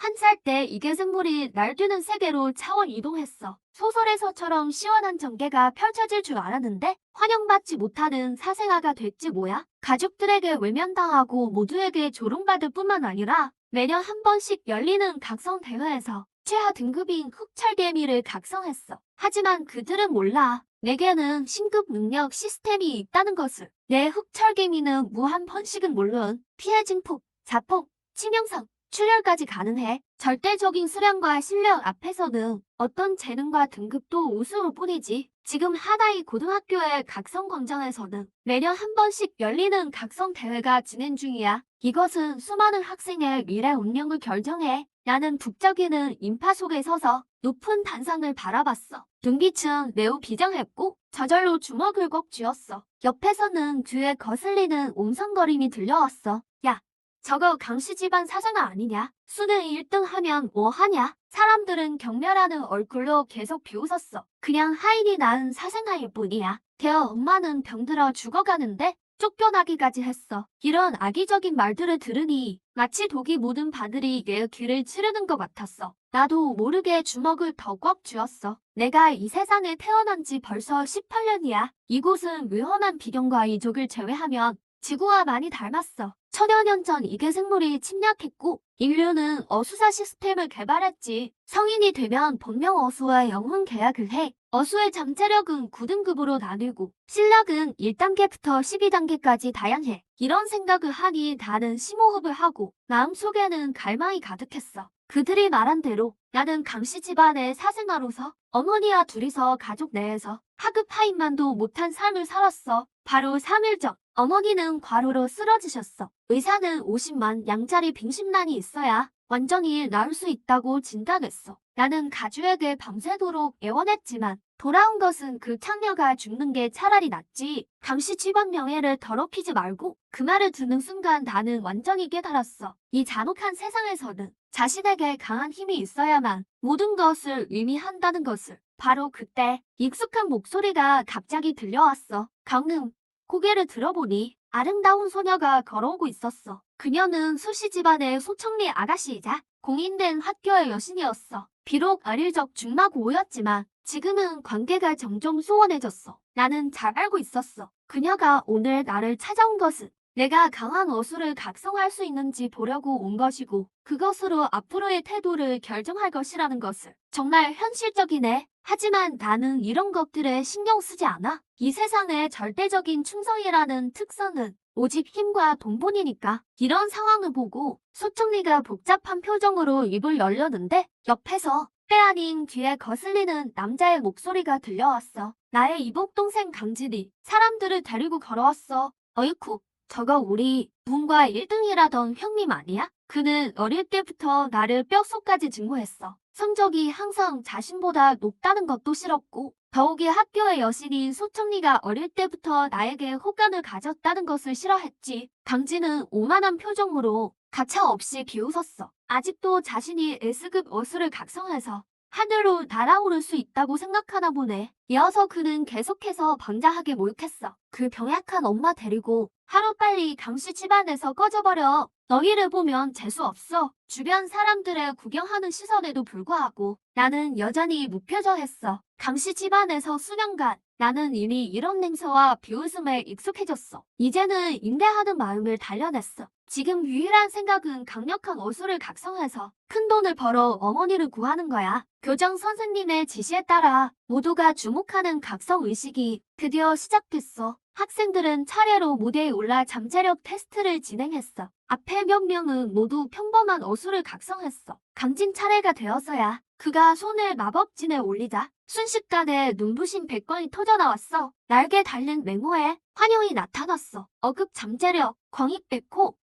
한 살 때 이계승물이 날뛰는 세계로 차원 이동했어. 소설에서처럼 시원한 전개가 펼쳐질 줄 알았는데 환영받지 못하는 사생아가 됐지 뭐야. 가족들에게 외면당하고 모두에게 조롱받을 뿐만 아니라 매년 한 번씩 열리는 각성대회에서 최하 등급인 흑철개미를 각성했어. 하지만 그들은 몰라. 내게는 신급 능력 시스템이 있다는 것을. 내 흑철개미는 무한 번식은 물론 피해 증폭, 자폭, 치명상, 출혈까지 가능해. 절대적인 수량과 실력 앞에서는 어떤 재능과 등급도 우스울 뿐이지. 지금 하나의 고등학교의 각성광장에서는 매년 한 번씩 열리는 각성대회가 진행 중이야. 이것은 수많은 학생의 미래 운명을 결정해. 나는 북적이는 인파 속에 서서 높은 단상을 바라봤어. 눈빛은 매우 비장했고 저절로 주먹을 꼭 쥐었어. 옆에서는 뒤에 거슬리는 옹성거림이 들려왔어. 야, 저거 강씨 집안 사장아 아니냐? 수능 1등 하면 뭐 하냐? 사람들은 경멸하는 얼굴로 계속 비웃었어. 그냥 하인이 낳은 사생아일 뿐이야. 대어 엄마는 병들어 죽어가는데 쫓겨나기까지 했어. 이런 악의적인 말들을 들으니 마치 독이 묻은 바늘이 내 귀를 찌르는 것 같았어. 나도 모르게 주먹을 더 꽉 쥐었어. 내가 이 세상에 태어난 지 벌써 18년이야. 이곳은 묘헌한 비경과 이족을 제외하면 지구와 많이 닮았어. 천여 년 전 이계 생물이 침략했고 인류는 어수사 시스템을 개발했지. 성인이 되면 본명 어수와 영혼 계약을 해. 어수의 잠재력은 9등급으로 나뉘고 실력은 1단계부터 12단계까지 다양해. 이런 생각을 하니 나는 심호흡을 하고 마음속에는 갈망이 가득했어. 그들이 말한 대로 나는 강씨 집안의 사생아로서 어머니와 둘이서 가족 내에서 하급 하인만도 못한 삶을 살았어. 바로 3일 전 어머니는 과로로 쓰러지셨어. 의사는 50만 양짜리 빙심란이 있어야 완전히 나을 수 있다고 진단했어. 나는 가주에게 밤새도록 애원했지만 돌아온 것은 그 창녀가 죽는 게 차라리 낫지. 강씨 집안 명예를 더럽히지 말고. 그 말을 듣는 순간 나는 완전히 깨달았어. 이 잔혹한 세상에서는 자신에게 강한 힘이 있어야만 모든 것을 의미한다는 것을. 바로 그때 익숙한 목소리가 갑자기 들려왔어. 강릉. 고개를 들어보니 아름다운 소녀가 걸어오고 있었어. 그녀는 수시 집안의 소청리 아가씨이자 공인된 학교의 여신이었어. 비록 어릴 적 중마고우였지만 지금은 관계가 점점 소원해졌어. 나는 잘 알고 있었어. 그녀가 오늘 나를 찾아온 것은 내가 강한 어수를 각성할 수 있는지 보려고 온 것이고 그것으로 앞으로의 태도를 결정할 것이라는 것을. 정말 현실적이네. 하지만 나는 이런 것들에 신경 쓰지 않아. 이 세상의 절대적인 충성이라는 특성은 오직 힘과 돈뿐이니까. 이런 상황을 보고 소청리가 복잡한 표정으로 입을 열렸는데 옆에서 때 아닌 뒤에 거슬리는 남자의 목소리가 들려왔어. 나의 이복동생 강진이 사람들을 데리고 걸어왔어. 어이쿠, 저거 우리 문과 1등이라던 형님 아니야? 그는 어릴 때부터 나를 뼛속까지 증오했어. 성적이 항상 자신보다 높다는 것도 싫었고 더욱이 학교의 여신인 소청리가 어릴 때부터 나에게 호감을 가졌다는 것을 싫어했지. 강진은 오만한 표정으로 가차없이 비웃었어. 아직도 자신이 S급 어수를 각성해서 하늘로 날아오를 수 있다고 생각하나 보네. 이어서 그는 계속해서 방자하게 모욕했어. 그 병약한 엄마 데리고 하루빨리 강씨 집안에서 꺼져버려. 너희를 보면 재수없어. 주변 사람들의 구경하는 시선에도 불구하고 나는 여전히 무표정했어. 강씨 집안에서 수년간 나는 이미 이런 냄새와 비웃음에 익숙해졌어. 이제는 인내하는 마음을 단련했어. 지금 유일한 생각은 강력한 어수를 각성해서 큰돈을 벌어 어머니를 구하는 거야. 교장 선생님의 지시에 따라 모두가 주목하는 각성의식이 드디어 시작됐어. 학생들은 차례로 무대에 올라 잠재력 테스트를 진행했어. 앞에 몇 명은 모두 평범한 어수를 각성했어. 강진 차례가 되어서야 그가 손을 마법진에 올리자 순식간에 눈부신 백광이 터져나왔어. 날개 달린 맹호에 환영이 나타났어. 어급 잠재력, 광익백호.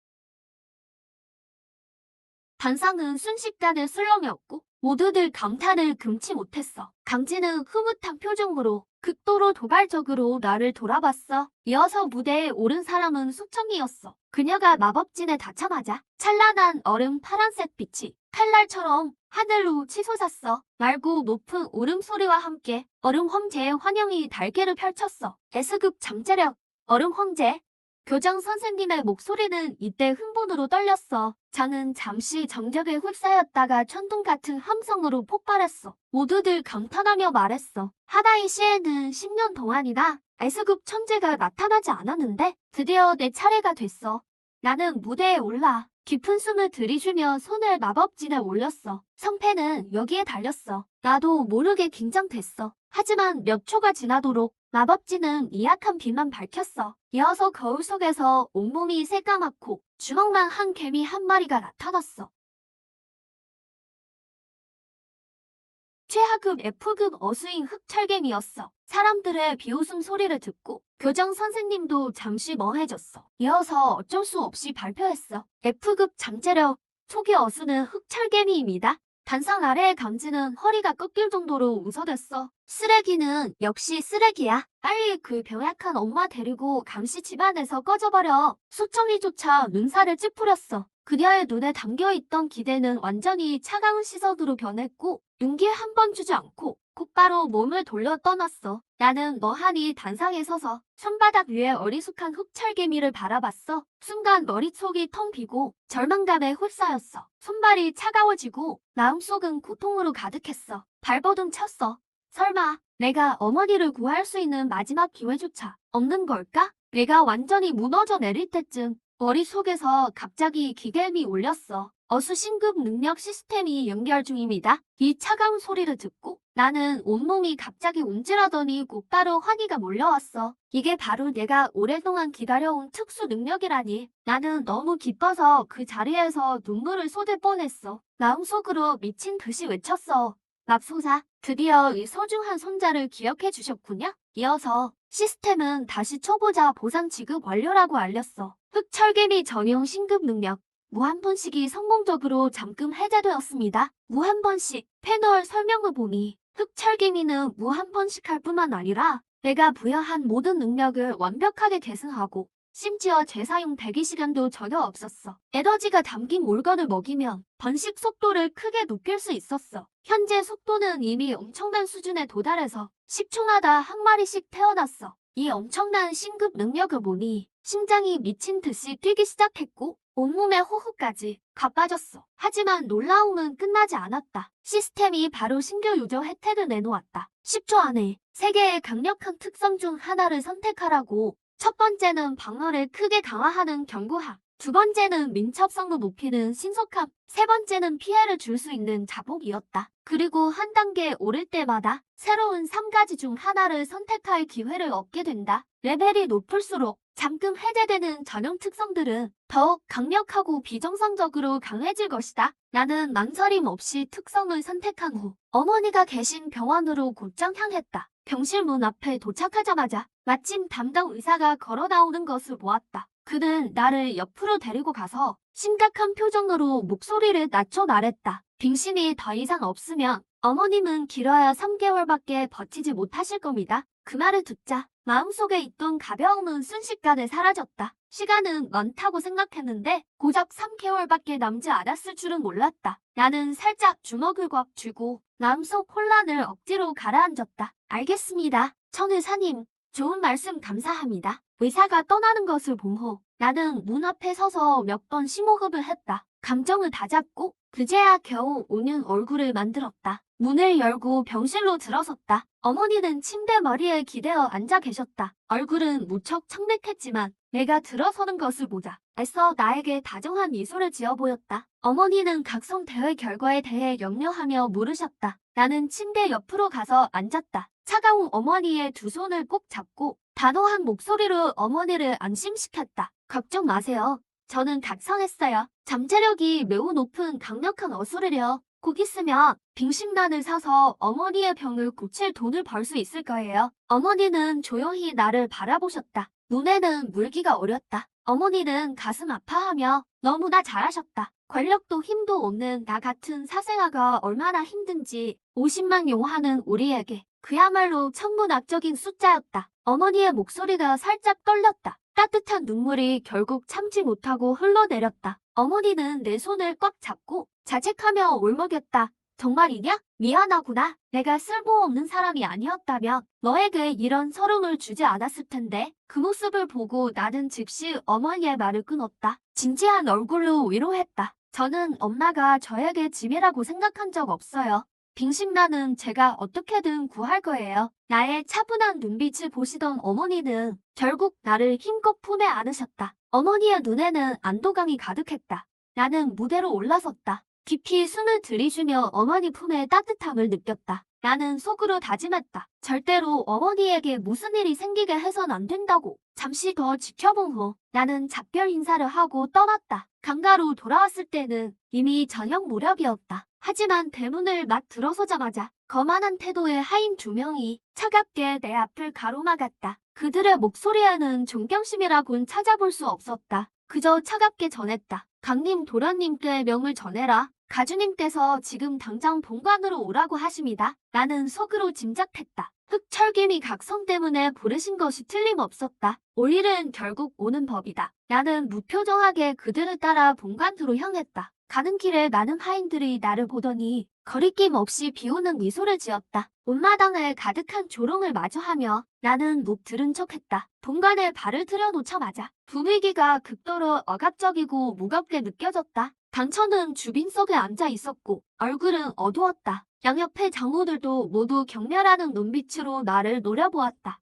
단상은 순식간에 술렁였고 모두들 감탄을 금치 못했어. 강진은 흐뭇한 표정으로 극도로 도발적으로 나를 돌아봤어. 이어서 무대에 오른 사람은 소청이었어. 그녀가 마법진에 닿자마자 찬란한 얼음 파란색 빛이 칼날처럼 하늘로 치솟았어. 맑고 높은 울음소리와 함께 얼음 황제의 환영이 날개를 펼쳤어. S급 잠재력, 얼음 황제. 교장 선생님의 목소리는 이때 흥분으로 떨렸어. 저는 잠시 정적에 휩싸였다가 천둥 같은 함성으로 폭발했어. 모두들 감탄하며 말했어. 하나의 시에는 10년 동안이나 S급 천재가 나타나지 않았는데 드디어 내 차례가 됐어. 나는 무대에 올라 깊은 숨을 들이쉬며 손을 마법진에 올렸어. 성패는 여기에 달렸어. 나도 모르게 긴장됐어. 하지만 몇 초가 지나도록 마법진은 미약한 빛만 밝혔어. 이어서 거울 속에서 온몸이 새까맣고 주먹만 한 개미 한 마리가 나타났어. 최하급 F급 어수인 흑철개미였어. 사람들의 비웃음 소리를 듣고 교장 선생님도 잠시 멍해졌어. 이어서 어쩔 수 없이 발표했어. F급 잠재력, 초기 어수는 흑철개미입니다. 단상 아래의 감지는 허리가 꺾일 정도로 웃어댔어. 쓰레기는 역시 쓰레기야. 빨리 그 병약한 엄마 데리고 감시 집안에서 꺼져버려. 소청이조차 눈살을 찌푸렸어. 그녀의 눈에 담겨있던 기대는 완전히 차가운 시선으로 변했고 용기 한 번 주지 않고 곧바로 몸을 돌려 떠났어. 나는 멍하니 단상에 서서 손바닥 위에 어리숙한 흑철개미를 바라봤어. 순간 머릿속이 텅 비고 절망감에 휩싸였어. 손발이 차가워지고 마음속은 고통으로 가득했어. 발버둥 쳤어. 설마 내가 어머니를 구할 수 있는 마지막 기회조차 없는 걸까? 내가 완전히 무너져 내릴 때쯤 머릿속에서 갑자기 기계음이 울렸어. 어수 신급 능력 시스템이 연결 중입니다. 이 차가운 소리를 듣고 나는 온몸이 갑자기 움찔하더니 곧바로 환희가 몰려왔어. 이게 바로 내가 오랫동안 기다려온 특수 능력이라니. 나는 너무 기뻐서 그 자리에서 눈물을 쏟을 뻔했어. 마음속으로 미친 듯이 외쳤어. 맙소사, 드디어 이 소중한 손자를 기억해 주셨군요. 이어서 시스템은 다시 초보자 보상 지급 완료라고 알렸어. 흑철개미 전용 신급 능력 무한번식이 성공적으로 잠금 해제되었습니다. 무한번식 패널 설명을 보니 흑철개미는 무한번식할 뿐만 아니라 내가 부여한 모든 능력을 완벽하게 계승하고 심지어 재사용 대기 시간도 전혀 없었어. 에너지가 담긴 물건을 먹이면 번식 속도를 크게 높일 수 있었어. 현재 속도는 이미 엄청난 수준에 도달해서 10초마다 한 마리씩 태어났어. 이 엄청난 신급 능력을 보니 심장이 미친 듯이 뛰기 시작했고 온몸의 호흡까지 가빠졌어. 하지만 놀라움은 끝나지 않았다. 시스템이 바로 신규 유저 혜택을 내놓았다. 10초 안에 3개의 강력한 특성 중 하나를 선택하라고. 첫 번째는 방어를 크게 강화하는 견고함, 두 번째는 민첩성도 높이는 신속함, 세 번째는 피해를 줄 수 있는 자복이었다. 그리고 한 단계 오를 때마다 새로운 3가지 중 하나를 선택할 기회를 얻게 된다. 레벨이 높을수록 잠금 해제되는 전용 특성들은 더욱 강력하고 비정상적으로 강해질 것이다. 나는 망설임 없이 특성을 선택한 후 어머니가 계신 병원으로 곧장 향했다. 병실 문 앞에 도착하자마자 마침 담당 의사가 걸어 나오는 것을 보았다. 그는 나를 옆으로 데리고 가서 심각한 표정으로 목소리를 낮춰 말했다. 빙신이 더 이상 없으면 어머님은 길어야 3개월밖에 버티지 못하실 겁니다. 그 말을 듣자 마음속에 있던 가벼움은 순식간에 사라졌다. 시간은 많다고 생각했는데 고작 3개월밖에 남지 않았을 줄은 몰랐다. 나는 살짝 주먹을 꽉 쥐고 마음속 혼란을 억지로 가라앉았다. 알겠습니다. 천 의사님, 좋은 말씀 감사합니다. 의사가 떠나는 것을 본 후 나는 문 앞에 서서 몇 번 심호흡을 했다. 감정을 다잡고 그제야 겨우 오는 얼굴을 만들었다. 문을 열고 병실로 들어섰다. 어머니는 침대 머리에 기대어 앉아 계셨다. 얼굴은 무척 청백했지만 내가 들어서는 것을 보자 애써 나에게 다정한 미소를 지어 보였다. 어머니는 각성 대회 결과에 대해 염려하며 물으셨다. 나는 침대 옆으로 가서 앉았다. 차가운 어머니의 두 손을 꼭 잡고 단호한 목소리로 어머니를 안심시켰다. 걱정 마세요. 저는 각성했어요. 잠재력이 매우 높은 강력한 어수르려. 곧 있으면 빙신단을 사서 어머니의 병을 고칠 돈을 벌 수 있을 거예요. 어머니는 조용히 나를 바라보셨다. 눈에는 물기가 어렸다. 어머니는 가슴 아파하며 너무나 잘하셨다. 권력도 힘도 없는 나 같은 사생아가 얼마나 힘든지 50만 용하는 우리에게 그야말로 천문학적인 숫자였다. 어머니의 목소리가 살짝 떨렸다. 따뜻한 눈물이 결국 참지 못하고 흘러내렸다. 어머니는 내 손을 꽉 잡고 자책하며 울먹였다. 정말이냐? 미안하구나. 내가 쓸모없는 사람이 아니었다면 너에게 이런 서름을 주지 않았을 텐데. 그 모습을 보고 나는 즉시 어머니의 말을 끊었다. 진지한 얼굴로 위로했다. 저는 엄마가 저에게 짐이라고 생각한 적 없어요. 빙식나는 제가 어떻게든 구할 거예요. 나의 차분한 눈빛을 보시던 어머니는 결국 나를 힘껏 품에 안으셨다. 어머니의 눈에는 안도감이 가득했다. 나는 무대로 올라섰다. 깊이 숨을 들이쉬며 어머니 품의 따뜻함을 느꼈다. 나는 속으로 다짐했다. 절대로 어머니에게 무슨 일이 생기게 해선 안 된다고. 잠시 더 지켜본 후 나는 작별 인사를 하고 떠났다. 강가로 돌아왔을 때는 이미 저녁 무렵이었다. 하지만 대문을 막 들어서자마자 거만한 태도의 하인 2명이 차갑게 내 앞을 가로막았다. 그들의 목소리에는 존경심이라곤 찾아볼 수 없었다. 그저 차갑게 전했다. 강님 도련님께 명을 전해라. 가주님께서 지금 당장 본관으로 오라고 하십니다. 나는 속으로 짐작했다. 흑철김이 각성 때문에 부르신 것이 틀림없었다. 올 일은 결국 오는 법이다. 나는 무표정하게 그들을 따라 본관으로 향했다. 가는 길에 많은 하인들이 나를 보더니 거리낌 없이 비오는 미소를 지었다. 온마당에 가득한 조롱을 마주하며 나는 묵 들은 척했다. 본관에 발을 들여놓자마자 분위기가 극도로 억압적이고 무겁게 느껴졌다. 당천은 주빈석에 앉아 있었고 얼굴은 어두웠다. 양옆의 장로들도 모두 경멸하는 눈빛으로 나를 노려보았다.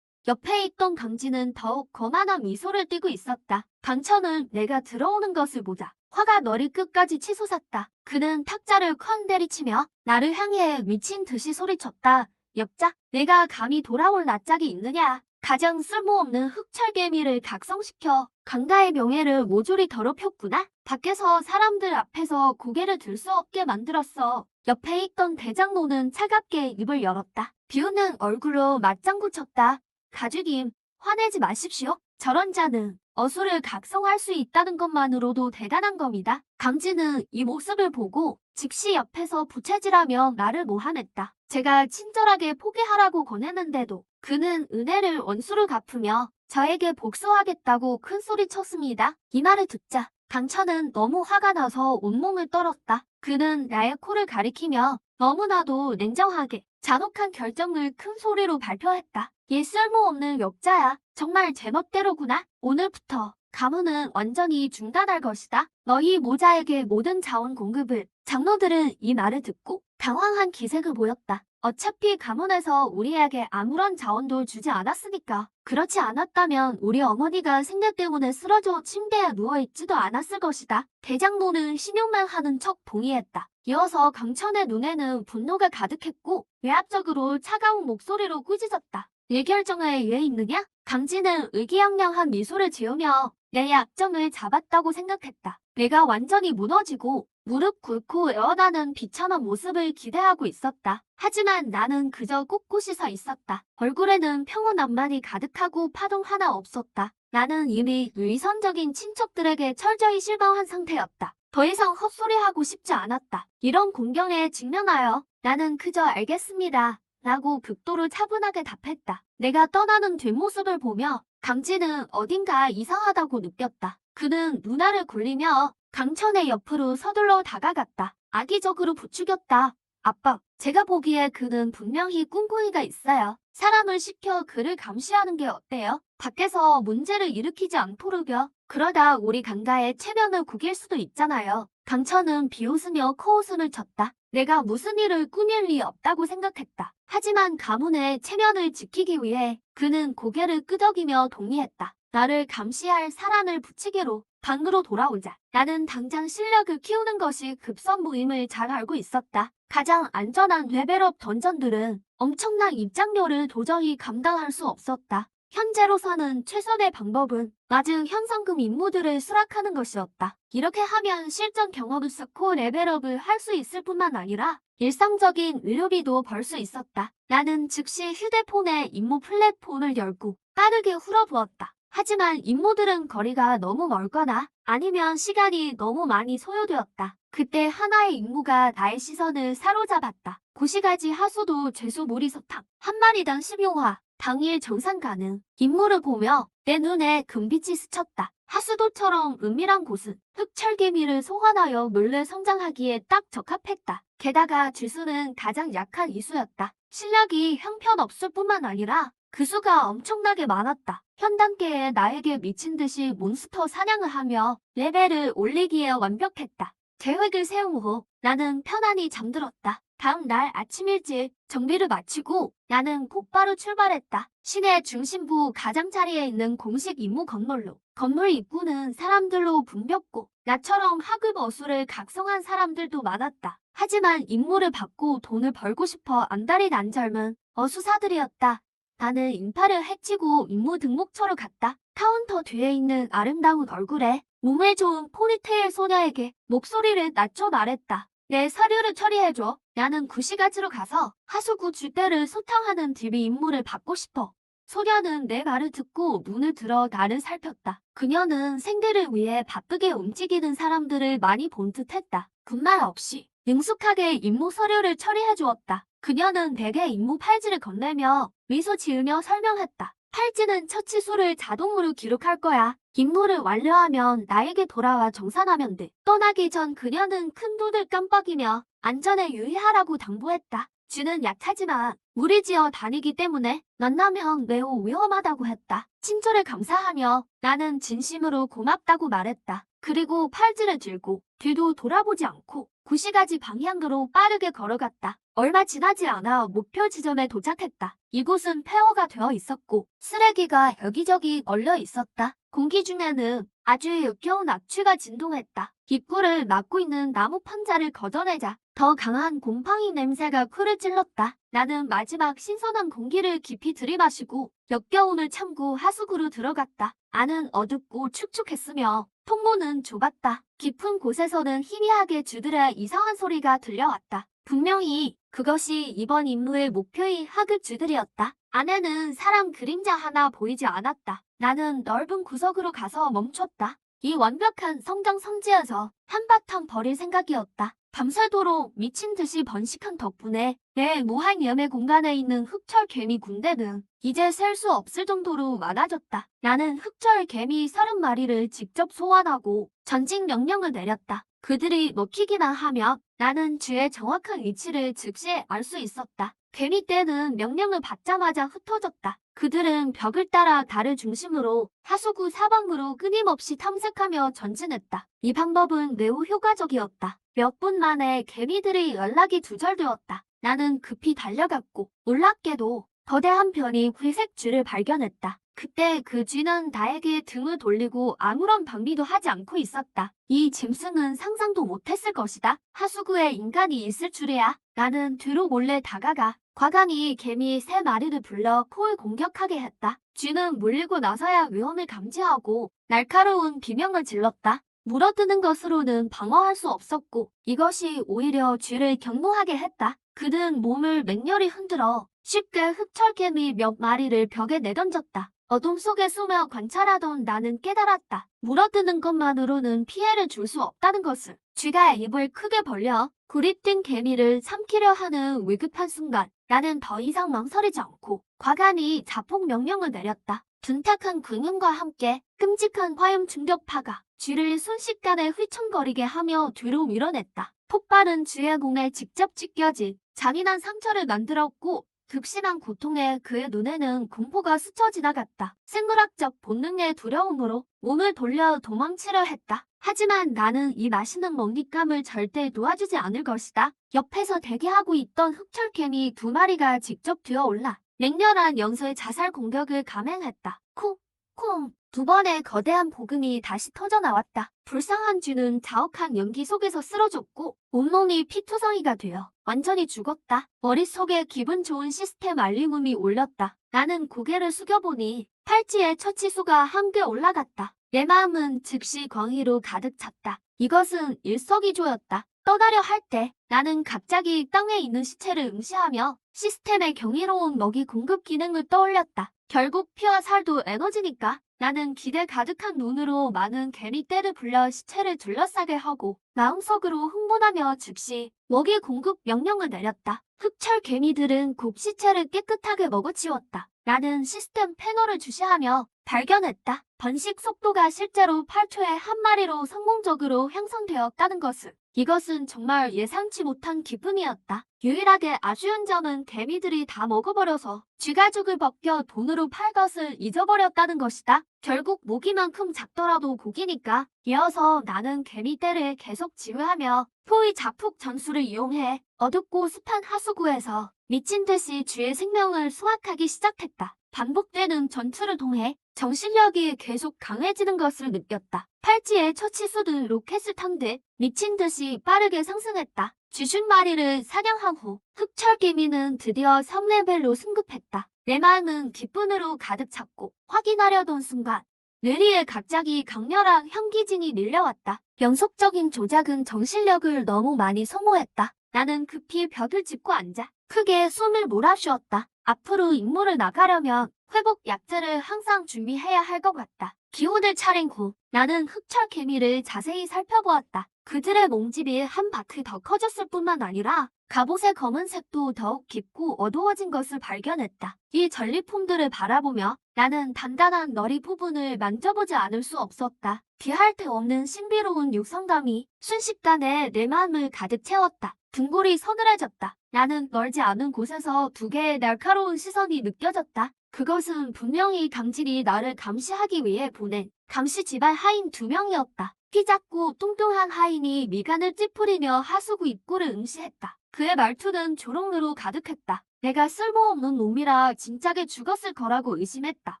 옆에 있던 강진은 더욱 거만한 미소를 띠고 있었다. 당천은 내가 들어오는 것을 보자 화가 머리 끝까지 치솟았다. 그는 탁자를 쾅 내리치며 나를 향해 미친 듯이 소리쳤다. 역작, 내가 감히 돌아올 낯짝이 있느냐. 가장 쓸모없는 흑철개미를 각성시켜 강가의 명예를 모조리 더럽혔구나. 밖에서 사람들 앞에서 고개를 들 수 없게 만들었어. 옆에 있던 대장로는 차갑게 입을 열었다. 비웃는 얼굴로 맞장구 쳤다. 가주님, 화내지 마십시오. 저런 자는 어수를 각성할 수 있다는 것만으로도 대단한 겁니다. 강진은 이 모습을 보고 즉시 옆에서 부채질하며 나를 모함했다. 제가 친절하게 포기하라고 권했는데도 그는 은혜를 원수로 갚으며 저에게 복수하겠다고 큰 소리 쳤습니다. 이 말을 듣자 강천은 너무 화가 나서 온몸을 떨었다. 그는 나의 코를 가리키며 너무나도 냉정하게 잔혹한 결정을 큰 소리로 발표했다. 얘 쓸모없는 역자야. 정말 제멋대로구나. 오늘부터 가문은 완전히 중단할 것이다. 너희 모자에게 모든 자원 공급을. 장로들은 이 말을 듣고 당황한 기색을 보였다. 어차피 가문에서 우리에게 아무런 자원도 주지 않았으니까. 그렇지 않았다면 우리 어머니가 생계 때문에 쓰러져 침대에 누워있지도 않았을 것이다. 대장로는 신용만 하는 척 동의했다. 이어서 강천의 눈에는 분노가 가득했고 외압적으로 차가운 목소리로 꾸짖었다. 내 결정에 이해 있느냐? 강진은 의기양양한 미소를 지으며 내 약점을 잡았다고 생각했다. 내가 완전히 무너지고 무릎 꿇고 애원하는 비참한 모습을 기대하고 있었다. 하지만 나는 그저 꿋꿋이 서 있었다. 얼굴에는 평온함만이 가득하고 파동 하나 없었다. 나는 이미 위선적인 친척들에게 철저히 실망한 상태였다. 더 이상 헛소리하고 싶지 않았다. 이런 공경에 직면하여 나는 그저 알겠습니다. 라고 극도로 차분하게 답했다. 내가 떠나는 뒷모습을 보며 강진은 어딘가 이상하다고 느꼈다. 그는 누나를 굴리며 강천의 옆으로 서둘러 다가갔다. 악의적으로 부추겼다. 아빠, 제가 보기에 그는 분명히 꿍꿍이가 있어요. 사람을 시켜 그를 감시하는 게 어때요? 밖에서 문제를 일으키지 않도록요. 그러다 우리 강가에 체면을 구길 수도 있잖아요. 강천은 비웃으며 코웃음을 쳤다. 내가 무슨 일을 꾸밀 리 없다고 생각했다. 하지만 가문의 체면을 지키기 위해 그는 고개를 끄덕이며 동의했다. 나를 감시할 사람을 붙이기로 방으로 돌아오자. 나는 당장 실력을 키우는 것이 급선무임을 잘 알고 있었다. 가장 안전한 레벨업 던전들은 엄청난 입장료를 도저히 감당할 수 없었다. 현재로서는 최선의 방법은 낮은 현상금 임무들을 수락하는 것이었다. 이렇게 하면 실전 경험을 쌓고 레벨업을 할 수 있을 뿐만 아니라 일상적인 의료비도 벌 수 있었다. 나는 즉시 휴대폰에 임무 플랫폼을 열고 빠르게 풀어부었다. 하지만 임무들은 거리가 너무 멀거나 아니면 시간이 너무 많이 소요되었다. 그때 하나의 임무가 나의 시선을 사로잡았다. 고시가지 하수도 죄수 무리소탕 한 마리당 10용화. 당일 정상 가능. 임무를 보며 내 눈에 금빛이 스쳤다. 하수도처럼 은밀한 곳은 흑철개미를 소환하여 몰래 성장하기에 딱 적합했다. 게다가 쥐수는 가장 약한 이수였다. 실력이 형편없을 뿐만 아니라 그 수가 엄청나게 많았다. 현 단계에 나에게 미친 듯이 몬스터 사냥을 하며 레벨을 올리기에 완벽했다. 계획을 세운 후 나는 편안히 잠들었다. 다음 날 아침 일찍 정비를 마치고 나는 곧바로 출발했다. 시내 중심부 가장자리에 있는 공식 임무 건물로. 건물 입구는 사람들로 붐볐고 나처럼 하급 어수를 각성한 사람들도 많았다. 하지만 임무를 받고 돈을 벌고 싶어 안달이 난 젊은 어수사들이었다. 나는 인파를 해치고 임무 등록처로 갔다. 카운터 뒤에 있는 아름다운 얼굴에 몸에 좋은 포니테일 소녀에게 목소리를 낮춰 말했다. 내 서류를 처리해줘. 나는 구시가지로 가서 하수구 주대를 소탕하는 DB 임무를 받고 싶어. 소녀는 내 말을 듣고 눈을 들어 나를 살폈다. 그녀는 생계를 위해 바쁘게 움직이는 사람들을 많이 본 듯했다. 군말 없이 능숙하게 임무 서류를 처리해 주었다. 그녀는 내게 임무 팔지를 건네며 미소 지으며 설명했다. 팔찌는 처치수를 자동으로 기록할 거야. 임무를 완료하면 나에게 돌아와 정산하면 돼. 떠나기 전 그녀는 큰 눈을 깜빡이며 안전에 유의하라고 당부했다. 쥐는 약하지만 무리지어 다니기 때문에 만나면 매우 위험하다고 했다. 친절에 감사하며 나는 진심으로 고맙다고 말했다. 그리고 팔찌를 들고 뒤도 돌아보지 않고 구시가지 방향으로 빠르게 걸어갔다. 얼마 지나지 않아 목표 지점에 도착했다. 이곳은 폐허가 되어 있었고 쓰레기가 여기저기 널려 있었다. 공기 중에는 아주 역겨운 악취가 진동했다. 입구를 막고 있는 나무 판자를 걷어내자 더 강한 곰팡이 냄새가 코를 찔렀다. 나는 마지막 신선한 공기를 깊이 들이마시고 역겨움을 참고 하수구로 들어갔다. 안은 어둡고 축축했으며 통로는 좁았다. 깊은 곳에서는 희미하게 쥐들의 이상한 소리가 들려왔다. 분명히 그것이 이번 임무의 목표인 하급 쥐들이었다. 안에는 사람 그림자 하나 보이지 않았다. 나는 넓은 구석으로 가서 멈췄다. 이 완벽한 성장 성지에서 한바탕 버릴 생각이었다. 밤새도록 미친 듯이 번식한 덕분에 내 무한염의 공간에 있는 흑철 개미 군대는 이제 셀 수 없을 정도로 많아졌다. 나는 흑철 개미 30마리를 직접 소환하고 전직 명령을 내렸다. 그들이 먹히기만 하면 나는 쥐의 정확한 위치를 즉시 알 수 있었다. 개미떼는 명령을 받자마자 흩어졌다. 그들은 벽을 따라 달을 중심으로 하수구 사방으로 끊임없이 탐색하며 전진했다. 이 방법은 매우 효과적이었다. 몇 분 만에 개미들의 연락이 두절되었다. 나는 급히 달려갔고 놀랍게도 거대한 편이 회색 쥐를 발견했다. 그때 그 쥐는 나에게 등을 돌리고 아무런 방비도 하지 않고 있었다. 이 짐승은 상상도 못했을 것이다. 하수구에 인간이 있을 줄이야. 나는 뒤로 몰래 다가가 과감히 개미 3마리를 불러 코를 공격하게 했다. 쥐는 물리고 나서야 위험을 감지하고 날카로운 비명을 질렀다. 물어뜯는 것으로는 방어할 수 없었고 이것이 오히려 쥐를 경노하게 했다. 그는 몸을 맹렬히 흔들어 쉽게 흑철개미 몇 마리를 벽에 내던졌다. 어둠 속에 숨어 관찰하던 나는 깨달았다. 물어뜯는 것만으로는 피해를 줄 수 없다는 것을. 쥐가 입을 크게 벌려 구릿된 개미를 삼키려 하는 위급한 순간 나는 더 이상 망설이지 않고 과감히 자폭 명령을 내렸다. 둔탁한 근육과 함께 끔찍한 화염 충격파가 쥐를 순식간에 휘청거리게 하며 뒤로 밀어냈다. 폭발은 쥐의 공에 직접 찢겨진 잔인한 상처를 만들었고 극심한 고통에 그의 눈에는 공포가 스쳐 지나갔다. 생물학적 본능의 두려움으로 몸을 돌려 도망치려 했다. 하지만 나는 이 맛있는 먹잇감을 절대 놓아주지 않을 것이다. 옆에서 대기하고 있던 흑철개미 2마리가 직접 뛰어올라 맹렬한 연쇄 자살 공격을 감행했다. 콩! 2번의 거대한 복음이 다시 터져나왔다. 불쌍한 쥐는 자욱한 연기 속에서 쓰러졌고 온몸이 피투성이가 되어 완전히 죽었다. 머릿속에 기분 좋은 시스템 알림음이 울렸다. 나는 고개를 숙여보니 팔찌의 처치수가 한개 올라갔다. 내 마음은 즉시 광희로 가득 찼다. 이것은 일석이조였다. 떠나려 할 때 나는 갑자기 땅에 있는 시체를 응시하며 시스템의 경이로운 먹이 공급 기능을 떠올렸다. 결국 피와 살도 에너지니까 나는 기대 가득한 눈으로 많은 개미떼를 불러 시체를 둘러싸게 하고 마음속으로 흥분하며 즉시 먹이 공급 명령을 내렸다. 흑철 개미들은 곧 시체를 깨끗하게 먹어치웠다. 나는 시스템 패널을 주시하며 발견했다. 번식 속도가 실제로 8초에 한 마리로 성공적으로 형성되었다는 것을. 이것은 정말 예상치 못한 기쁨이었다. 유일하게 아쉬운 점은 개미들이 다 먹어버려서 쥐가죽을 벗겨 돈으로 팔 것을 잊어버렸다는 것이다. 결국 모기만큼 작더라도 고기니까. 이어서 나는 개미떼를 계속 지휘하며 포의 자폭 전술을 이용해 어둡고 습한 하수구에서 미친 듯이 쥐의 생명을 수확하기 시작했다. 반복되는 전투를 통해 정신력이 계속 강해지는 것을 느꼈다. 팔찌에 처치수든 로켓을 탄 듯 미친 듯이 빠르게 상승했다. 쥐 50마리를 사냥한 후 흑철 개미는 드디어 3레벨로 승급했다. 내 마음은 기쁨으로 가득 찼고 확인하려던 순간 뇌리에 갑자기 강렬한 현기증이 밀려왔다. 연속적인 조작은 정신력을 너무 많이 소모했다. 나는 급히 벽을 짚고 앉아 크게 숨을 몰아쉬었다. 앞으로 임무를 나가려면 회복 약제를 항상 준비해야 할 것 같다. 기운을 차린 후 나는 흑철 개미를 자세히 살펴보았다. 그들의 몸집이 한 바퀴 더 커졌을 뿐만 아니라 갑옷의 검은색도 더욱 깊고 어두워진 것을 발견했다. 이 전리품들을 바라보며 나는 단단한 너리 부분을 만져보지 않을 수 없었다. 비할 데 없는 신비로운 육성감이 순식간에 내 마음을 가득 채웠다. 등골이 서늘해졌다. 나는 멀지 않은 곳에서 두 개의 날카로운 시선이 느껴졌다. 그것은 분명히 강진이 나를 감시하기 위해 보낸 감시 지발 하인 2명이었다. 키 작고 뚱뚱한 하인이 미간을 찌푸리며 하수구 입구를 응시했다. 그의 말투는 조롱으로 가득했다. 내가 쓸모없는 놈이라 진작에 죽었을 거라고 의심했다.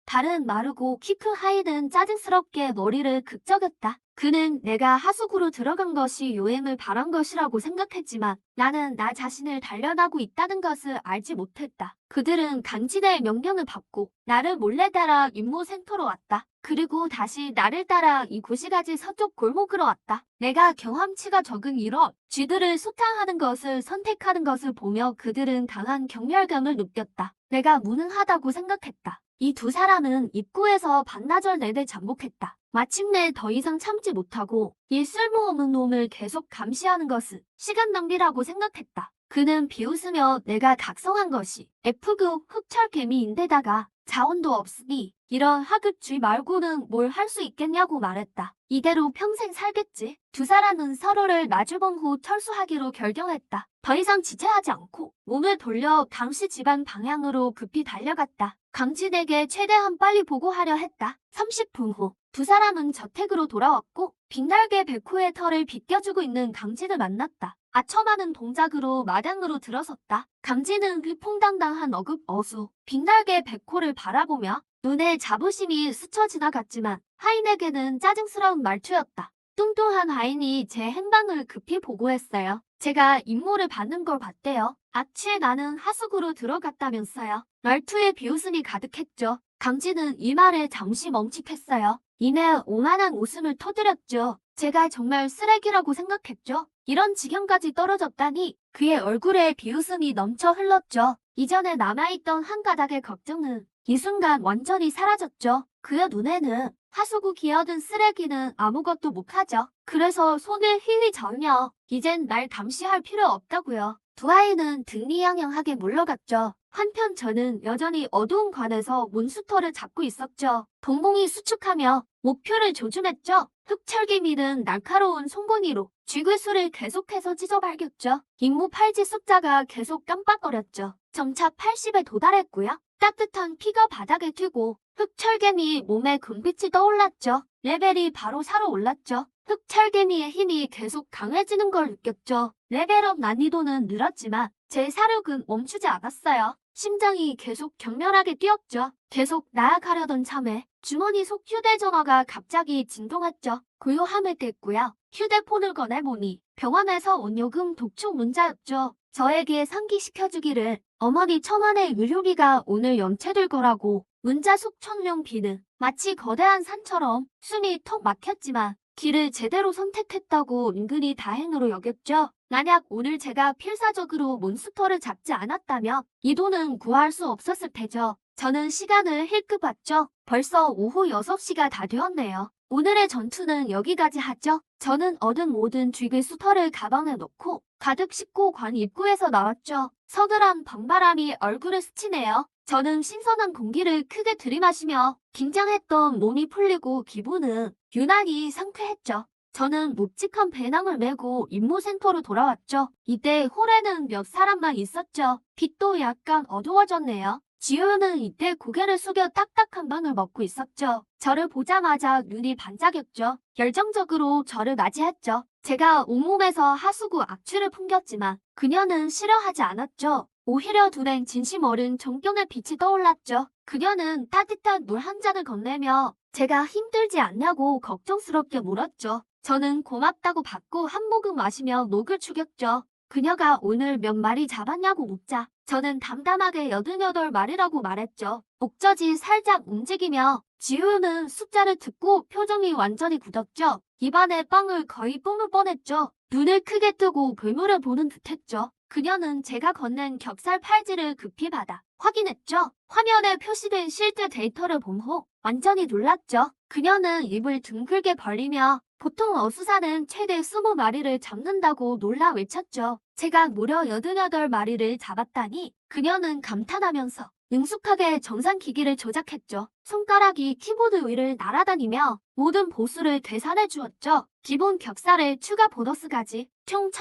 다른 마르고 키 큰 하인은 짜증스럽게 머리를 극적였다. 그는 내가 하수구로 들어간 것이 요행을 바란 것이라고 생각했지만 나는 나 자신을 단련하고 있다는 것을 알지 못했다. 그들은 강진의 명령을 받고 나를 몰래 따라 임무 센터로 왔다. 그리고 다시 나를 따라 이 구시가지 서쪽 골목으로 왔다. 내가 경험치가 적은 이런 쥐들을 소탕하는 것을 선택하는 것을 보며 그들은 강한 경멸감을 느꼈다. 내가 무능하다고 생각했다. 이 두 사람은 입구에서 반나절 내내 잠복했다. 마침내 더 이상 참지 못하고 이 쓸모없는 놈을 계속 감시하는 것은 시간 낭비라고 생각했다. 그는 비웃으며 내가 각성한 것이 F급 흑철 개미인데다가 자원도 없으니 이런 하급쥐 말고는 뭘 할 수 있겠냐고 말했다. 이대로 평생 살겠지. 두 사람은 서로를 마주본 후 철수하기로 결정했다. 더 이상 지체하지 않고 몸을 돌려 강씨 집안 방향으로 급히 달려갔다. 강진에게 최대한 빨리 보고하려 했다. 30분 후 두 사람은 저택으로 돌아왔고 빅날개 백호의 털을 빗겨주고 있는 강진을 만났다. 아첨하는 동작으로 마당으로 들어섰다. 강진은 위풍당당한 어급 어수 빅날개 백호를 바라보며 눈에 자부심이 스쳐 지나갔지만 하인에게는 짜증스러운 말투였다. 뚱뚱한 하인이 제 행방을 급히 보고했어요. 제가 임무를 받는 걸 봤대요. 악취에 나는 하수구로 들어갔다면서요. 말투에 비웃음이 가득했죠. 강진은 이 말에 잠시 멈칫했어요. 이내 오만한 웃음을 터뜨렸죠. 제가 정말 쓰레기라고 생각했죠. 이런 지경까지 떨어졌다니 그의 얼굴에 비웃음이 넘쳐 흘렀죠. 이전에 남아있던 한 가닥의 걱정은 이 순간 완전히 사라졌죠. 그의 눈에는 하수구 기어든 쓰레기는 아무것도 못하죠. 그래서 손을 휘휘 저으며 이젠 날 감시할 필요 없다고요. 두 아이는 등리양양하게 물러갔죠. 한편 저는 여전히 어두운 관에서 몬스터를 잡고 있었죠. 동공이 수축하며 목표를 조준했죠. 흑철개미는 날카로운 송곳니로 쥐글수를 계속해서 찢어발겼죠. 임무 팔찌 숫자가 계속 깜빡거렸죠. 점차 80에 도달했고요. 따뜻한 피가 바닥에 튀고 흑철개미 몸에 금빛이 떠올랐죠. 레벨이 바로 4로 올랐죠. 흑철개미의 힘이 계속 강해지는 걸 느꼈죠. 레벨업 난이도는 늘었지만 제 사력은 멈추지 않았어요. 심장이 계속 격렬하게 뛰었죠. 계속 나아가려던 참에 주머니 속 휴대전화가 갑자기 진동했죠. 고요함을 깼고요. 휴대폰을 꺼내보니 병원에서 온 요금 독촉 문자였죠. 저에게 상기시켜주기를 어머니 1,000원의 의료비가 오늘 연체될 거라고. 문자 속 천룡비는 마치 거대한 산처럼 숨이 턱 막혔지만 길을 제대로 선택했다고 은근히 다행으로 여겼죠. 만약 오늘 제가 필사적으로 몬스터를 잡지 않았다면 이 돈은 구할 수 없었을 테죠. 저는 시간을 힐끗 봤죠. 벌써 오후 6시가 다 되었네요. 오늘의 전투는 여기까지 하죠. 저는 얻은 모든 쥐귀 털을 가방에 넣고 가득 싣고 관 입구에서 나왔죠. 서늘한 밤바람이 얼굴을 스치네요. 저는 신선한 공기를 크게 들이마시며 긴장했던 몸이 풀리고 기분은 유난히 상쾌했죠. 저는 묵직한 배낭을 메고 임무센터로 돌아왔죠. 이때 홀에는 몇 사람만 있었죠. 빛도 약간 어두워졌네요. 지우는 이때 고개를 숙여 딱딱한 빵을 먹고 있었죠. 저를 보자마자 눈이 반짝였죠. 열정적으로 저를 맞이했죠. 제가 온몸에서 하수구 악취를 풍겼지만 그녀는 싫어하지 않았죠. 오히려 눈엔 진심 어린 존경의 빛이 떠올랐죠. 그녀는 따뜻한 물 한 잔을 건네며 제가 힘들지 않냐고 걱정스럽게 물었죠. 저는 고맙다고 받고 한 모금 마시며 녹을 축였죠. 그녀가 오늘 몇 마리 잡았냐고 묻자 저는 담담하게 88마리라고 말했죠. 목젖이 살짝 움직이며 지우는 숫자를 듣고 표정이 완전히 굳었죠. 입안에 빵을 거의 뿜을 뻔했죠. 눈을 크게 뜨고 괴물을 보는 듯했죠. 그녀는 제가 건넨 격살 팔찌를 급히 받아 확인했죠. 화면에 표시된 실제 데이터를 본 후 완전히 놀랐죠. 그녀는 입을 둥글게 벌리며 보통 어수사는 최대 20마리를 잡는다고 놀라 외쳤죠. 제가 무려 88마리를 잡았다니 그녀는 감탄하면서 능숙하게 정상기기를 조작했죠. 손가락이 키보드 위를 날아다니며 모든 보수를 계산해 주었죠. 기본 격살에 추가 보너스까지 총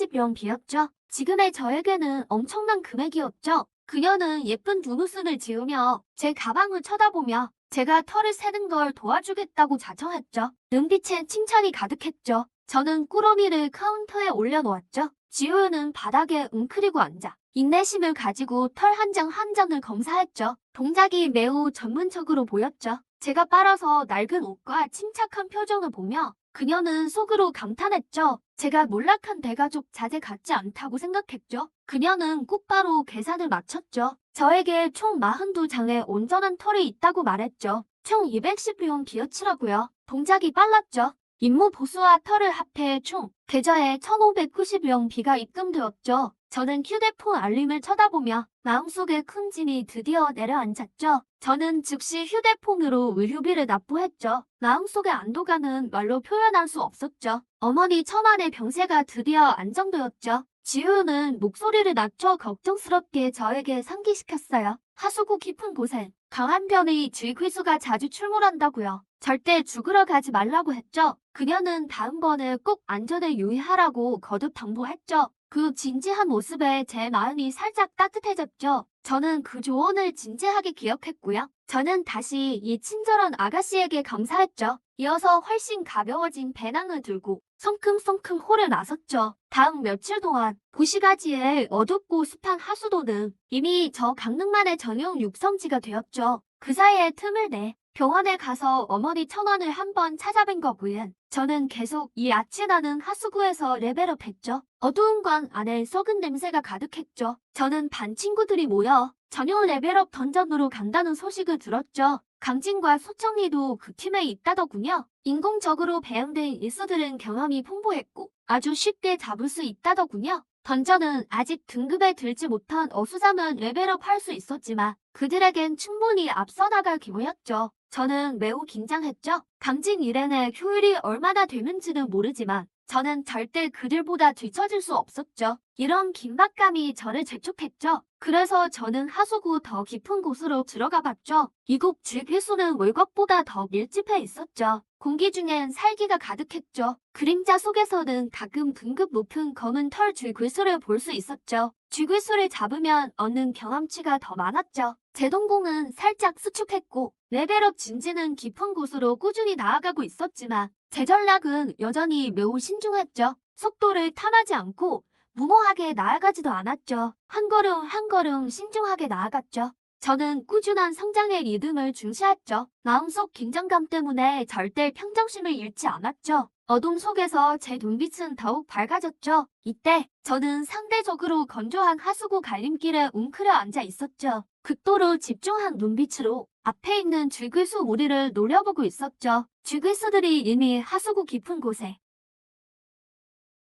1380연비였죠. 지금의 저에게는 엄청난 금액이었죠. 그녀는 예쁜 눈웃음을 지으며 제 가방을 쳐다보며 제가 털을 세는 걸 도와주겠다고 자청했죠. 눈빛엔 칭찬이 가득했죠. 저는 꾸러미를 카운터에 올려놓았죠. 지우는 바닥에 웅크리고 앉아 인내심을 가지고 털 한 장 한 장을 검사했죠. 동작이 매우 전문적으로 보였죠. 제가 빨아서 낡은 옷과 침착한 표정을 보며 그녀는 속으로 감탄했죠. 제가 몰락한 대가족 자제 같지 않다고 생각했죠. 그녀는 곧바로 계산을 마쳤죠. 저에게 총 42장의 온전한 털이 있다고 말했죠. 총 210용 기어치라고요. 동작이 빨랐죠. 임무 보수와 털을 합해 총 계좌에 1590용 비가 입금되었죠. 저는 휴대폰 알림을 쳐다보며 마음속에 큰 짐이 드디어 내려앉았죠. 저는 즉시 휴대폰으로 의료비를 납부했죠. 마음속의 안도감은 말로 표현할 수 없었죠. 어머니 천안의 병세가 드디어 안정되었죠. 지우는 목소리를 낮춰 걱정스럽게 저에게 상기시켰어요. 하수구 깊은 곳엔 강한 변의 쥐귀수가 자주 출몰한다고요. 절대 죽으러 가지 말라고 했죠. 그녀는 다음번에 꼭 안전에 유의하라고 거듭 당부했죠. 그 진지한 모습에 제 마음이 살짝 따뜻해졌죠. 저는 그 조언을 진지하게 기억했고요. 저는 다시 이 친절한 아가씨에게 감사했죠. 이어서 훨씬 가벼워진 배낭을 들고 성큼성큼 홀에 나섰죠. 다음 며칠 동안 도시가지의 어둡고 습한 하수도는 이미 저 강릉만의 전용 육성지가 되었죠. 그 사이에 틈을 내 병원에 가서 어머니 천원을 한번 찾아뵌 것 외엔 저는 계속 이 아치 나는 하수구에서 레벨업했죠. 어두운 관 안에 썩은 냄새가 가득했죠. 저는 반 친구들이 모여 전용 레벨업 던전으로 간다는 소식을 들었죠. 강진과 소청리도 그 팀에 있다더군요. 인공적으로 배양된 일수들은 경험이 풍부했고 아주 쉽게 잡을 수 있다더군요. 던전은 아직 등급에 들지 못한 어수사만 레벨업 할 수 있었지만 그들에겐 충분히 앞서 나갈 기회였죠. 저는 매우 긴장했죠. 강진 일행의 효율이 얼마나 되는지는 모르지만 저는 절대 그들보다 뒤처질 수 없었죠. 이런 긴박감이 저를 재촉했죠. 그래서 저는 하수구 더 깊은 곳으로 들어가 봤죠. 이곳 쥐귀수는 외곽보다 더 밀집해 있었죠. 공기 중엔 살기가 가득했죠. 그림자 속에서는 가끔 등급 높은 검은 털 쥐귀수를 볼 수 있었죠. 쥐귀수를 잡으면 얻는 경험치가 더 많았죠. 제 동공은 살짝 수축했고 레벨업 진지는 깊은 곳으로 꾸준히 나아가고 있었지만 제 전략은 여전히 매우 신중했죠. 속도를 탐하지 않고 무모하게 나아가지도 않았죠. 한 걸음 한 걸음 신중하게 나아갔죠. 저는 꾸준한 성장의 리듬을 중시했죠. 마음속 긴장감 때문에 절대 평정심을 잃지 않았죠. 어둠 속에서 제 눈빛은 더욱 밝아졌죠. 이때 저는 상대적으로 건조한 하수구 갈림길에 웅크려 앉아 있었죠. 극도로 집중한 눈빛으로 앞에 있는 쥐귀수 무리를 노려보고 있었죠. 쥐귀수들이 이미 하수구 깊은 곳에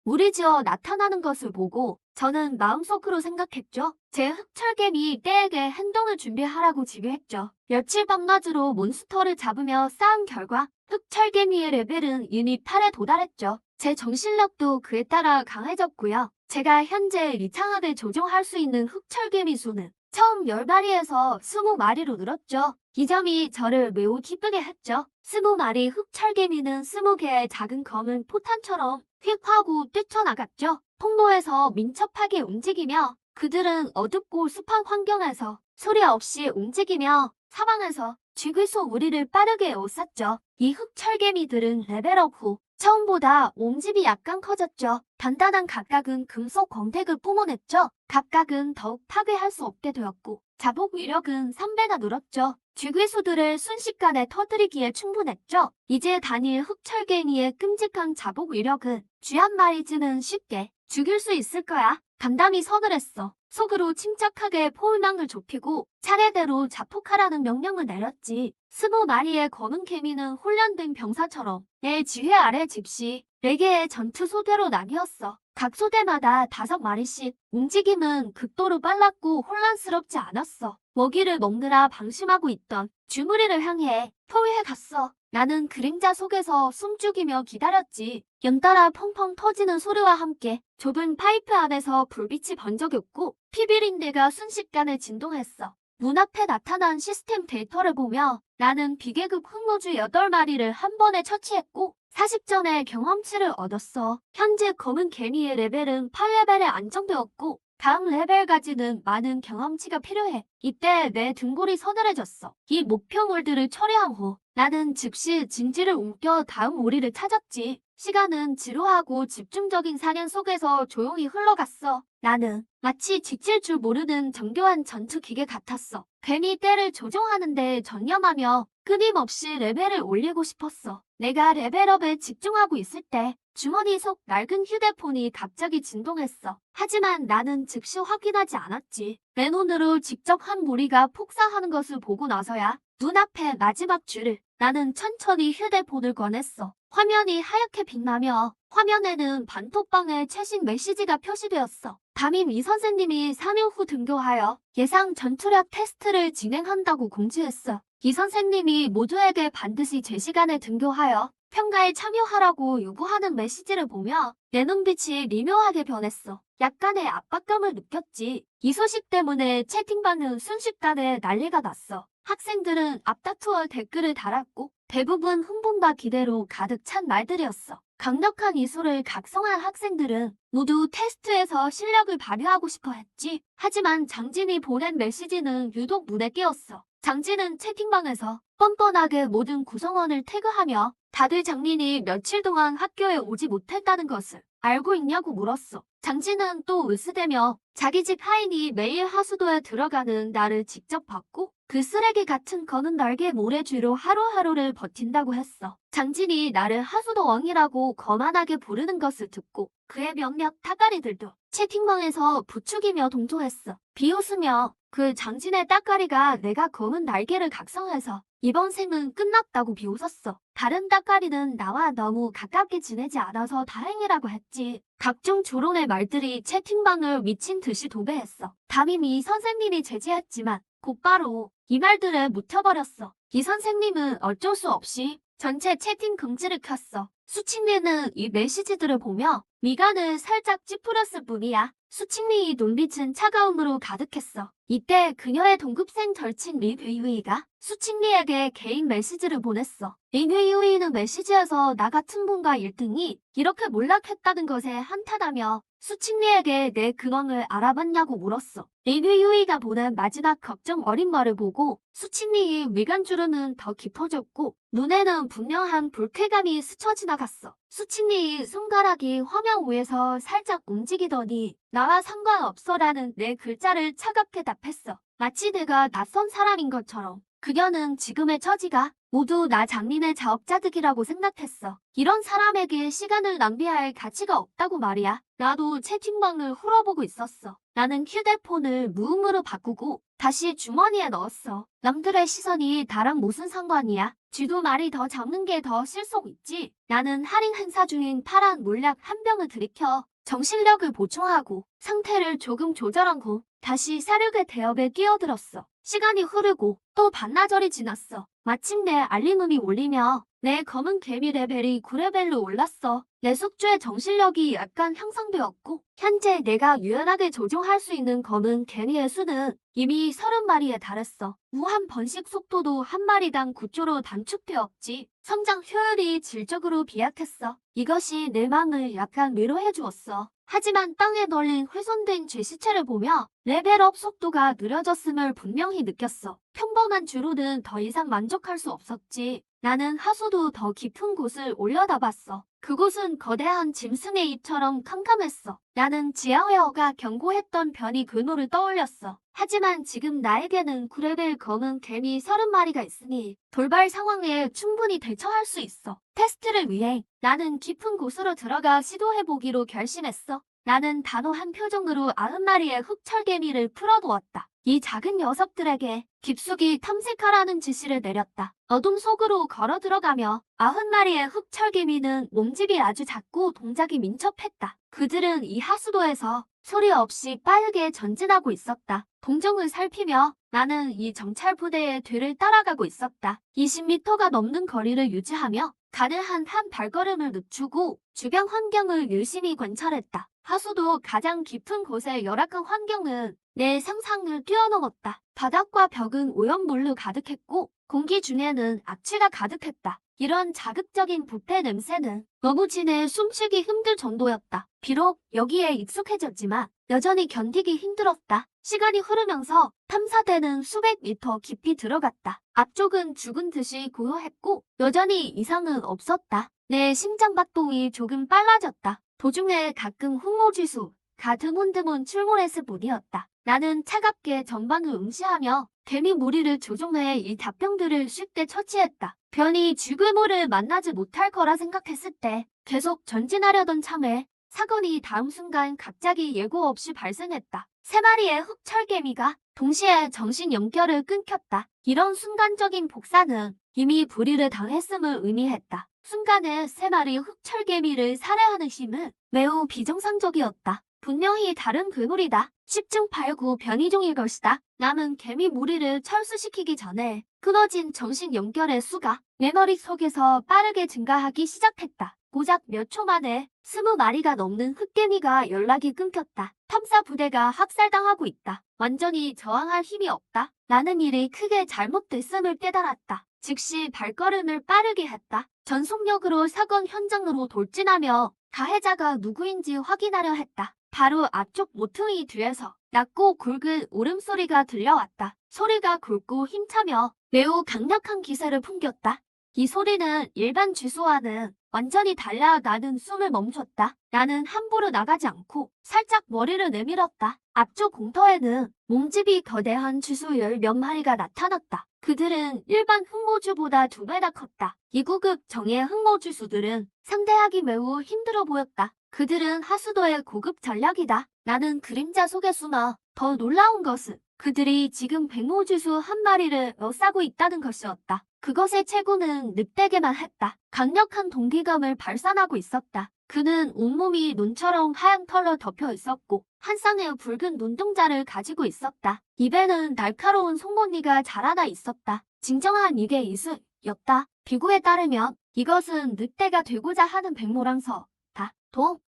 무리지어 나타나는 것을 보고 저는 마음속으로 생각했죠. 제 흑철개미 떼에게 행동을 준비하라고 지휘했죠. 며칠 밤낮으로 몬스터를 잡으며 싸운 결과 흑철개미의 레벨은 유닛 8에 도달했죠. 제 정신력도 그에 따라 강해졌고요. 제가 현재 리창합에 조종할 수 있는 흑철개미 수는 처음 10마리에서 20마리로 늘었죠. 이 점이 저를 매우 기쁘게 했죠. 20마리 흑철개미는 20개의 작은 검은 포탄처럼 휙 하고 뛰쳐나갔죠. 통로에서 민첩하게 움직이며 그들은 어둡고 습한 환경에서 소리 없이 움직이며 사방에서 쥐글소 우리를 빠르게 에워쌌죠. 이 흑철개미들은 레벨업 후 처음보다 몸집이 약간 커졌죠. 단단한 각각은 금속 광택을 뿜어냈죠. 각각은 더욱 파괴할 수 없게 되었고 자복 위력은 3배가 늘었죠. 쥐귀수들을 순식간에 터뜨리기에 충분했죠. 이제 단일 흑철개미의 끔찍한 자복 위력은 쥐 한 마리쯤은 쉽게 죽일 수 있을 거야. 담담히 서늘했어. 속으로 침착하게 포울망을 좁히고 차례대로 자폭하라는 명령을 내렸지. 20마리의 검은 개미는 훈련된 병사처럼 내 지휘 아래 즉시 4개의 전투 소대로 나뉘었어. 각 소대마다 5마리씩. 움직임은 극도로 빨랐고 혼란스럽지 않았어. 먹이를 먹느라 방심하고 있던 쥐무리를 향해 포위해 갔어. 나는 그림자 속에서 숨죽이며 기다렸지. 연달아 펑펑 터지는 소리와 함께 좁은 파이프 안에서 불빛이 번쩍였고 피비린내가 순식간에 진동했어. 문 앞에 나타난 시스템 데이터를 보며 나는 비계급 흑모주 8마리를 한 번에 처치했고 40점의 경험치를 얻었어. 현재 검은 개미의 레벨은 8레벨에 안정되었고 다음 레벨까지는 많은 경험치가 필요해. 이때 내 등골이 서늘해졌어. 이 목표물들을 처리한 후 나는 즉시 진지를 옮겨 다음 우리를 찾았지. 시간은 지루하고 집중적인 사냥 속에서 조용히 흘러갔어. 나는 마치 지칠 줄 모르는 정교한 전투 기계 같았어. 괜히 때를 조종하는 데 전념하며 끊임없이 레벨을 올리고 싶었어. 내가 레벨업에 집중하고 있을 때 주머니 속 낡은 휴대폰이 갑자기 진동했어. 하지만 나는 즉시 확인하지 않았지. 내 눈으로 직접 한 무리가 폭사하는 것을 보고 나서야 눈앞에 마지막 줄을 나는 천천히 휴대폰을 꺼냈어. 화면이 하얗게 빛나며 화면에는 단톡방에 최신 메시지가 표시되었어. 담임 이 선생님이 3일 후 등교하여 예상 전투력 테스트를 진행한다고 공지했어. 이 선생님이 모두에게 반드시 제 시간에 등교하여 평가에 참여하라고 요구하는 메시지를 보며 내 눈빛이 미묘하게 변했어. 약간의 압박감을 느꼈지. 이 소식 때문에 채팅방은 순식간에 난리가 났어. 학생들은 앞다투어 댓글을 달았고 대부분 흥분과 기대로 가득 찬 말들이었어. 강력한 이소를 각성한 학생들은 모두 테스트에서 실력을 발휘하고 싶어 했지. 하지만 장진이 보낸 메시지는 유독 눈에 띄었어. 장진은 채팅방에서 뻔뻔하게 모든 구성원을 태그하며 다들 장린이 며칠 동안 학교에 오지 못했다는 것을 알고 있냐고 물었어. 장진은 또 으스대며 자기 집 하인이 매일 하수도에 들어가는 나를 직접 봤고 그 쓰레기 같은 거는 날개 모래쥐로 하루하루를 버틴다고 했어. 장진이 나를 하수도 왕이라고 거만하게 부르는 것을 듣고 그의 몇몇 따까리들도 채팅방에서 부추기며 동조했어. 비웃으며 그 장진의 따까리가 내가 검은 날개를 각성해서 이번 생은 끝났다고 비웃었어. 다른 따까리는 나와 너무 가깝게 지내지 않아서 다행이라고 했지. 각종 조롱의 말들이 채팅방을 미친 듯이 도배했어. 담임이 선생님이 제지했지만 곧바로 이 말들에 묻혀버렸어. 이 선생님은 어쩔 수 없이 전체 채팅 금지를 켰어. 수칭리는 이 메시지들을 보며 미간을 살짝 찌푸렸을 뿐이야. 수칭리의 눈빛은 차가움으로 가득했어. 이때 그녀의 동급생 절친 리회유이가 수칭리에게 개인 메시지를 보냈어. 리회유이는 메시지에서 나 같은 분과 1등이 이렇게 몰락했다는 것에 한탄하며 수칭리에게 내 근황을 알아봤냐고 물었어. 리회유이가 보낸 마지막 걱정 어린 말을 보고 수칭리의 미간주름은 더 깊어졌고 눈에는 분명한 불쾌감이 스쳐 지나갔어. 수칭리의 손가락이 화면 위에서 살짝 움직이더니 나와 상관없어라는 내 글자를 차갑게 답했어. 마치 내가 낯선 사람인 것처럼. 그녀는 지금의 처지가 모두 나 장님의 자업자득이라고 생각했어. 이런 사람에게 시간을 낭비할 가치가 없다고 말이야. 나도 채팅방을 훑어보고 있었어. 나는 휴대폰을 무음으로 바꾸고 다시 주머니에 넣었어. 남들의 시선이 나랑 무슨 상관이야? 쥐도 말이 더 잡는 게 더 실속 있지. 나는 할인 행사 중인 파란 물약 한 병을 들이켜 정신력을 보충하고 상태를 조금 조절한 후 다시 사륙의 대업에 끼어들었어. 시간이 흐르고 또 반나절이 지났어. 마침내 알림음이 울리며 내 검은 개미 레벨이 9레벨로 올랐어. 내 숙주의 정신력이 약간 향상되었고 현재 내가 유연하게 조종할 수 있는 검은 개미의 수는 이미 30마리에 달했어. 무한 번식 속도도 한 마리당 9초로 단축되었지. 성장 효율이 질적으로 비약했어. 이것이 내 마음을 약간 위로해 주었어. 하지만 땅에 널린 훼손된 죄시체를 보며 레벨업 속도가 느려졌음을 분명히 느꼈어. 평범한 주로는 더 이상 만족할 수 없었지. 나는 하수도 더 깊은 곳을 올려다봤어. 그곳은 거대한 짐승의 입처럼 캄캄했어. 나는 지하웨어가 경고했던 변이 근호를 떠올렸어. 하지만 지금 나에게는 9레벨 검은 개미 30마리가 있으니 돌발 상황에 충분히 대처할 수 있어. 테스트를 위해 나는 깊은 곳으로 들어가 시도해보기로 결심했어. 나는 단호한 표정으로 90마리의 흑철개미를 풀어두었다. 이 작은 녀석들에게 깊숙이 탐색하라는 지시를 내렸다. 어둠 속으로 걸어 들어가며 90마리의 흑철개미는 몸집이 아주 작고 동작이 민첩했다. 그들은 이 하수도에서 소리 없이 빠르게 전진하고 있었다. 동정을 살피며 나는 이 정찰 부대의 뒤를 따라가고 있었다. 20m가 넘는 거리를 유지하며 가능한 한 발걸음을 늦추고 주변 환경을 유심히 관찰했다. 하수도 가장 깊은 곳의 열악한 환경은 내 상상을 뛰어넘었다. 바닥과 벽은 오염물로 가득했고 공기 중에는 악취가 가득했다. 이런 자극적인 부패 냄새는 너무 진해 숨쉬기 힘들 정도였다. 비록 여기에 익숙해졌지만 여전히 견디기 힘들었다. 시간이 흐르면서 탐사대는 수백 미터 깊이 들어갔다. 앞쪽은 죽은 듯이 고요했고 여전히 이상은 없었다. 내 심장박동이 조금 빨라졌다. 도중에 가끔 흑모지수가 드문드문 출몰했을 뿐이었다. 나는 차갑게 전방을 응시하며 개미 무리를 조종해 이 답병들을 쉽게 처치했다. 변이 쥐괴물을 만나지 못할 거라 생각했을 때 계속 전진하려던 참에 사건이 다음 순간 갑자기 예고 없이 발생했다. 3마리의 흑철개미가 동시에 정신 연결을 끊겼다. 이런 순간적인 복사는 이미 불의를 당했음을 의미했다. 순간에 3마리 흑철개미를 살해하는 힘은 매우 비정상적이었다. 분명히 다른 괴물이다. 10중 8구 변이종일 것이다. 남은 개미 무리를 철수시키기 전에 끊어진 정신 연결의 수가 내 머릿속에서 빠르게 증가하기 시작했다. 고작 몇 초 만에 20마리가 넘는 흑개미가 연락이 끊겼다. 탐사 부대가 학살당하고 있다. 완전히 저항할 힘이 없다. 나는 일이 크게 잘못됐음을 깨달았다. 즉시 발걸음을 빠르게 했다. 전속력으로 사건 현장으로 돌진하며 가해자가 누구인지 확인하려 했다. 바로 앞쪽 모퉁이 뒤에서 낮고 굵은 울음소리가 들려왔다. 소리가 굵고 힘차며 매우 강력한 기세를 풍겼다. 이 소리는 일반 쥐소와는 완전히 달라. 나는 숨을 멈췄다. 나는 함부로 나가지 않고 살짝 머리를 내밀었다. 앞쪽 공터에는 몸집이 거대한 쥐소 10몇 마리가 나타났다. 그들은 일반 흑모쥐보다 2배나 컸다. 이구급 정예 흑모쥐수들은 상대하기 매우 힘들어 보였다. 그들은 하수도의 고급 전략이다. 나는 그림자 속에 숨어 더 놀라운 것은 그들이 지금 백모쥐수 한 마리를 에워싸고 있다는 것이었다. 그것의 체구는 늑대게만 했다. 강력한 동기감을 발산하고 있었다. 그는 온몸이 눈처럼 하얀 털로 덮여 있었고 한 쌍의 붉은 눈동자를 가지고 있었다. 입에는 날카로운 송곳니가 자라나 있었다. 진정한 이게 이수였다. 비구에 따르면 이것은 늑대가 되고자 하는 백모랑서다.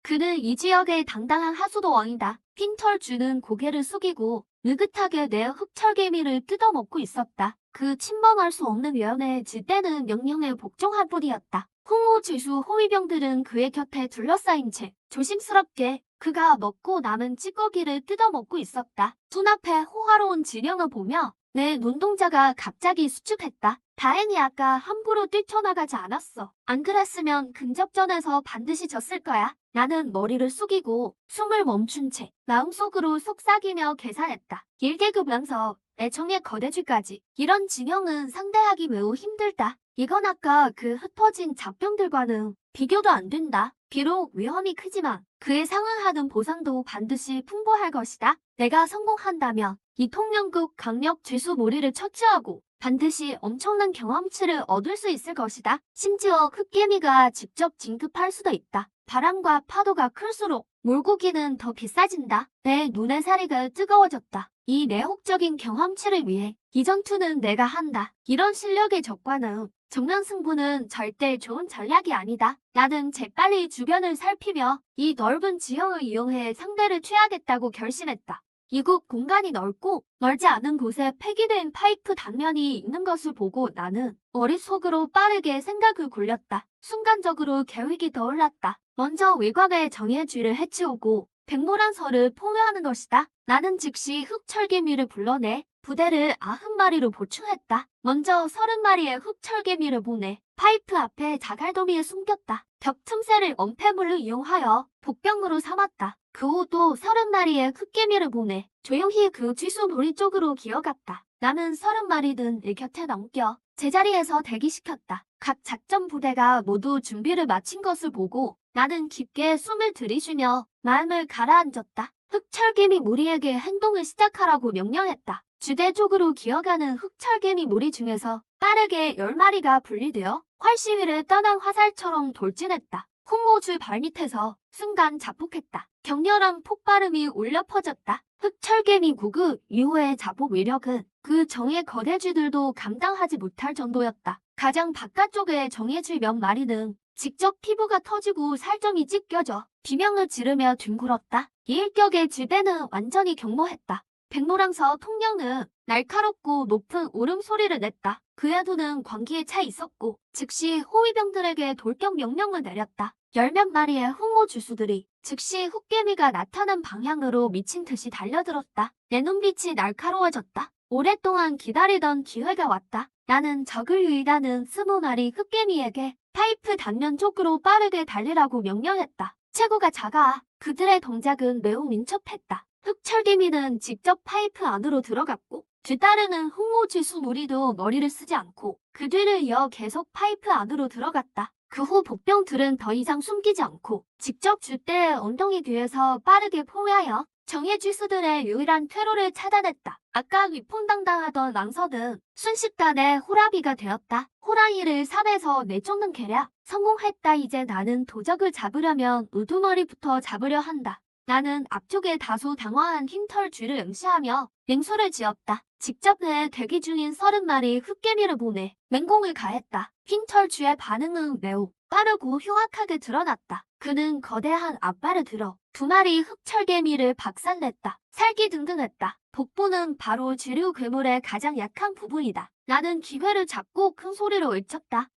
그는 이 지역의 당당한 하수도 왕이다. 핀털쥐는 고개를 숙이고 느긋하게 내 흑철개미를 뜯어먹고 있었다. 그 침범할 수 없는 위원회의 쥐떼는 명령에 복종할 뿐이었다. 홍모쥐수 호위병들은 그의 곁에 둘러싸인 채 조심스럽게 그가 먹고 남은 찌꺼기를 뜯어먹고 있었다. 눈앞에 호화로운 진영을 보며 내 눈동자가 갑자기 수축했다. 다행히 아까 함부로 뛰쳐나가지 않았어. 안 그랬으면 근접전에서 반드시 졌을 거야. 나는 머리를 숙이고 숨을 멈춘 채 마음속으로 속삭이며 계산했다. 1계급 랑서, 애청의 거대쥐까지. 이런 진영은 상대하기 매우 힘들다. 이건 아까 그 흩어진 잡병들과는 비교도 안 된다. 비록 위험이 크지만 그에 상응하는 보상도 반드시 풍부할 것이다. 내가 성공한다면 이 통영국 강력 죄수 무리를 처치하고 반드시 엄청난 경험치를 얻을 수 있을 것이다. 심지어 흑개미가 직접 진급할 수도 있다. 바람과 파도가 클수록 물고기는 더 비싸진다. 내 눈의 사리가 뜨거워졌다. 이 매혹적인 경험치를 위해 이 전투는 내가 한다. 이런 실력의 적과는 정면 승부는 절대 좋은 전략이 아니다. 나는 재빨리 주변을 살피며 이 넓은 지형을 이용해 상대를 취하겠다고 결심했다. 이곳 공간이 넓고 넓지 않은 곳에 폐기된 파이프 단면이 있는 것을 보고 나는 머릿속으로 빠르게 생각을 굴렸다. 순간적으로 계획이 떠올랐다. 먼저 외곽의 정예쥐를 해치우고 백모란서를 포위하는 것이다. 나는 즉시 흑철개미를 불러내 부대를 90마리로 보충했다. 먼저 30마리의 흑철개미를 보내 파이프 앞에 자갈도미에 숨겼다. 벽 틈새를 엄폐물로 이용하여 복병으로 삼았다. 그 후 또 30마리의 흑개미를 보내 조용히 그 쥐수 무리 쪽으로 기어갔다. 나는 30마리는 내 곁에 넘겨 제자리에서 대기시켰다. 각 작전 부대가 모두 준비를 마친 것을 보고 나는 깊게 숨을 들이쉬며 마음을 가라앉았다. 흑철개미 무리에게 행동을 시작하라고 명령했다. 주대 쪽으로 기어가는 흑철개미 무리 중에서 빠르게 10마리가 분리되어 활시위를 떠난 화살처럼 돌진했다. 홍모줄 발밑에서 순간 자폭했다. 격렬한 폭발음이 울려 퍼졌다. 흑철개미 구급 이후의 자폭 위력은 그 정예 거대쥐들도 감당하지 못할 정도였다. 가장 바깥쪽의 정예쥐 몇 마리는 직접 피부가 터지고 살점이 찢겨져 비명을 지르며 뒹굴었다. 이 일격의 지대는 완전히 경모했다. 백노랑서 통령은 날카롭고 높은 울음소리를 냈다. 그의 눈은 광기에 차 있었고 즉시 호위병들에게 돌격 명령을 내렸다. 10몇 마리의 흑모쥐수들이 즉시 흑개미가 나타난 방향으로 미친 듯이 달려들었다. 내 눈빛이 날카로워졌다. 오랫동안 기다리던 기회가 왔다. 나는 적을 유인하는 20마리 흑개미에게 파이프 단면 쪽으로 빠르게 달리라고 명령했다. 체구가 작아 그들의 동작은 매우 민첩했다. 흑철개미는 직접 파이프 안으로 들어갔고 뒤따르는 흑모쥐수 무리도 머리를 쓰지 않고 그 뒤를 이어 계속 파이프 안으로 들어갔다. 그 후 복병들은 더 이상 숨기지 않고 직접 쥐떼의 엉덩이 뒤에서 빠르게 포위하여 정예쥐수들의 유일한 퇴로를 차단했다. 아까 위풍당당하던 랑서는 순식간에 호라비가 되었다. 호랑이를 산에서 내쫓는 계략 성공했다. 이제 나는 도적을 잡으려면 우두머리부터 잡으려 한다. 나는 앞쪽에 다소 당황한 흰털 쥐를 응시하며 맹소를 지었다. 직접 내 대기 중인 30마리 흑개미를 보내 맹공을 가했다. 흰털 쥐의 반응은 매우 빠르고 흉악하게 드러났다. 그는 거대한 앞발을 들어 2마리 흑철개미를 박살냈다. 살기등등했다. 복부는 바로 쥐류 괴물의 가장 약한 부분이다. 나는 기회를 잡고 큰 소리로 외쳤다.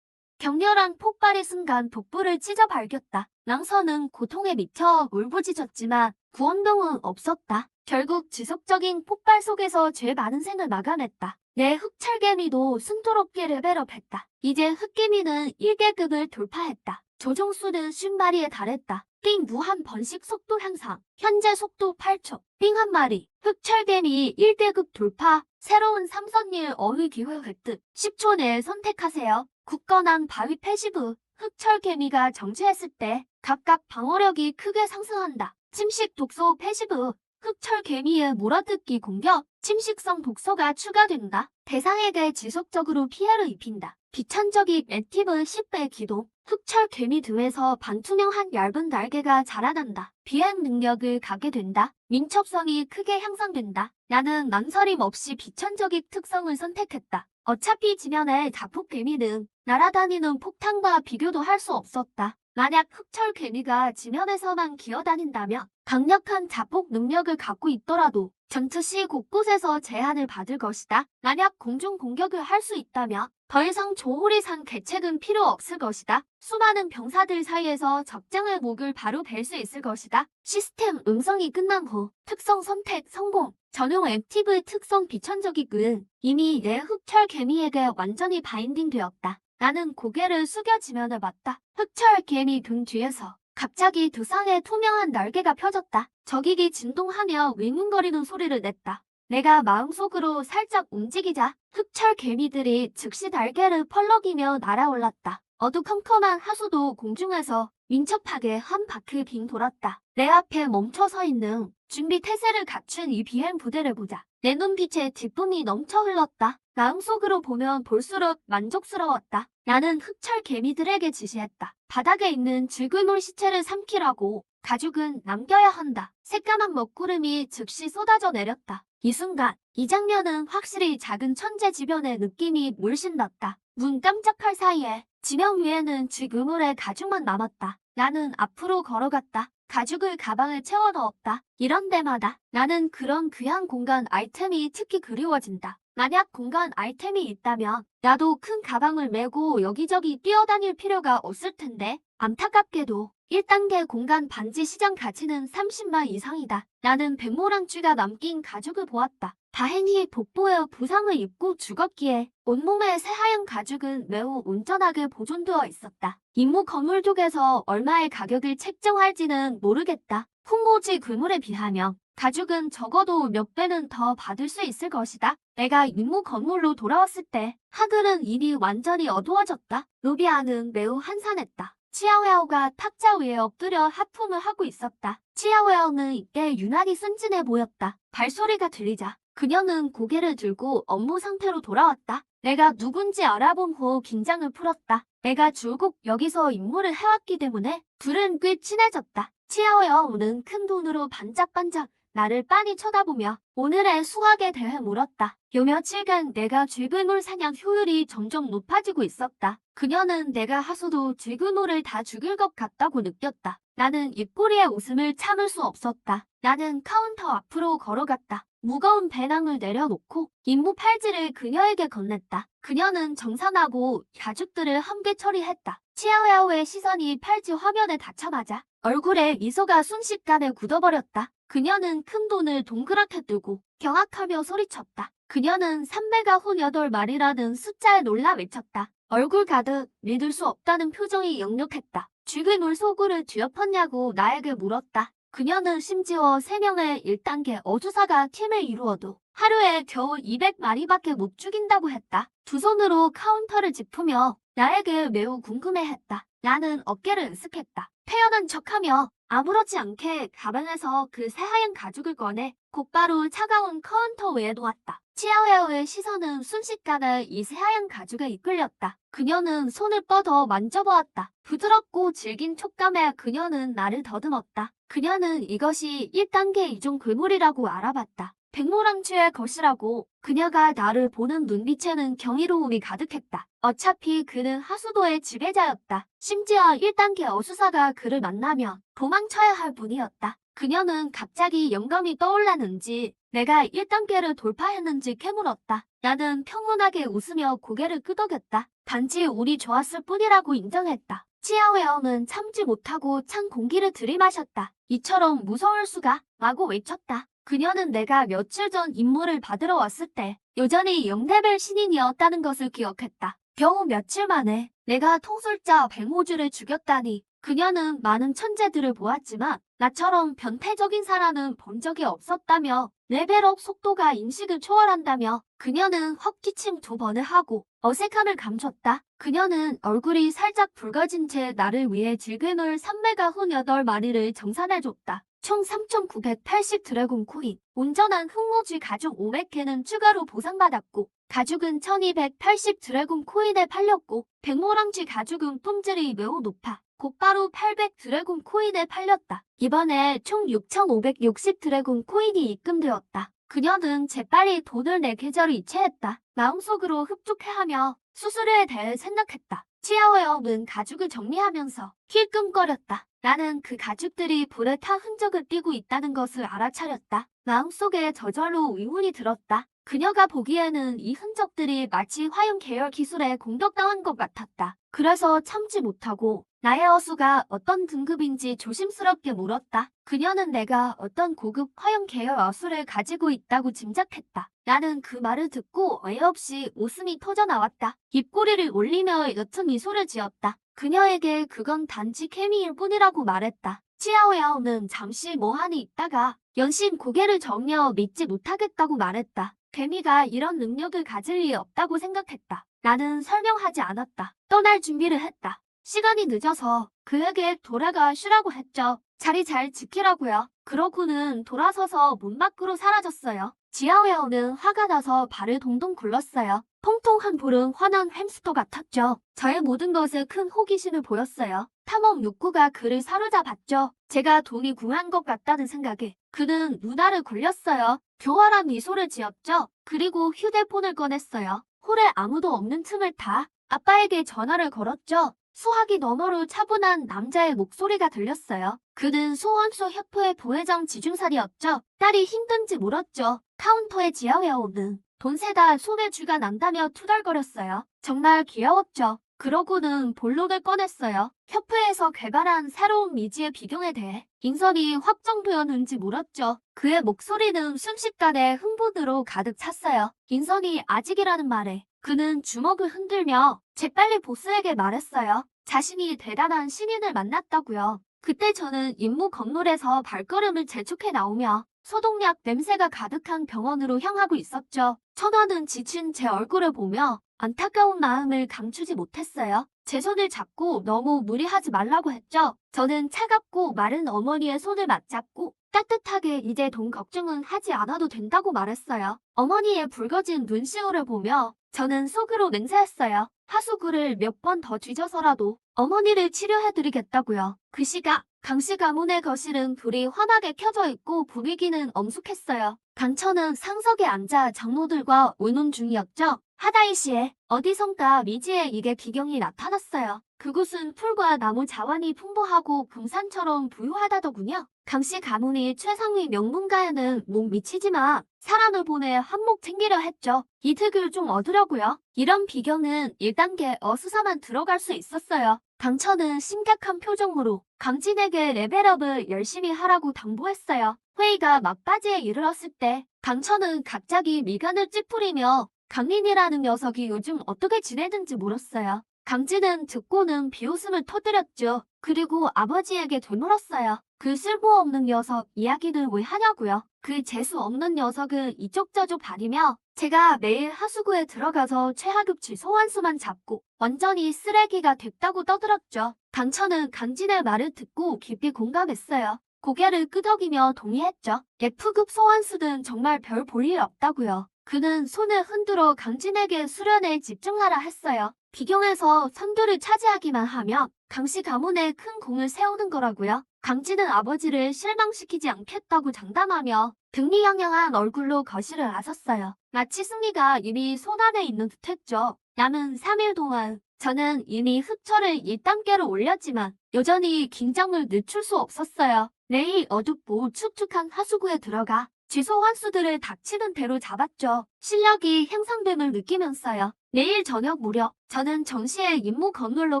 격렬한 폭발의 순간 복부를 찢어 발겼다. 랑서는 고통에 미쳐 울부짖었지만 구원병은 없었다. 결국 지속적인 폭발 속에서 죄 많은 생을 마감했다. 내 흑철개미도 순조롭게 레벨업했다. 이제 흑개미는 1계급을 돌파했다. 조종수는 50마리에 달했다. 삥 무한 번식 속도 향상. 현재 속도 8초. 삥 1마리. 흑철개미 1계급 돌파. 새로운 삼선일 어휘 기회 획득. 10초 내에 선택하세요. 굳건한 바위 패시브. 흑철개미가 정지했을 때 각각 방어력이 크게 상승한다. 침식 독소 패시브. 흑철개미의 몰아뜯기 공격. 침식성 독소가 추가된다. 대상에게 지속적으로 피해를 입힌다. 비천적인 액티브 10배 기동. 흑철개미 등에서 반투명한 얇은 날개가 자라난다. 비행 능력을 갖게 된다. 민첩성이 크게 향상된다. 나는 망설임 없이 비천적인 특성을 선택했다. 어차피 지면의 자폭개미는 날아다니는 폭탄과 비교도 할 수 없었다. 만약 흑철개미가 지면에서만 기어다닌다면 강력한 자폭 능력을 갖고 있더라도 전투 시 곳곳에서 제한을 받을 것이다. 만약 공중 공격을 할 수 있다면 더 이상 조홀이 산 계책은 필요 없을 것이다. 수많은 병사들 사이에서 적장의 목을 바로 벨 수 있을 것이다. 시스템 음성이 끝난 후 특성 선택 성공. 전용 액티브의 특성 비천적이군. 이미 내 흑철개미에게 완전히 바인딩되었다. 나는 고개를 숙여 지면을 봤다. 흑철개미 등 뒤에서 갑자기 두 쌍의 투명한 날개가 펴졌다. 적익이 진동하며 윙윙거리는 소리를 냈다. 내가 마음속으로 살짝 움직이자 흑철 개미들이 즉시 날개를 펄럭이며 날아올랐다. 어두컴컴한 하수도 공중에서 민첩하게 한 바퀴 빙 돌았다. 내 앞에 멈춰 서 있는 준비 태세를 갖춘 이 비행 부대를 보자. 내 눈빛에 기쁨이 넘쳐 흘렀다. 마음속으로 보면 볼수록 만족스러웠다. 나는 흑철 개미들에게 지시했다. 바닥에 있는 쥐글몰 시체를 삼키라고. 가죽은 남겨야 한다. 새까만 먹구름이 즉시 쏟아져 내렸다. 이 순간 이 장면은 확실히 작은 천재지변의 느낌이 물씬 났다. 눈 깜짝할 사이에 지명 위에는 쥐그물의 가죽만 남았다. 나는 앞으로 걸어갔다. 가죽을 가방에 채워 넣었다. 이런 데마다 나는 그런 귀한 공간 아이템이 특히 그리워진다. 만약 공간 아이템이 있다면 나도 큰 가방을 메고 여기저기 뛰어다닐 필요가 없을 텐데 안타깝게도 1단계 공간 반지 시장 가치는 30만 이상이다. 나는 백모랑쥐가 남긴 가죽을 보았다. 다행히 복부에 부상을 입고 죽었기에 온몸의 새하얀 가죽은 매우 온전하게 보존되어 있었다. 임무 건물 쪽에서 얼마의 가격을 책정할지는 모르겠다. 풍모지 그물에 비하면 가죽은 적어도 몇 배는 더 받을 수 있을 것이다. 내가 임무 건물로 돌아왔을 때 하늘은 이미 완전히 어두워졌다. 루비아는 매우 한산했다. 치아웨어가 탁자 위에 엎드려 하품을 하고 있었다. 치아웨어는 이때 유난히 순진해 보였다. 발소리가 들리자 그녀는 고개를 들고 업무 상태로 돌아왔다. 내가 누군지 알아본 후 긴장을 풀었다. 내가 줄곧 여기서 임무를 해왔기 때문에 둘은 꽤 친해졌다. 치아웨어는 큰 눈으로 반짝반짝 나를 빤히 쳐다보며 오늘의 수학에 대해 물었다. 요 며칠간 내가 쥐글몰 사냥 효율이 점점 높아지고 있었다. 그녀는 내가 하수도 쥐글몰을 다 죽일 것 같다고 느꼈다. 나는 입꼬리의 웃음을 참을 수 없었다. 나는 카운터 앞으로 걸어갔다. 무거운 배낭을 내려놓고 임무 팔찌를 그녀에게 건넸다. 그녀는 정산하고 가죽들을 함께 처리했다. 치아웨어의 시선이 팔찌 화면에 닿자마자 얼굴에 미소가 순식간에 굳어버렸다. 그녀는 큰 돈을 동그랗게 뜨고 경악하며 소리쳤다. 그녀는 308마리라는 숫자에 놀라 외쳤다. 얼굴 가득 믿을 수 없다는 표정이 역력했다. 쥐글몰 소굴을 뒤엎었냐고 나에게 물었다. 그녀는 심지어 3명의 1단계 어주사가 팀을 이루어도 하루에 겨우 200마리밖에 못 죽인다고 했다. 두 손으로 카운터를 짚으며 나에게 매우 궁금해했다. 나는 어깨를 으쓱했다. 태연한 척하며 아무렇지 않게 가방에서 그 새하얀 가죽을 꺼내 곧바로 차가운 카운터 위에 놓았다. 치아웨어의 시선은 순식간에 이 새하얀 가죽에 이끌렸다. 그녀는 손을 뻗어 만져보았다. 부드럽고 질긴 촉감에 그녀는 나를 더듬었다. 그녀는 이것이 1단계 이종 글물이라고 알아봤다. 백모랑쥐의 것이라고. 그녀가 나를 보는 눈빛에는 경이로움이 가득했다. 어차피 그는 하수도의 지배자였다. 심지어 1단계 어수사가 그를 만나면 도망쳐야 할 분이었다. 그녀는 갑자기 영감이 떠올랐는지 내가 1단계를 돌파했는지 캐물었다. 나는 평온하게 웃으며 고개를 끄덕였다. 단지 운이 좋았을 뿐이라고 인정했다. 치아웨어는 참지 못하고 찬 공기를 들이마셨다. 이처럼 무서울 수가 라고 외쳤다. 그녀는 내가 며칠 전 임무를 받으러 왔을 때 여전히 0레벨 신인이었다는 것을 기억했다. 겨우 며칠 만에 내가 통솔자 백모주를 죽였다니. 그녀는 많은 천재들을 보았지만 나처럼 변태적인 사람은 본 적이 없었다며 레벨업 속도가 인식을 초월한다며 그녀는 헛기침 2번을 하고 어색함을 감췄다. 그녀는 얼굴이 살짝 붉어진 채 나를 위해 질그놀 308마리를 정산해줬다. 총 3,980 드래곤 코인, 온전한 흑모쥐 가죽 500개는 추가로 보상받았고 가죽은 1,280 드래곤 코인에 팔렸고 백모랑쥐 가죽은 품질이 매우 높아 곧바로 800 드래곤 코인에 팔렸다. 이번에 총 6,560 드래곤 코인이 입금되었다. 그녀는 재빨리 돈을 내 계좌로 이체했다. 마음속으로 흡족해하며 수수료에 대해 생각했다. 치아웨어는 가죽을 정리하면서 힐끔거렸다. 나는 그 가죽들이 불에 타 흔적을 띠고 있다는 것을 알아차렸다. 마음속에 저절로 의문이 들었다. 그녀가 보기에는 이 흔적들이 마치 화염 계열 기술에 공격당한 것 같았다. 그래서 참지 못하고 나의 어수가 어떤 등급인지 조심스럽게 물었다. 그녀는 내가 어떤 고급 화염 계열 어수를 가지고 있다고 짐작했다. 나는 그 말을 듣고 어이없이 웃음이 터져나왔다. 입꼬리를 올리며 옅은 미소를 지었다. 그녀에게 그건 단지 케미일 뿐이라고 말했다. 치아오야오는 잠시 멍하니 있다가 연신 고개를 정려 믿지 못하겠다고 말했다. 개미가 이런 능력을 가질 리 없다고 생각했다. 나는 설명하지 않았다. 떠날 준비를 했다. 시간이 늦어서 그에게 돌아가 쉬라고 했죠. 자리 잘 지키라고요. 그러고는 돌아서서 문 밖으로 사라졌어요. 지아오야오는 화가 나서 발을 동동 굴렀어요. 통통한 볼은 화난 햄스터 같았죠. 저의 모든 것에 큰 호기심을 보였어요. 탐험 욕구가 그를 사로잡았죠. 제가 돈이 궁한 것 같다는 생각에 그는 눈알을 굴렸어요. 교활한 미소를 지었죠. 그리고 휴대폰을 꺼냈어요. 홀에 아무도 없는 틈을 타 아빠에게 전화를 걸었죠. 수화기 너머로 차분한 남자의 목소리가 들렸어요. 그는 소환소 협회 부회장 지중살이었죠. 딸이 힘든지 물었죠. 카운터에 지아오야오는 돈 세다 손에 쥐가 난다며 투덜거렸어요. 정말 귀여웠죠. 그러고는 볼록을 꺼냈어요. 협회에서 개발한 새로운 미지의 비경에 대해 인선이 확정되었는지 물었죠. 그의 목소리는 순식간에 흥분으로 가득 찼어요. 인선이 아직이라는 말에 그는 주먹을 흔들며 재빨리 보스에게 말했어요. 자신이 대단한 신인을 만났다고요. 그때 저는 임무 건물에서 발걸음을 재촉해 나오며 소독약 냄새가 가득한 병원으로 향하고 있었죠. 천화는 지친 제 얼굴을 보며 안타까운 마음을 감추지 못했어요. 제 손을 잡고 너무 무리하지 말라고 했죠. 저는 차갑고 마른 어머니의 손을 맞잡고 따뜻하게 이제 돈 걱정은 하지 않아도 된다고 말했어요. 어머니의 붉어진 눈시울을 보며 저는 속으로 맹세했어요. 하수구를 몇 번 더 뒤져서라도 어머니를 치료해드리겠다고요. 그 시각 강씨 가문의 거실은 불이 환하게 켜져 있고 분위기는 엄숙했어요. 강천은 상석에 앉아 장로들과 의논 중이었죠. 하다이시에 어디선가 미지의 이게 비경이 나타났어요. 그곳은 풀과 나무 자원이 풍부하고 금산처럼 부유하다더군요. 강씨 가문이 최상위 명문가에는 못 미치지만 사람을 보내 한몫 챙기려 했죠. 이득을 좀 얻으려고요. 이런 비경은 1단계 어수사만 들어갈 수 있었어요. 강천은 심각한 표정으로 강진에게 레벨업을 열심히 하라고 당부했어요. 회의가 막바지에 이르렀을 때 강천은 갑자기 미간을 찌푸리며 강린이라는 녀석이 요즘 어떻게 지내는지 물었어요. 강진은 듣고는 비웃음을 터뜨렸죠. 그리고 아버지에게 되물었어요. 그 쓸모없는 녀석 이야기는 왜 하냐고요. 그 재수 없는 녀석은 이쪽저쪽 다니며 제가 매일 하수구에 들어가서 최하급치 소환수만 잡고 완전히 쓰레기가 됐다고 떠들었죠. 강천은 강진의 말을 듣고 깊이 공감했어요. 고개를 끄덕이며 동의했죠. F급 소환수는 정말 별 볼 일 없다고요. 그는 손을 흔들어 강진에게 수련에 집중하라 했어요. 비경에서 선두를 차지하기만 하면 강씨 가문에 큰 공을 세우는 거라고요. 강진은 아버지를 실망시키지 않겠다고 장담하며 등리양양한 얼굴로 거실을 나섰어요. 마치 승리가 이미 손안에 있는 듯했죠. 남은 3일 동안 저는 이미 흑철을 1단계로 올렸지만 여전히 긴장을 늦출 수 없었어요. 내일 어둡고 축축한 하수구에 들어가 지소 환수들을 닥치는 대로 잡았죠. 실력이 향상됨을 느끼면서요. 내일 저녁 무렵 저는 정시에 임무 건물로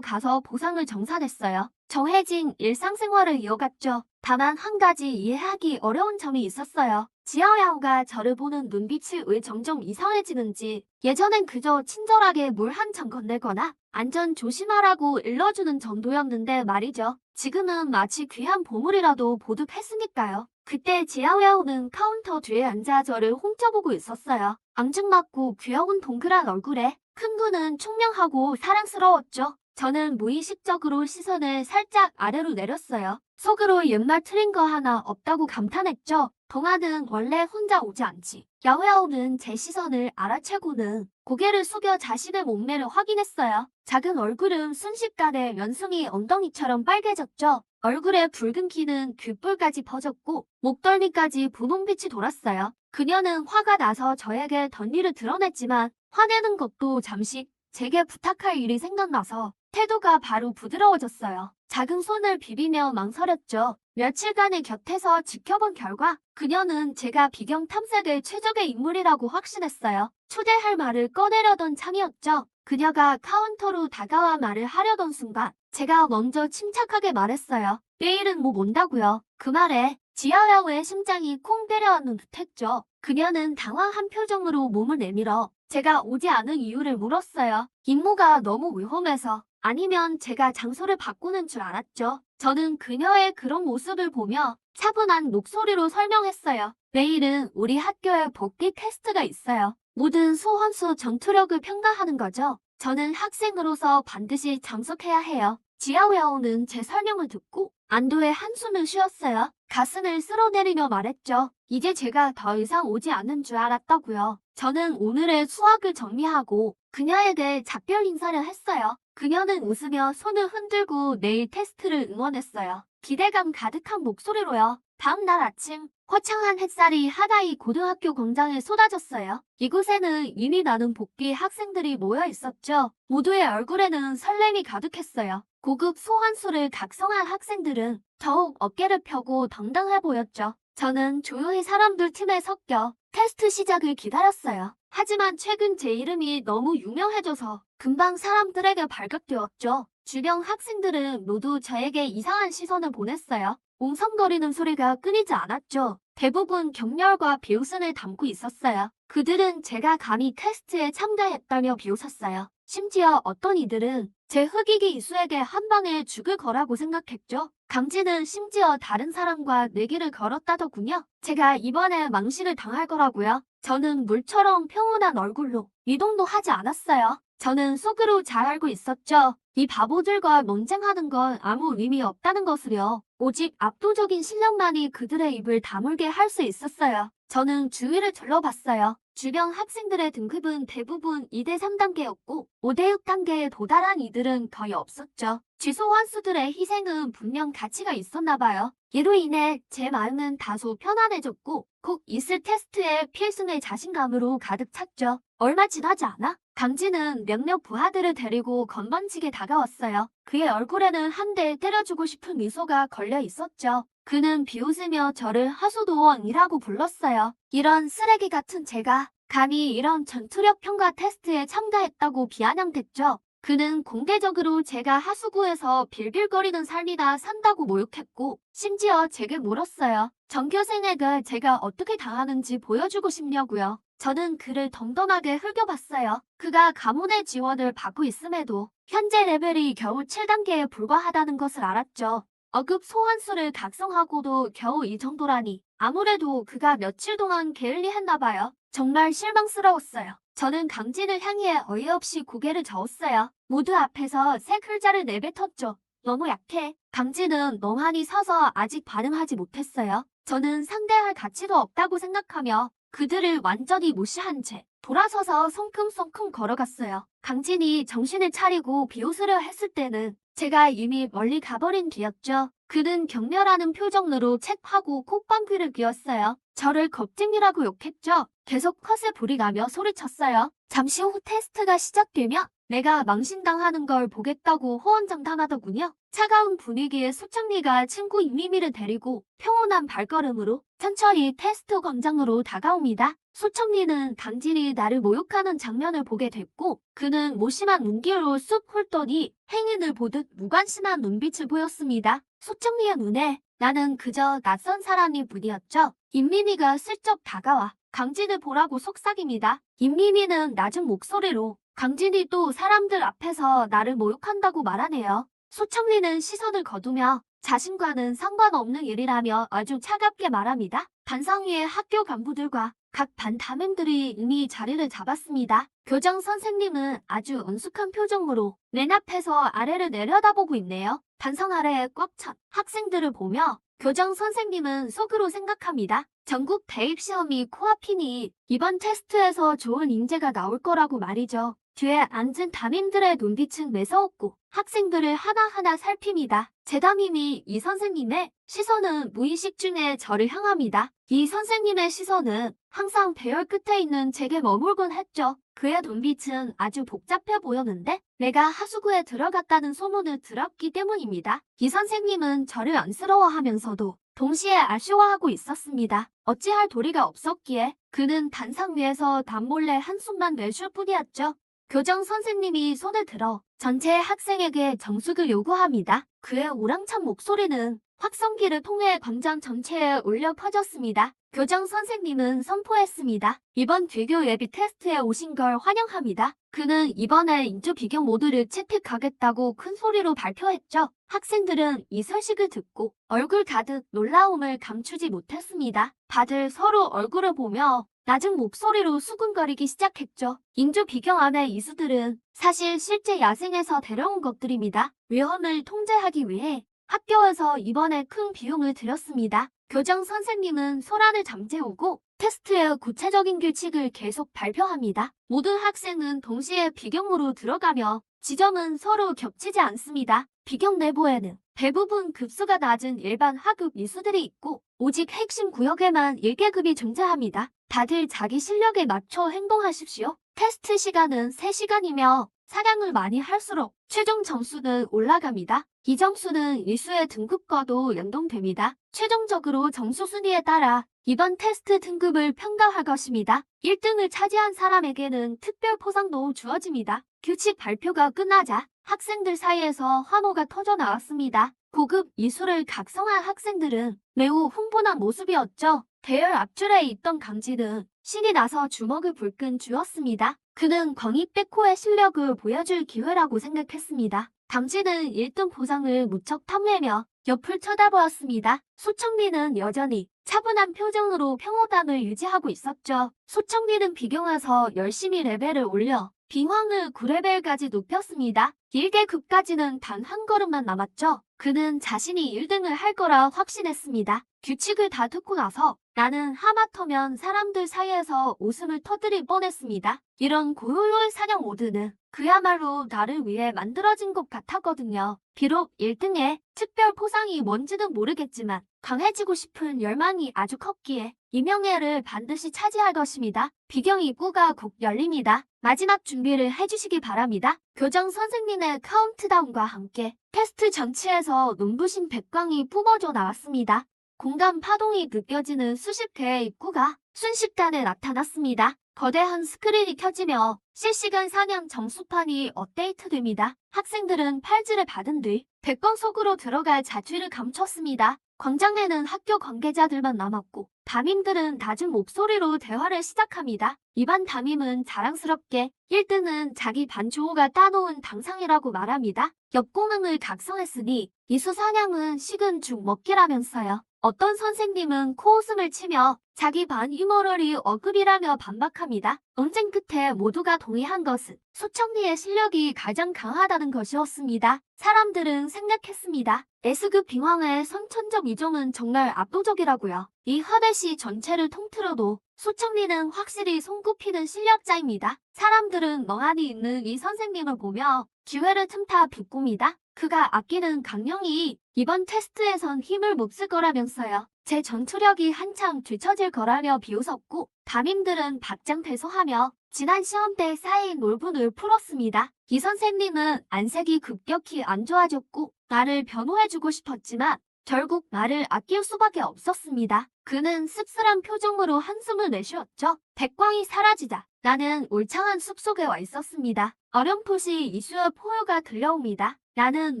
가서 보상을 정산했어요. 정해진 일상생활을 이어갔죠. 다만 한 가지 이해하기 어려운 점이 있었어요. 지아오야오가 저를 보는 눈빛이 왜 점점 이상해지는지. 예전엔 그저 친절하게 물 한 잔 건네거나 안전 조심하라고 일러주는 정도였는데 말이죠. 지금은 마치 귀한 보물이라도 보득했으니까요. 그때 지아오야오는 카운터 뒤에 앉아 저를 훔쳐보고 있었어요. 앙증맞고 귀여운 동그란 얼굴에 큰 눈은 총명하고 사랑스러웠죠. 저는 무의식적으로 시선을 살짝 아래로 내렸어요. 속으로 옛날 틀린 거 하나 없다고 감탄했죠. 동화는 원래 혼자 오지 않지. 야오야오는 제 시선을 알아채고는 고개를 숙여 자신의 몸매를 확인했어요. 작은 얼굴은 순식간에 연숭이 엉덩이처럼 빨개졌죠. 얼굴에 붉은 기는 귓볼까지 퍼졌고 목덜미까지 분홍빛이 돌았어요. 그녀는 화가 나서 저에게 덧니를 드러냈지만 화내는 것도 잠시 제게 부탁할 일이 생각나서 태도가 바로 부드러워졌어요. 작은 손을 비비며 망설였죠. 며칠간의 곁에서 지켜본 결과 그녀는 제가 비경 탐색의 최적의 인물이라고 확신했어요. 초대할 말을 꺼내려던 참이었죠. 그녀가 카운터로 다가와 말을 하려던 순간 제가 먼저 침착하게 말했어요. 내일은 뭐 온다고요. 그 말에 지아야오의 심장이 콩 때려왔는 듯했죠. 그녀는 당황한 표정으로 몸을 내밀어 제가 오지 않은 이유를 물었어요. 임무가 너무 위험해서 아니면 제가 장소를 바꾸는 줄 알았죠. 저는 그녀의 그런 모습을 보며 차분한 목소리로 설명했어요. 내일은 우리 학교에 복귀 테스트가 있어요. 모든 소환수 전투력을 평가하는 거죠. 저는 학생으로서 반드시 참석해야 해요. 지하웨어는 제 설명을 듣고 안도의 한숨을 쉬었어요. 가슴을 쓸어내리며 말했죠. 이제 제가 더 이상 오지 않는 줄 알았다고요. 저는 오늘의 수학을 정리하고 그녀에게 작별 인사를 했어요. 그녀는 웃으며 손을 흔들고 내일 테스트를 응원했어요. 기대감 가득한 목소리로요. 다음 날 아침 화창한 햇살이 하다이 고등학교 광장에 쏟아졌어요. 이곳에는 이미 나는 복귀 학생들이 모여 있었죠. 모두의 얼굴에는 설렘이 가득했어요. 고급 소환수를 각성한 학생들은 더욱 어깨를 펴고 당당해 보였죠. 저는 조용히 사람들 팀에 섞여 테스트 시작을 기다렸어요. 하지만 최근 제 이름이 너무 유명해져서 금방 사람들에게 발각되었죠. 주변 학생들은 모두 저에게 이상한 시선을 보냈어요. 웅성거리는 소리가 끊이지 않았죠. 대부분 경멸과 비웃음을 담고 있었어요. 그들은 제가 감히 테스트에 참가했다며 비웃었어요. 심지어 어떤 이들은 제 흑이기 이수에게 한 방에 죽을 거라고 생각했죠. 강진은 심지어 다른 사람과 내기를 걸었다더군요. 제가 이번에 망신을 당할 거라고요. 저는 물처럼 평온한 얼굴로 이동도 하지 않았어요. 저는 속으로 잘 알고 있었죠. 이 바보들과 논쟁하는 건 아무 의미 없다는 것을요. 오직 압도적인 실력만이 그들의 입을 다물게 할 수 있었어요. 저는 주위를 둘러봤어요. 주변 학생들의 등급은 대부분 2대 3단계였고 5대 6단계에 도달한 이들은 거의 없었죠. 지소환수들의 희생은 분명 가치가 있었나 봐요. 이로 인해 제 마음은 다소 편안해졌고 곧 있을 테스트에 필승의 자신감으로 가득 찼죠. 얼마 지나지 않아 강진은 몇몇 부하들을 데리고 건방지게 다가왔어요. 그의 얼굴에는 한 대 때려주고 싶은 미소가 걸려 있었죠. 그는 비웃으며 저를 하수도원이라고 불렀어요. 이런 쓰레기 같은 제가 감히 이런 전투력 평가 테스트에 참가했다고 비아냥댔죠. 그는 공개적으로 제가 하수구에서 빌빌거리는 삶이나 산다고 모욕했고 심지어 제게 물었어요. 전교생에게 제가 어떻게 당하는지 보여주고 싶냐고요. 저는 그를 덤덤하게 흘겨봤어요. 그가 가문의 지원을 받고 있음에도 현재 레벨이 겨우 7단계에 불과하다는 것을 알았죠. 어급 소환수를 각성하고도 겨우 이 정도라니 아무래도 그가 며칠 동안 게을리했나 봐요. 정말 실망스러웠어요. 저는 강진을 향해 어이없이 고개를 저었어요. 모두 앞에서 새 글자를 내뱉었죠. 너무 약해. 강진은 멍하니 서서 아직 반응하지 못했어요. 저는 상대할 가치도 없다고 생각하며 그들을 완전히 무시한 채 돌아서서 성큼성큼 걸어갔어요. 강진이 정신을 차리고 비웃으려 했을 때는 제가 이미 멀리 가버린 뒤였죠. 그는 격렬하는 표정으로 책하고 콧방귀를 뀌었어요. 저를 겁쟁이라고 욕했죠. 계속 컷에 불이 나며 소리쳤어요. 잠시 후 테스트가 시작되며 내가 망신당하는 걸 보겠다고 호언장담하더군요. 차가운 분위기에 수창리가 친구 이미미를 데리고 평온한 발걸음으로 천천히 테스트 광장으로 다가옵니다. 수창리는 강진이 나를 모욕하는 장면을 보게 됐고 그는 무심한 눈길로 쑥 훑더니 행인을 보듯 무관심한 눈빛을 보였습니다. 수창리의 눈에 나는 그저 낯선 사람일 뿐이었죠. 임미미가 슬쩍 다가와 강진을 보라고 속삭입니다. 임미미는 낮은 목소리로 강진이 또 사람들 앞에서 나를 모욕한다고 말하네요. 소청리는 시선을 거두며 자신과는 상관없는 일이라며 아주 차갑게 말합니다. 반상 위의 학교 간부들과 각 반 담임들이 이미 자리를 잡았습니다. 교장 선생님은 아주 엄숙한 표정으로 맨 앞에서 아래를 내려다보고 있네요. 반상 아래에 꽉 찬 학생들을 보며 교장 선생님은 속으로 생각합니다. 전국 대입시험이 코앞이니 이번 테스트에서 좋은 인재가 나올 거라고 말이죠. 뒤에 앉은 담임들의 눈빛은 매서웠고 학생들을 하나하나 살핍니다. 제 담임이 이 선생님의 시선은 무의식 중에 저를 향합니다. 이 선생님의 시선은 항상 배열 끝에 있는 제게 머물곤 했죠. 그의 눈빛은 아주 복잡해 보였는데 내가 하수구에 들어갔다는 소문을 들었기 때문입니다. 이 선생님은 저를 안쓰러워하면서도 동시에 아쉬워하고 있었습니다. 어찌할 도리가 없었기에 그는 단상 위에서 단몰래 한숨만 내쉴 뿐이었죠. 교장 선생님이 손을 들어 전체 학생에게 정숙을 요구합니다. 그의 우랑찬 목소리는 확성기를 통해 광장 전체에 울려 퍼졌습니다. 교장 선생님은 선포했습니다. 이번 개교 예비 테스트에 오신 걸 환영합니다. 그는 이번에 인조 비경 모두를 채택하겠다고 큰 소리로 발표했죠. 학생들은 이 소식을 듣고 얼굴 가득 놀라움을 감추지 못했습니다. 다들 서로 얼굴을 보며 낮은 목소리로 수군거리기 시작했죠. 인조 비경 안의 이수들은 사실 실제 야생에서 데려온 것들입니다. 위험을 통제하기 위해 학교에서 이번에 큰 비용을 들였습니다. 교장 선생님은 소란을 잠재우고 테스트의 구체적인 규칙을 계속 발표합니다. 모든 학생은 동시에 비경으로 들어가며 지점은 서로 겹치지 않습니다. 비경 내부에는 대부분 급수가 낮은 일반 하급 이수들이 있고 오직 핵심 구역에만 1계급이 존재합니다. 다들 자기 실력에 맞춰 행동하십시오. 테스트 시간은 3시간이며 사냥을 많이 할수록 최종 점수는 올라갑니다. 이 점수는 이수의 등급과도 연동됩니다. 최종적으로 점수 순위에 따라 이번 테스트 등급을 평가할 것입니다. 1등을 차지한 사람에게는 특별 포상도 주어집니다. 규칙 발표가 끝나자 학생들 사이에서 환호가 터져 나왔습니다. 고급 이수를 각성한 학생들은 매우 흥분한 모습이었죠. 대열 앞줄에 있던 강진은 신이 나서 주먹을 불끈 쥐었습니다. 그는 광익백호의 실력을 보여줄 기회라고 생각했습니다. 강진은 1등 보상을 무척 탐내며 옆을 쳐다보았습니다. 소청리는 여전히 차분한 표정으로 평온함을 유지하고 있었죠. 소청리는 비경에서 열심히 레벨을 올려 빙황을 9레벨까지 높였습니다. 1계급까지는 단 한 걸음만 남았죠. 그는 자신이 1등을 할 거라 확신했습니다. 규칙을 다 듣고 나서 나는 하마터면 사람들 사이에서 웃음을 터뜨릴 뻔했습니다. 이런 고효율 사냥 모드는 그야말로 나를 위해 만들어진 것 같았거든요. 비록 1등에 특별 포상이 뭔지는 모르겠지만 강해지고 싶은 열망이 아주 컸기에 이 명예를 반드시 차지할 것입니다. 비경 입구가 곧 열립니다. 마지막 준비를 해주시기 바랍니다. 교장 선생님의 카운트다운과 함께 테스트 전체에서 눈부신 백광이 뿜어져 나왔습니다. 공간 파동이 느껴지는 수십 개의 입구가 순식간에 나타났습니다. 거대한 스크린이 켜지며 실시간 사냥 점수판이 업데이트됩니다. 학생들은 팔찌를 받은 뒤 백광 속으로 들어갈 자취를 감췄습니다. 광장에는 학교 관계자들만 남았고 담임들은 낮은 목소리로 대화를 시작합니다. 이반 담임은 자랑스럽게 1등은 자기 반 주호가 따놓은 당상이라고 말합니다. 엽공응을 각성했으니 이수 사냥은 식은 죽 먹기라면서요. 어떤 선생님은 코웃음을 치며 자기 반 유머럴이 어급이라며 반박합니다. 논쟁 끝에 모두가 동의한 것은 소청리의 실력이 가장 강하다는 것이었습니다. 사람들은 생각했습니다. S급 빙황의 선천적 이종은 정말 압도적이라고요. 이 하대시 전체를 통틀어도 소청리는 확실히 손꼽히는 실력자입니다. 사람들은 멍하니 있는 이 선생님을 보며 기회를 틈타 비꼽니다. 그가 아끼는 강령이 이번 테스트에선 힘을 못 쓸 거라면서요. 제 전투력이 한창 뒤처질 거라며 비웃었고 담임들은 박장대소하며 지난 시험 때 쌓인 놀분을 풀었습니다. 이 선생님은 안색이 급격히 안 좋아졌고 나를 변호해주고 싶었지만 결국 나를 아낄 수밖에 없었습니다. 그는 씁쓸한 표정으로 한숨을 내쉬었죠. 백광이 사라지자 나는 울창한 숲속에 와 있었습니다. 어렴풋이 이수의 포효가 들려옵니다. 나는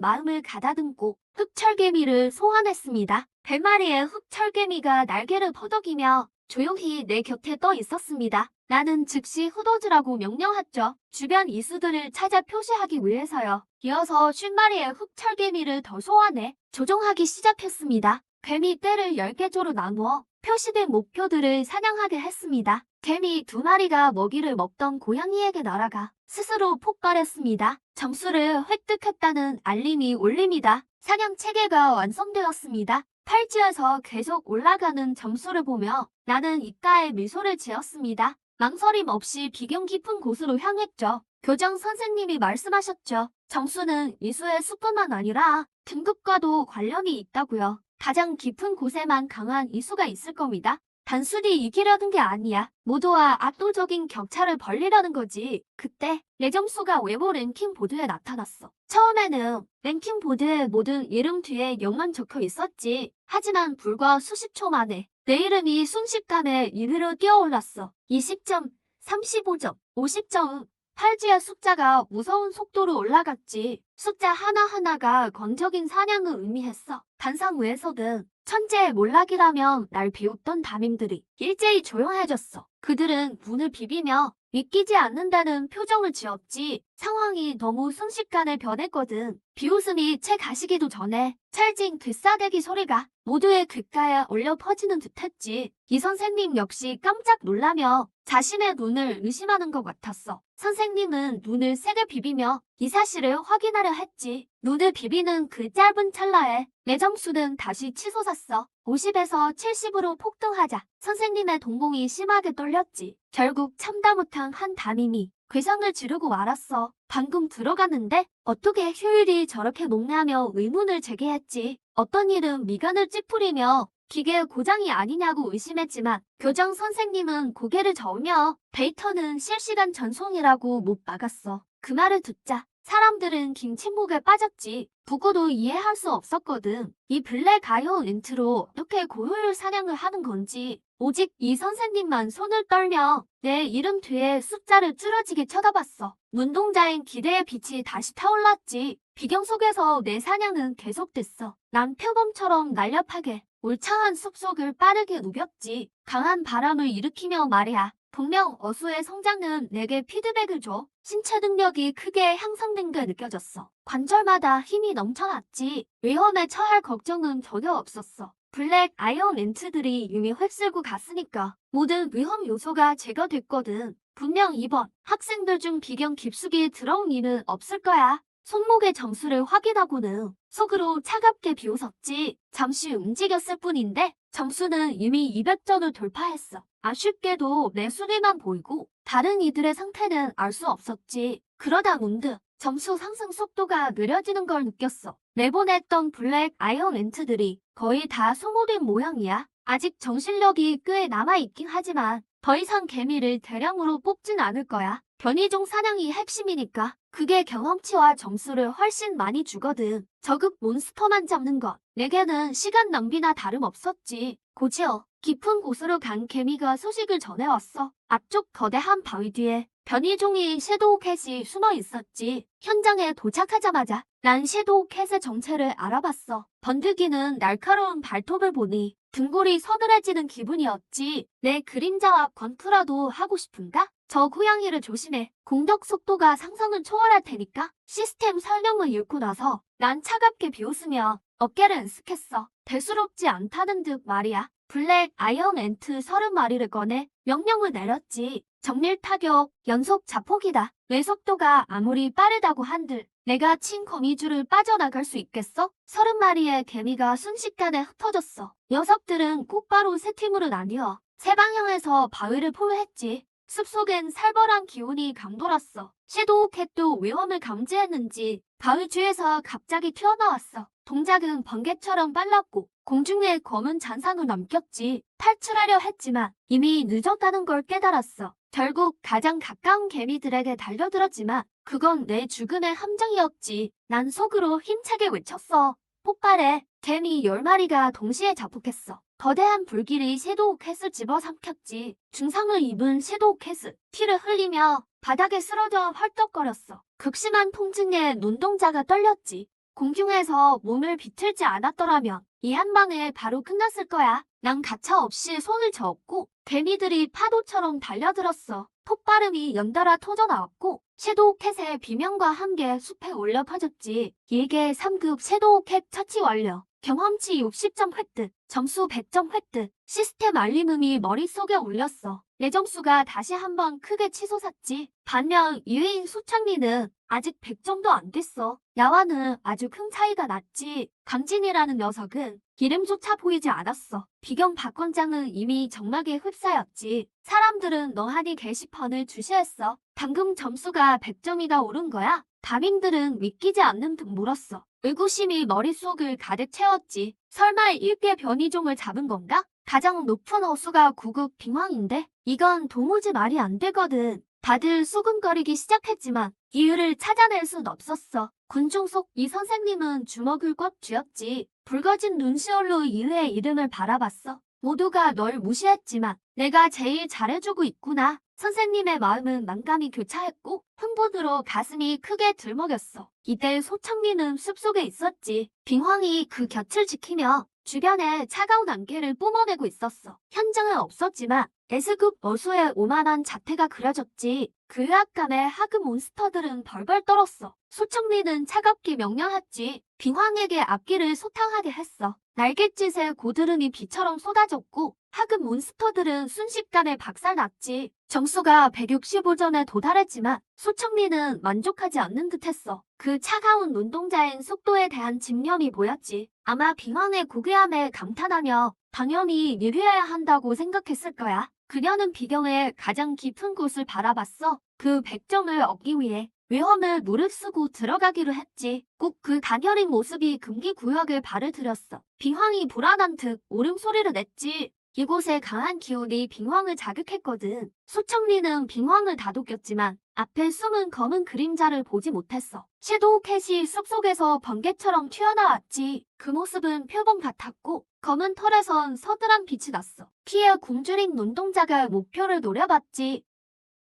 마음을 가다듬고 흑철개미를 소환했습니다. 100마리의 흑철개미가 날개를 퍼덕이며 조용히 내 곁에 떠 있었습니다. 나는 즉시 흩어지라고 명령했죠. 주변 이수들을 찾아 표시하기 위해서요. 이어서 50마리의 흑철개미를 더 소환해 조종하기 시작했습니다. 개미 떼를 10개조로 나누어 표시된 목표들을 사냥하게 했습니다. 개미 2마리가 먹이를 먹던 고양이에게 날아가 스스로 폭발했습니다. 점수를 획득했다는 알림이 울립니다. 사냥 체계가 완성되었습니다. 팔찌에서 계속 올라가는 점수를 보며 나는 입가에 미소를 지었습니다. 망설임 없이 비경 깊은 곳으로 향했죠. 교장 선생님이 말씀하셨죠. 점수는 이수의 수뿐만 아니라 등급과도 관련이 있다고요. 가장 깊은 곳에만 강한 이수가 있을 겁니다. 단순히 이기려는 게 아니야. 모두와 압도적인 격차를 벌리려는 거지. 그때 내 점수가 외부 랭킹 보드에 나타났어. 처음에는 랭킹 보드에 모든 이름 뒤에 0만 적혀 있었지. 하지만 불과 수십 초 만에 내 이름이 순식간에 1위로 뛰어올랐어. 20점, 35점, 50점. 팔찌의 숫자가 무서운 속도로 올라갔지. 숫자 하나하나가 건적인 사냥을 의미했어. 단상외에서든 천재의 몰락이라며 날 비웃던 담임들이 일제히 조용해졌어. 그들은 눈을 비비며 믿기지 않는다는 표정을 지었지. 상황이 너무 순식간에 변했거든. 비웃음이 채 가시기도 전에 찰진 되싸대기 소리가 모두의 귓가에 울려 퍼지는 듯했지. 이 선생님 역시 깜짝 놀라며 자신의 눈을 의심하는 것 같았어. 선생님은 눈을 세게 비비며 이 사실을 확인하려 했지. 눈을 비비는 그 짧은 찰나에 내 점수는 다시 치솟았어. 50에서 70으로 폭등하자 선생님의 동공이 심하게 떨렸지. 결국 참다 못한 한 담임이 괴상을 지르고 말았어. 방금 들어갔는데 어떻게 효율이 저렇게 높냐며 의문을 제기했지. 어떤 일은 미간을 찌푸리며 기계 고장이 아니냐고 의심했지만 교장 선생님은 고개를 저으며 데이터는 실시간 전송이라고 못 막았어. 그 말을 듣자 사람들은 긴 침묵에 빠졌지. 부고도 이해할 수 없었거든. 이 블랙 아이온 인트로 어떻게 고효율 사냥을 하는 건지. 오직 이 선생님만 손을 떨며 내 이름 뒤에 숫자를 찌러지게 쳐다봤어. 눈동자엔 기대의 빛이 다시 타올랐지. 비경 속에서 내 사냥은 계속됐어. 난 표범처럼 날렵하게 울창한 숲속을 빠르게 누볐지. 강한 바람을 일으키며 말이야. 분명 어수의 성장은 내게 피드백을 줘. 신체 능력이 크게 향상된 게 느껴졌어. 관절마다 힘이 넘쳐났지. 위험에 처할 걱정은 전혀 없었어. 블랙 아이온 렌트들이 이미 휩쓸고 갔으니까 모든 위험 요소가 제거됐거든. 분명 이번 학생들 중 비경 깊숙이 들어온 이는 없을 거야. 손목의 점수를 확인하고는 속으로 차갑게 비웃었지. 잠시 움직였을 뿐인데 점수는 이미 200점을 돌파했어. 아쉽게도 내 순위만 보이고 다른 이들의 상태는 알 수 없었지. 그러다 문득 점수 상승 속도가 느려지는 걸 느꼈어. 내보냈던 블랙 아이언 렌트들이 거의 다 소모된 모양이야. 아직 정신력이 꽤 남아있긴 하지만 더 이상 개미를 대량으로 뽑진 않을 거야. 변이종 사냥이 핵심이니까 그게 경험치와 점수를 훨씬 많이 주거든. 저급 몬스터만 잡는 것 내게는 시간 낭비나 다름없었지. 곧이어 깊은 곳으로 간 개미가 소식을 전해왔어. 앞쪽 거대한 바위 뒤에 변이종인 섀도우 캣이 숨어 있었지. 현장에 도착하자마자 난 섀도우 캣의 정체를 알아봤어. 번득이는 날카로운 발톱을 보니 등골이 서늘해지는 기분이었지. 내 그림자와 권투라도 하고 싶은가? 저 고양이를 조심해. 공격 속도가 상상을 초월할 테니까. 시스템 설명을 읽고 나서 난 차갑게 비웃으며 어깨를 으쓱했어. 대수롭지 않다는 듯 말이야. 블랙 아이언 앤트 30마리를 꺼내 명령을 내렸지. 정밀 타격, 연속 자폭이다. 뇌 속도가 아무리 빠르다고 한들 내가 친 거미줄을 빠져나갈 수 있겠어? 30마리의 개미가 순식간에 흩어졌어. 녀석들은 곧바로 세 팀으로 나뉘어 세 방향에서 바위를 포위했지. 숲속엔 살벌한 기운이 감돌았어. 섀도우 캣도 위험을 감지했는지 바위 뒤에서 갑자기 튀어나왔어. 동작은 번개처럼 빨랐고 공중에 검은 잔상을 남겼지. 탈출하려 했지만 이미 늦었다는 걸 깨달았어. 결국 가장 가까운 개미들에게 달려들었지만 그건 내 죽음의 함정이었지. 난 속으로 힘차게 외쳤어. 폭발해. 개미 10마리가 동시에 자폭했어. 거대한 불길이 섀도우 캣을 집어삼켰지. 중상을 입은 섀도우 캣은 피를 흘리며 바닥에 쓰러져 헐떡거렸어. 극심한 통증에 눈동자가 떨렸지. 공중에서 몸을 비틀지 않았더라면 이 한 방에 바로 끝났을 거야. 난 가차없이 손을 저었고 개미들이 파도처럼 달려들었어. 폭발음이 연달아 터져나왔고 섀도우 캣의 비명과 함께 숲에 울려 퍼졌지. 일개 3급 섀도우 캣 처치 완료. 경험치 60점 획득, 점수 100점 획득. 시스템 알림음이 머릿속에 울렸어. 내 점수가 다시 한번 크게 치솟았지. 반면 유해인 소창리는 아직 100점도 안 됐어. 야와는 아주 큰 차이가 났지. 강진이라는 녀석은 이름조차 보이지 않았어. 비경 박원장은 이미 정막에 휩싸였지. 사람들은 너하니 게시판을 주시했어. 방금 점수가 100점이나 오른 거야? 담임들은 믿기지 않는 듯 물었어. 의구심이 머릿속을 가득 채웠지. 설마 1개 변이종을 잡은 건가? 가장 높은 어수가 9급 빙황인데 이건 도무지 말이 안 되거든. 다들 수근거리기 시작했지만 이유를 찾아낼 순 없었어. 군중 속 이 선생님은 주먹을 꽉 쥐었지. 붉어진 눈시울로 이의 이름을 바라봤어. 모두가 널 무시했지만 내가 제일 잘해주고 있구나. 선생님의 마음은 난감히 교차했고 흥분으로 가슴이 크게 들먹였어. 이때 소청리는 숲속에 있었지. 빙황이 그 곁을 지키며 주변에 차가운 안개를 뿜어내고 있었어. 현장은 없었지만 S급 어수의 오만한 자태가 그려졌지. 그 의학감에 하급 몬스터들은 벌벌 떨었어. 소청리는 차갑게 명령했지. 빙황에게 앞길을 소탕하게 했어. 날갯짓에 고드름이 비처럼 쏟아졌고 하급 몬스터들은 순식간에 박살났지. 정수가 165전에 도달했지만 소청리는 만족하지 않는 듯했어. 그 차가운 눈동자엔 속도에 대한 집념이 보였지. 아마 빙황의 고귀함에 감탄하며 당연히 이겨야 한다고 생각했을 거야. 그녀는 비경의 가장 깊은 곳을 바라봤어. 그 100점을 얻기 위해 위험을 무릅쓰고 들어가기로 했지. 꼭 그 가녀린 모습이 금기구역을 발을 들였어. 빙황이 불안한 듯 울음소리를 냈지. 이곳의 강한 기운이 빙황을 자극했거든. 소청리는 빙황을 다독였지만 앞에 숨은 검은 그림자를 보지 못했어. 섀도우 캣이 숲속에서 번개처럼 튀어나왔지. 그 모습은 표범 같았고 검은 털에선 서늘한 빛이 났어. 피에 굶주린 눈동자가 목표를 노려봤지.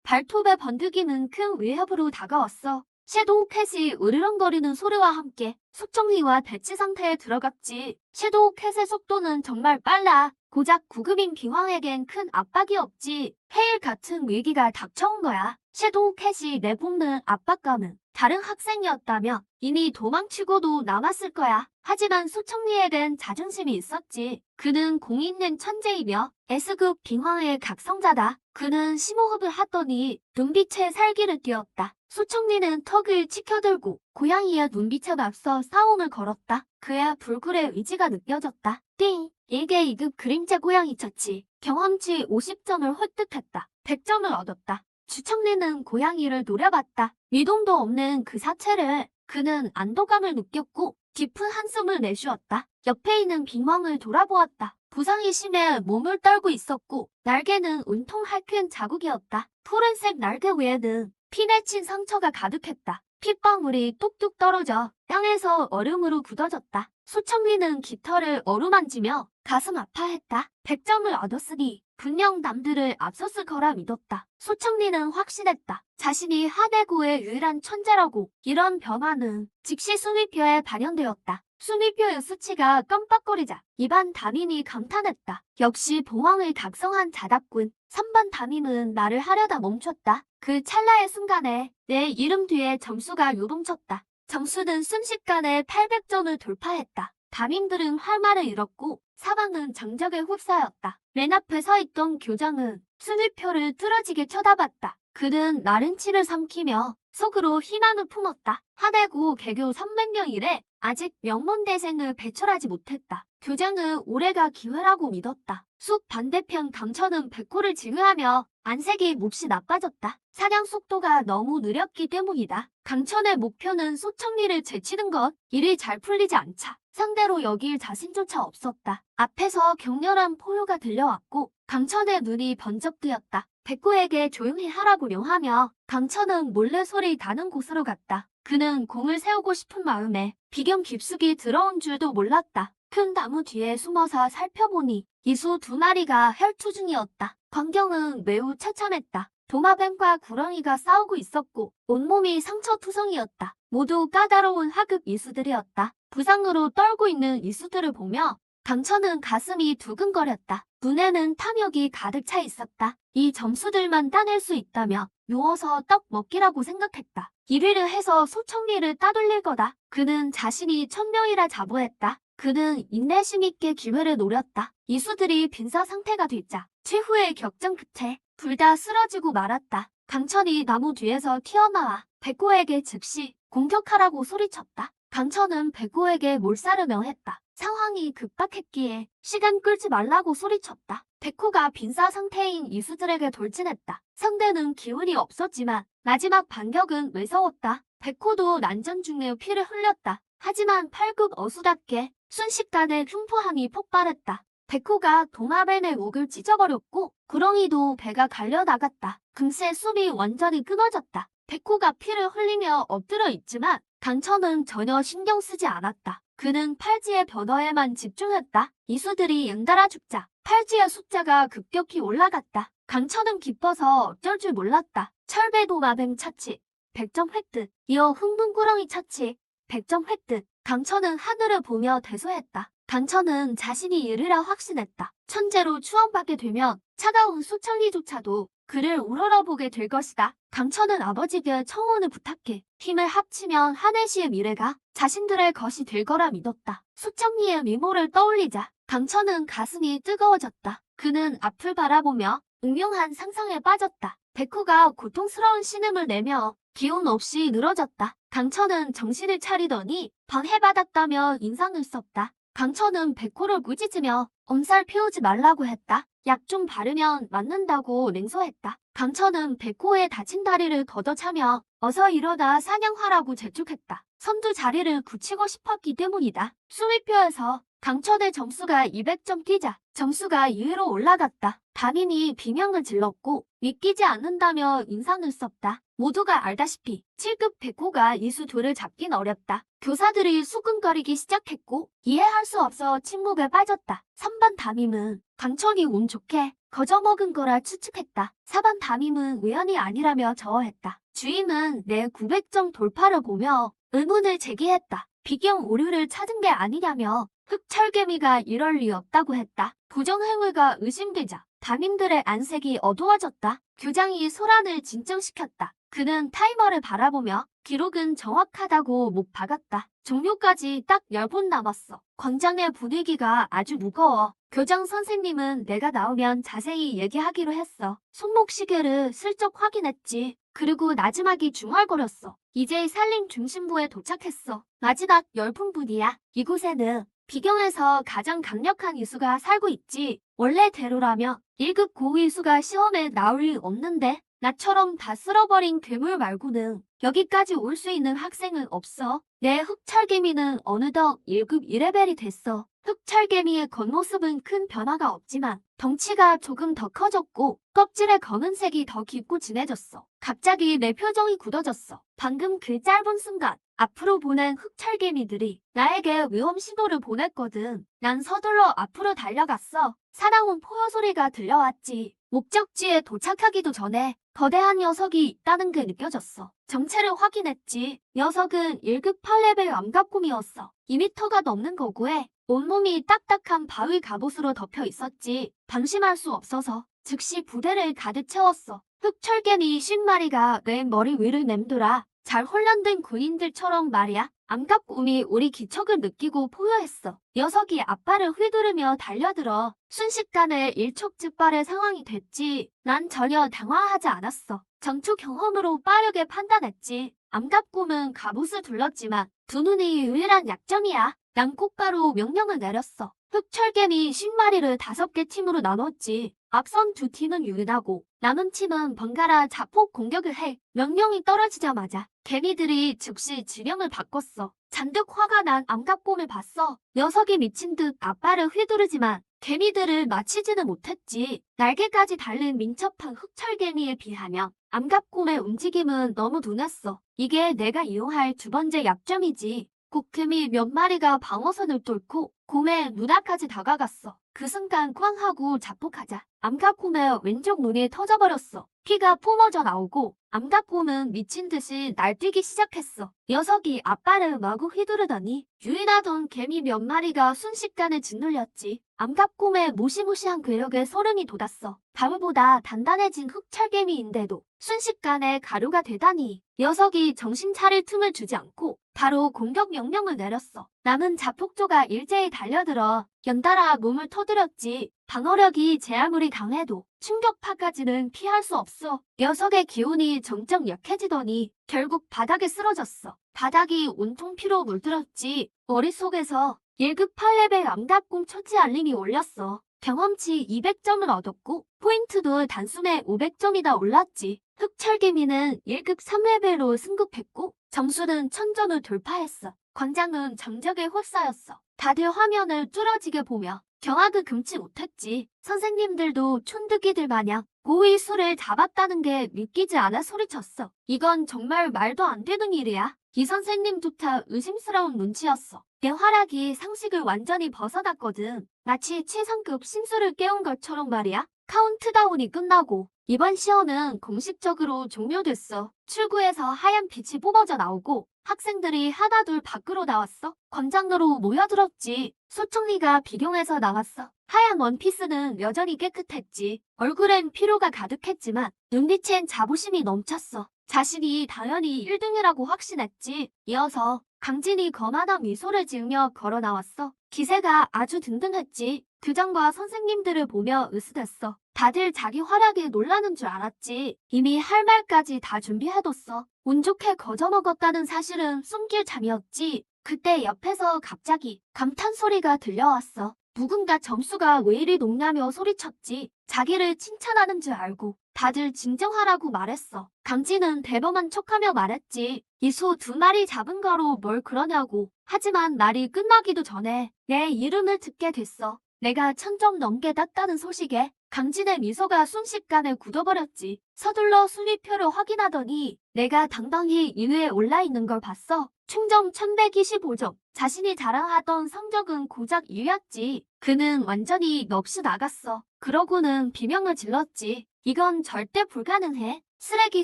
발톱의 번득이는 큰 위협으로 다가왔어. 섀도우 캣이 으르렁거리는 소리와 함께 소청리와 대치 상태에 들어갔지. 섀도우 캣의 속도는 정말 빨라. 고작 9급인 빙황에겐 큰 압박이 없지. 해일 같은 위기가 닥쳐온 거야. 섀도우 캣이 내뿜는 압박감은 다른 학생이었다며 이미 도망치고도 남았을 거야. 하지만 소청리에겐 자존심이 있었지. 그는 공 있는 천재이며 S급 빙황의 각성자다. 그는 심호흡을 하더니 눈빛에 살기를 띄었다. 소청리는 턱을 치켜들고 고양이의 눈빛에 맞서 싸움을 걸었다. 그의 불굴의 의지가 느껴졌다. 띵! 이게 2급 그림자 고양이 처치. 경험치 50점을 획득했다. 100점을 얻었다. 주청리는 고양이를 노려봤다. 미동도 없는 그 사체를 그는 안도감을 느꼈고 깊은 한숨을 내쉬었다. 옆에 있는 빙황을 돌아보았다. 부상이 심해 몸을 떨고 있었고 날개는 온통 핥힌 자국이었다. 푸른색 날개 위에는 피 맺힌 상처가 가득했다. 핏방울이 뚝뚝 떨어져 땅에서 얼음으로 굳어졌다. 소청리는 깃털을 어루만지며 가슴 아파했다. 100점을 얻었으니 분명 남들을 앞섰을 거라 믿었다. 소청리는 확신했다. 자신이 하대고의 유일한 천재라고. 이런 변화는 즉시 수미표에 반영되었다. 수미표의 수치가 깜빡거리자 2반 담임이 감탄했다. 역시 봉황을 각성한 자답군. 3반 담임은 말을 하려다 멈췄다. 그 찰나의 순간에 내 이름 뒤에 점수가 요동쳤다. 점수는 순식간에 800점을 돌파했다. 담임들은 할 말을 잃었고 사방은 장작에 휩싸였다. 맨 앞에 서 있던 교장은 수미표를 뚫어지게 쳐다봤다. 그는 나른치를 삼키며 속으로 희망을 품었다. 하대고 개교 300명 이래 아직 명문대생을 배출하지 못했다. 교장은 올해가 기회라고 믿었다. 숲 반대편 강천은 백호를 지휘하며 안색이 몹시 나빠졌다. 사냥 속도가 너무 느렸기 때문이다. 강천의 목표는 소청리를 제치는 것. 일이 잘 풀리지 않자 상대로 여길 자신조차 없었다. 앞에서 격렬한 포효가 들려왔고 강천의 눈이 번쩍 뜨였다. 백호에게 조용히 하라고 명하며 강천은 몰래 소리 나는 곳으로 갔다. 그는 공을 세우고 싶은 마음에 비경 깊숙이 들어온 줄도 몰랐다. 큰 나무 뒤에 숨어서 살펴보니 이수 2마리가 혈투 중이었다. 광경은 매우 처참했다. 도마뱀과 구렁이가 싸우고 있었고 온몸이 상처투성이었다. 모두 까다로운 하급 이수들이었다. 부상으로 떨고 있는 이수들을 보며 강천은 가슴이 두근거렸다. 눈에는 탐욕이 가득 차 있었다. 이 점수들만 따낼 수 있다며 누워서 떡 먹기라고 생각했다. 1위를 해서 소청리를 따돌릴 거다. 그는 자신이 천명이라 자부했다. 그는 인내심 있게 기회를 노렸다. 이수들이 빈사 상태가 되자 최후의 격전 끝에 둘 다 쓰러지고 말았다. 강천이 나무 뒤에서 튀어나와 백호에게 즉시 공격하라고 소리쳤다. 강천은 백호에게 몰살을 명했다. 상황이 급박했기에 시간 끌지 말라고 소리쳤다. 백호가 빈사 상태인 이수들에게 돌진했다. 상대는 기운이 없었지만 마지막 반격은 매서웠다. 백호도 난전 중에 피를 흘렸다. 하지만 8급 어수답게 순식간에 흉포함이 폭발했다. 백호가 도마뱀의 목을 찢어버렸고 구렁이도 배가 갈려나갔다. 금세 숨이 완전히 끊어졌다. 백호가 피를 흘리며 엎드려 있지만 강천은 전혀 신경 쓰지 않았다. 그는 팔찌의 변화에만 집중했다. 이수들이 연달아 죽자 팔찌의 숫자가 급격히 올라갔다. 강천은 기뻐서 어쩔 줄 몰랐다. 철배도마뱀 차치 100점 획득. 이어 흥분꾸러기 차치 100점 획득. 강천은 하늘을 보며 대소했다. 강천은 자신이 이르라 확신했다. 천재로 추앙받게 되면 차가운 수천리조차도 그를 우러러보게 될 것이다. 강천은 아버지께 청혼을 부탁해 힘을 합치면 한해시의 미래가 자신들의 것이 될 거라 믿었다. 수천리의 미모를 떠올리자 강천은 가슴이 뜨거워졌다. 그는 앞을 바라보며 응용한 상상에 빠졌다. 백호가 고통스러운 신음을 내며 기운 없이 늘어졌다. 강천은 정신을 차리더니 방해받았다며 인상을 썼다. 강천은 백호를 꾸짖으며 엄살 피우지 말라고 했다. 약 좀 바르면 맞는다고 냉소했다. 강천은 백호의 다친 다리를 걷어차며 어서 일어나 사냥하라고 재촉했다. 선두 자리를 굳히고 싶었기 때문이다. 수위표에서 강천의 점수가 200점 뛰자 점수가 2위로 올라갔다. 담임이 비명을 질렀고 믿기지 않는다며 인상을 썼다. 모두가 알다시피 7급 백호가 이수 둘을 잡긴 어렵다. 교사들이 수근거리기 시작했고 이해할 수 없어 침묵에 빠졌다. 3반 담임은 강천이 운 좋게 거저먹은 거라 추측했다. 4반 담임은 우연이 아니라며 저어했다. 주임은 내 900점 돌파를 보며 의문을 제기했다. 비경 오류를 찾은 게 아니냐며 흑철개미가 이럴 리 없다고 했다. 부정행위가 의심되자 담임들의 안색이 어두워졌다. 교장이 소란을 진정시켰다. 그는 타이머를 바라보며 기록은 정확하다고 목 박았다. 종료까지 딱 10분 남았어. 광장의 분위기가 아주 무거워. 교장 선생님은 내가 나오면 자세히 얘기하기로 했어. 손목 시계를 슬쩍 확인했지. 그리고 나지막이 중얼거렸어. 이제 산림 중심부에 도착했어. 마지막 10분뿐이야. 이곳에는 비경에서 가장 강력한 이수가 살고 있지. 원래대로라면 1급 고이수가 시험에 나올 리 없는데 나처럼 다 쓸어버린 괴물 말고는 여기까지 올 수 있는 학생은 없어. 내 흑철개미는 어느덧 1급 1레벨이 됐어. 흑철개미의 겉모습은 큰 변화가 없지만 덩치가 조금 더 커졌고 껍질의 검은색이 더 깊고 진해졌어. 갑자기 내 표정이 굳어졌어. 방금 그 짧은 순간 앞으로 보낸 흑철개미들이 나에게 위험 신호를 보냈거든. 난 서둘러 앞으로 달려갔어. 사나운 포효 소리가 들려왔지. 목적지에 도착하기도 전에 거대한 녀석이 있다는 게 느껴졌어. 정체를 확인했지. 녀석은 1급 8레벨 암갑곰이었어. 2m가 넘는 거구에 온몸이 딱딱한 바위 갑옷으로 덮여 있었지. 방심할 수 없어서 즉시 부대를 가득 채웠어. 흑철개미 10마리가 내 머리 위를 맴돌아 잘 훈련된 군인들처럼 말이야. 암갑곰이 우리 기척을 느끼고 포효했어. 녀석이 앞발을 휘두르며 달려들어 순식간에 일촉즉발의 상황이 됐지. 난 전혀 당황하지 않았어. 전투 경험으로 빠르게 판단했지. 암갑곰은 갑옷을 둘렀지만 두 눈이 유일한 약점이야. 난 곧바로 명령을 내렸어. 흑철개미 10마리를 5개 팀으로 나눴지. 앞선 두 팀은 유인하고 남은 팀은 번갈아 자폭 공격을 해. 명령이 떨어지자마자 개미들이 즉시 지령을 바꿨어. 잔뜩 화가 난 암갑곰을 봤어. 녀석이 미친 듯 앞발을 휘두르지만 개미들을 맞히지는 못했지. 날개까지 달린 민첩한 흑철개미에 비하면 암갑곰의 움직임은 너무 둔했어. 이게 내가 이용할 두 번째 약점이지. 곡개미 몇 마리가 방어선을 뚫고 곰의 눈앞까지 다가갔어. 그 순간 꽝 하고 자폭하자 암갑곰의 왼쪽 눈이 터져버렸어. 피가 뿜어져 나오고 암갑곰은 미친 듯이 날뛰기 시작했어. 녀석이 앞발을 마구 휘두르더니 유인하던 개미 몇 마리가 순식간에 짓눌렸지. 암갑곰의 무시무시한 괴력에 소름이 돋았어. 바보보다 단단해진 흑철개미인데도 순식간에 가루가 되다니. 녀석이 정신 차릴 틈을 주지 않고 바로 공격 명령을 내렸어. 남은 자폭조가 일제히 달려들어 연달아 몸을 터뜨렸지. 방어력이 제 아무리 강해도 충격파까지는 피할 수 없어. 녀석의 기운이 점점 약해지더니 결국 바닥에 쓰러졌어. 바닥이 온통 피로 물들었지. 머릿속에서 1급 8레벨 암갑곰 처치 알림이 울렸어. 경험치 200점을 얻었고 포인트도 단숨에 500점이나 올랐지. 흑철개미는 1급 3레벨로 승급했고 점수는 1000점을 돌파했어. 광장은 정적에 휩싸였어. 다들 화면을 뚫어지게 보며 경악을 금치 못했지. 선생님들도 촌뜨기들 마냥 고의수를 잡았다는 게 믿기지 않아 소리쳤어. 이건 정말 말도 안 되는 일이야. 이 선생님조차 의심스러운 눈치였어. 내 활약이 상식을 완전히 벗어났거든. 마치 최상급 신수를 깨운 것처럼 말이야. 카운트다운이 끝나고 이번 시험은 공식적으로 종료됐어. 출구에서 하얀 빛이 뿜어져 나오고 학생들이 하나둘 밖으로 나왔어. 광장으로 모여들었지. 소총리가 비경에서 나왔어. 하얀 원피스는 여전히 깨끗했지. 얼굴엔 피로가 가득했지만 눈빛엔 자부심이 넘쳤어. 자신이 당연히 1등이라고 확신했지. 이어서 강진이 거만한 미소를 지으며 걸어 나왔어. 기세가 아주 든든했지. 교장과 선생님들을 보며 으스댔어. 다들 자기 활약에 놀라는 줄 알았지. 이미 할 말까지 다 준비해뒀어. 운 좋게 거저먹었다는 사실은 숨길 잠이었지. 그때 옆에서 갑자기 감탄 소리가 들려왔어. 누군가 점수가 왜 이리 높냐며 소리쳤지. 자기를 칭찬하는 줄 알고 다들 진정하라고 말했어. 강진은 대범한 척하며 말했지. 이 소 2마리 잡은 거로 뭘 그러냐고. 하지만 날이 끝나기도 전에 내 이름을 듣게 됐어. 내가 1000점 넘게 땄다는 소식에 강진의 미소가 순식간에 굳어버렸지. 서둘러 순위표를 확인하더니 내가 당당히 2위에 올라있는 걸 봤어. 총점 1125점. 자신이 자랑하던 성적은 고작 2위였지. 그는 완전히 넋이 나갔어. 그러고는 비명을 질렀지. 이건 절대 불가능해. 쓰레기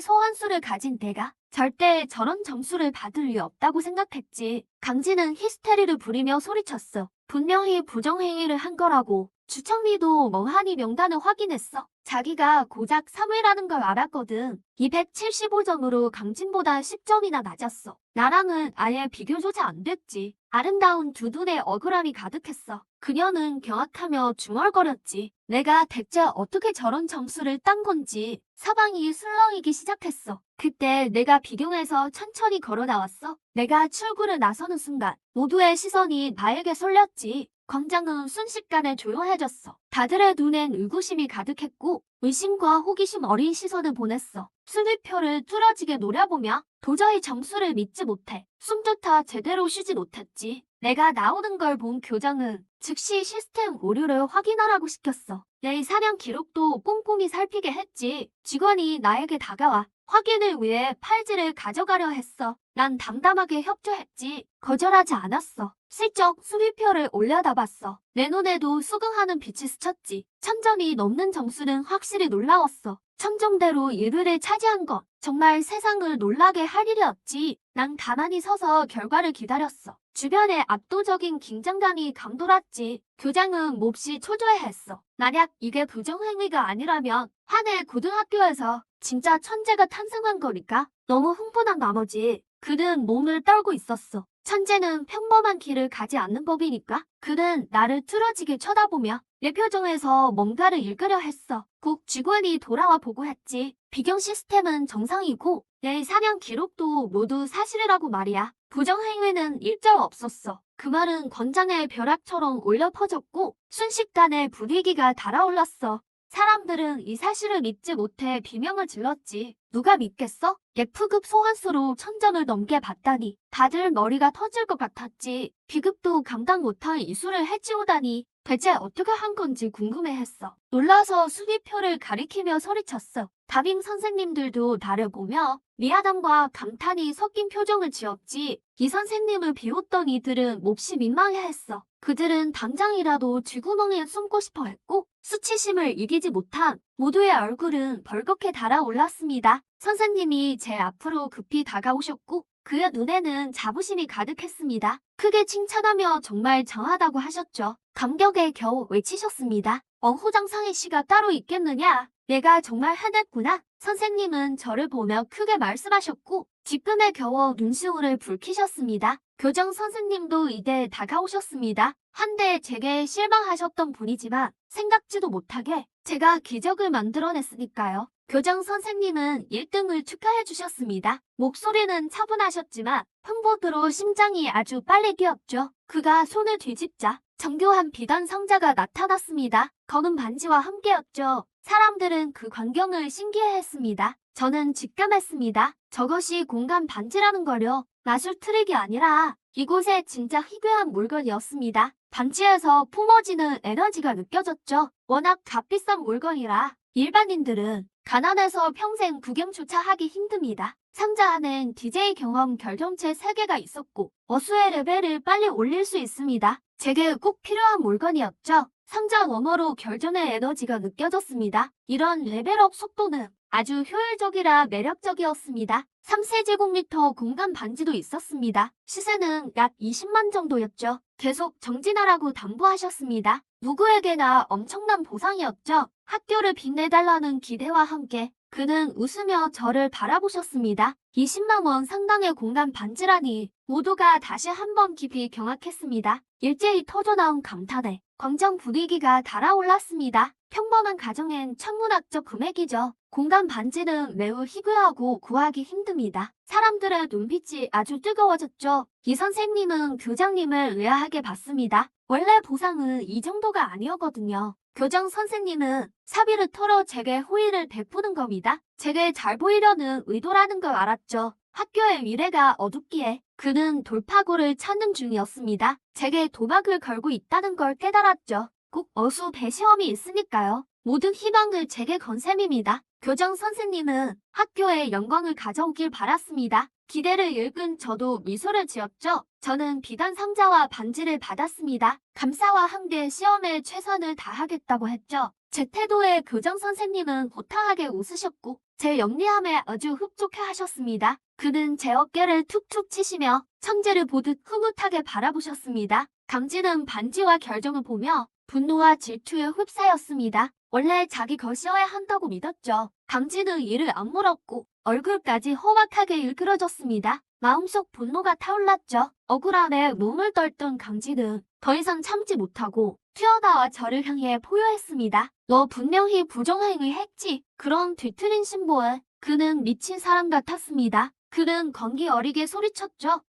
소환수를 가진 내가 절대 저런 점수를 받을 리 없다고 생각했지. 강진은 히스테리를 부리며 소리쳤어. 분명히 부정행위를 한 거라고. 주청리도 멍하니 명단을 확인했어. 자기가 고작 3위라는 걸 알았거든. 275점으로 강진보다 10점이나 낮았어. 나랑은 아예 비교조차 안 됐지. 아름다운 두 눈에 억울함이 가득했어. 그녀는 경악하며 중얼거렸지. 내가 대체 어떻게 저런 점수를 딴 건지. 사방이 술렁이기 시작했어. 그때 내가 비경에서 천천히 걸어 나왔어. 내가 출구를 나서는 순간 모두의 시선이 나에게 쏠렸지. 광장은 순식간에 조용해졌어. 다들의 눈엔 의구심이 가득했고 의심과 호기심 어린 시선을 보냈어. 순위표를 뚫어지게 노려보며 도저히 점수를 믿지 못해 숨조차 제대로 쉬지 못했지. 내가 나오는 걸 본 교장은 즉시 시스템 오류를 확인하라고 시켰어. 내 사냥 기록도 꼼꼼히 살피게 했지. 직원이 나에게 다가와 확인을 위해 파일지를 가져가려 했어. 난 담담하게 협조했지. 거절하지 않았어. 슬쩍 순위표를 올려다봤어. 내 눈에도 수긍하는 빛이 스쳤지. 1000점이 넘는 점수는 확실히 놀라웠어. 청정대로 1위를 차지한 것 정말 세상을 놀라게 할 일이었지. 난 가만히 서서 결과를 기다렸어. 주변에 압도적인 긴장감이 감돌았지. 교장은 몹시 초조해했어. 만약 이게 부정행위가 아니라면 한 해 고등학교에서 진짜 천재가 탄생한 거니까. 너무 흥분한 나머지 그는 몸을 떨고 있었어. 천재는 평범한 길을 가지 않는 법이니까. 그는 나를 뚫어지게 쳐다보며 내 표정에서 뭔가를 읽으려 했어. 꼭 직원이 돌아와 보고했지. 비경 시스템은 정상이고 내 사냥 기록도 모두 사실이라고 말이야. 부정행위는 일절 없었어. 그 말은 권장의 벼락처럼 울려 퍼졌고 순식간에 분위기가 달아올랐어. 사람들은 이 사실을 믿지 못해 비명을 질렀지. 누가 믿겠어? F급 소환수로 1000점을 넘게 받다니. 다들 머리가 터질 것 같았지. B급도 감당 못할 이수를 해치우다니. 대체 어떻게 한 건지 궁금해했어. 놀라서 순위표를 가리키며 소리쳤어. 담임 선생님들도 나를 보며 미안함과 감탄이 섞인 표정을 지었지. 이 선생님을 비웃던 이들은 몹시 민망해했어. 그들은 당장이라도 쥐구멍에 숨고 싶어 했고 수치심을 이기지 못한 모두의 얼굴은 벌겋게 달아올랐습니다. 선생님이 제 앞으로 급히 다가오셨고 그의 눈에는 자부심이 가득했습니다. 크게 칭찬하며 정말 정하다고 하셨죠. 감격에 겨우 외치셨습니다. 호장상의 씨가 따로 있겠느냐? 내가 정말 해냈구나. 선생님은 저를 보며 크게 말씀하셨고 뒷금에 겨워 눈시울을 붉히셨습니다. 교장 선생님도 이제 다가오셨습니다. 한때 제게 실망하셨던 분이지만 생각지도 못하게 제가 기적을 만들어냈으니까요. 교장 선생님은 1등을 축하해 주셨습니다. 목소리는 차분하셨지만 흥분으로 심장이 아주 빨리 뛰었죠. 그가 손을 뒤집자 정교한 비단 상자가 나타났습니다. 검은 반지와 함께였죠. 사람들은 그 광경을 신기해했습니다. 저는 직감했습니다. 저것이 공간 반지라는 거려. 마술 트릭이 아니라 이곳에 진짜 희귀한 물건이었습니다. 반지에서 품어지는 에너지가 느껴졌죠. 워낙 값비싼 물건이라 일반인들은 가난해서 평생 구경조차 하기 힘듭니다. 상자 안엔 DJ 경험 결정체 3개가 있었고 어수의 레벨을 빨리 올릴 수 있습니다. 제게 꼭 필요한 물건이었죠. 상자 너머로 결전의 에너지가 느껴졌습니다. 이런 레벨업 속도는 아주 효율적이라 매력적이었습니다. 3세제곱미터 공간 반지도 있었습니다. 시세는 약 20만 정도였죠. 계속 정진하라고 당부하셨습니다. 누구에게나 엄청난 보상이었죠. 학교를 빛내달라는 기대와 함께 그는 웃으며 저를 바라보셨습니다. 20만 원 상당의 공간 반지라니 모두가 다시 한번 깊이 경악했습니다. 일제히 터져나온 감탄에 광장 분위기가 달아올랐습니다. 평범한 가정엔 천문학적 금액이죠. 공간 반지는 매우 희귀하고 구하기 힘듭니다. 사람들의 눈빛이 아주 뜨거워졌죠. 이 선생님은 교장님을 의아하게 봤습니다. 원래 보상은 이 정도가 아니었거든요. 교장 선생님은 사비를 털어 제게 호의를 베푸는 겁니다. 제게 잘 보이려는 의도라는 걸 알았죠. 학교의 미래가 어둡기에 그는 돌파구를 찾는 중이었습니다. 제게 도박을 걸고 있다는 걸 깨달았죠. 꼭 어수 배시험이 있으니까요. 모든 희망을 제게 건 셈입니다. 교장 선생님은 학교에 영광을 가져오길 바랐습니다. 기대를 읽은 저도 미소를 지었죠. 저는 비단 상자와 반지를 받았습니다. 감사와 함께 시험에 최선을 다하겠다고 했죠. 제 태도에 교장 선생님은 호탕하게 웃으셨고 제 영리함에 아주 흡족해 하셨습니다. 그는 제 어깨를 툭툭 치시며 천재를 보듯 흐뭇하게 바라보셨습니다. 강진은 반지와 결정을 보며 분노와 질투에 휩싸였습니다. 원래 자기 것이어야 한다고 믿었죠. 강진은 이를 안 물었고 얼굴까지 험악하게 일그러졌습니다. 마음속 분노가 타올랐죠. 억울함에 몸을 떨던 강진은 더 이상 참지 못하고 튀어나와 저를 향해 포효했습니다. 너 분명히 부정행위 했지. 그런 뒤틀린 신보에 그는 미친 사람 같았습니다. 그는 건기 어리게 소리쳤죠.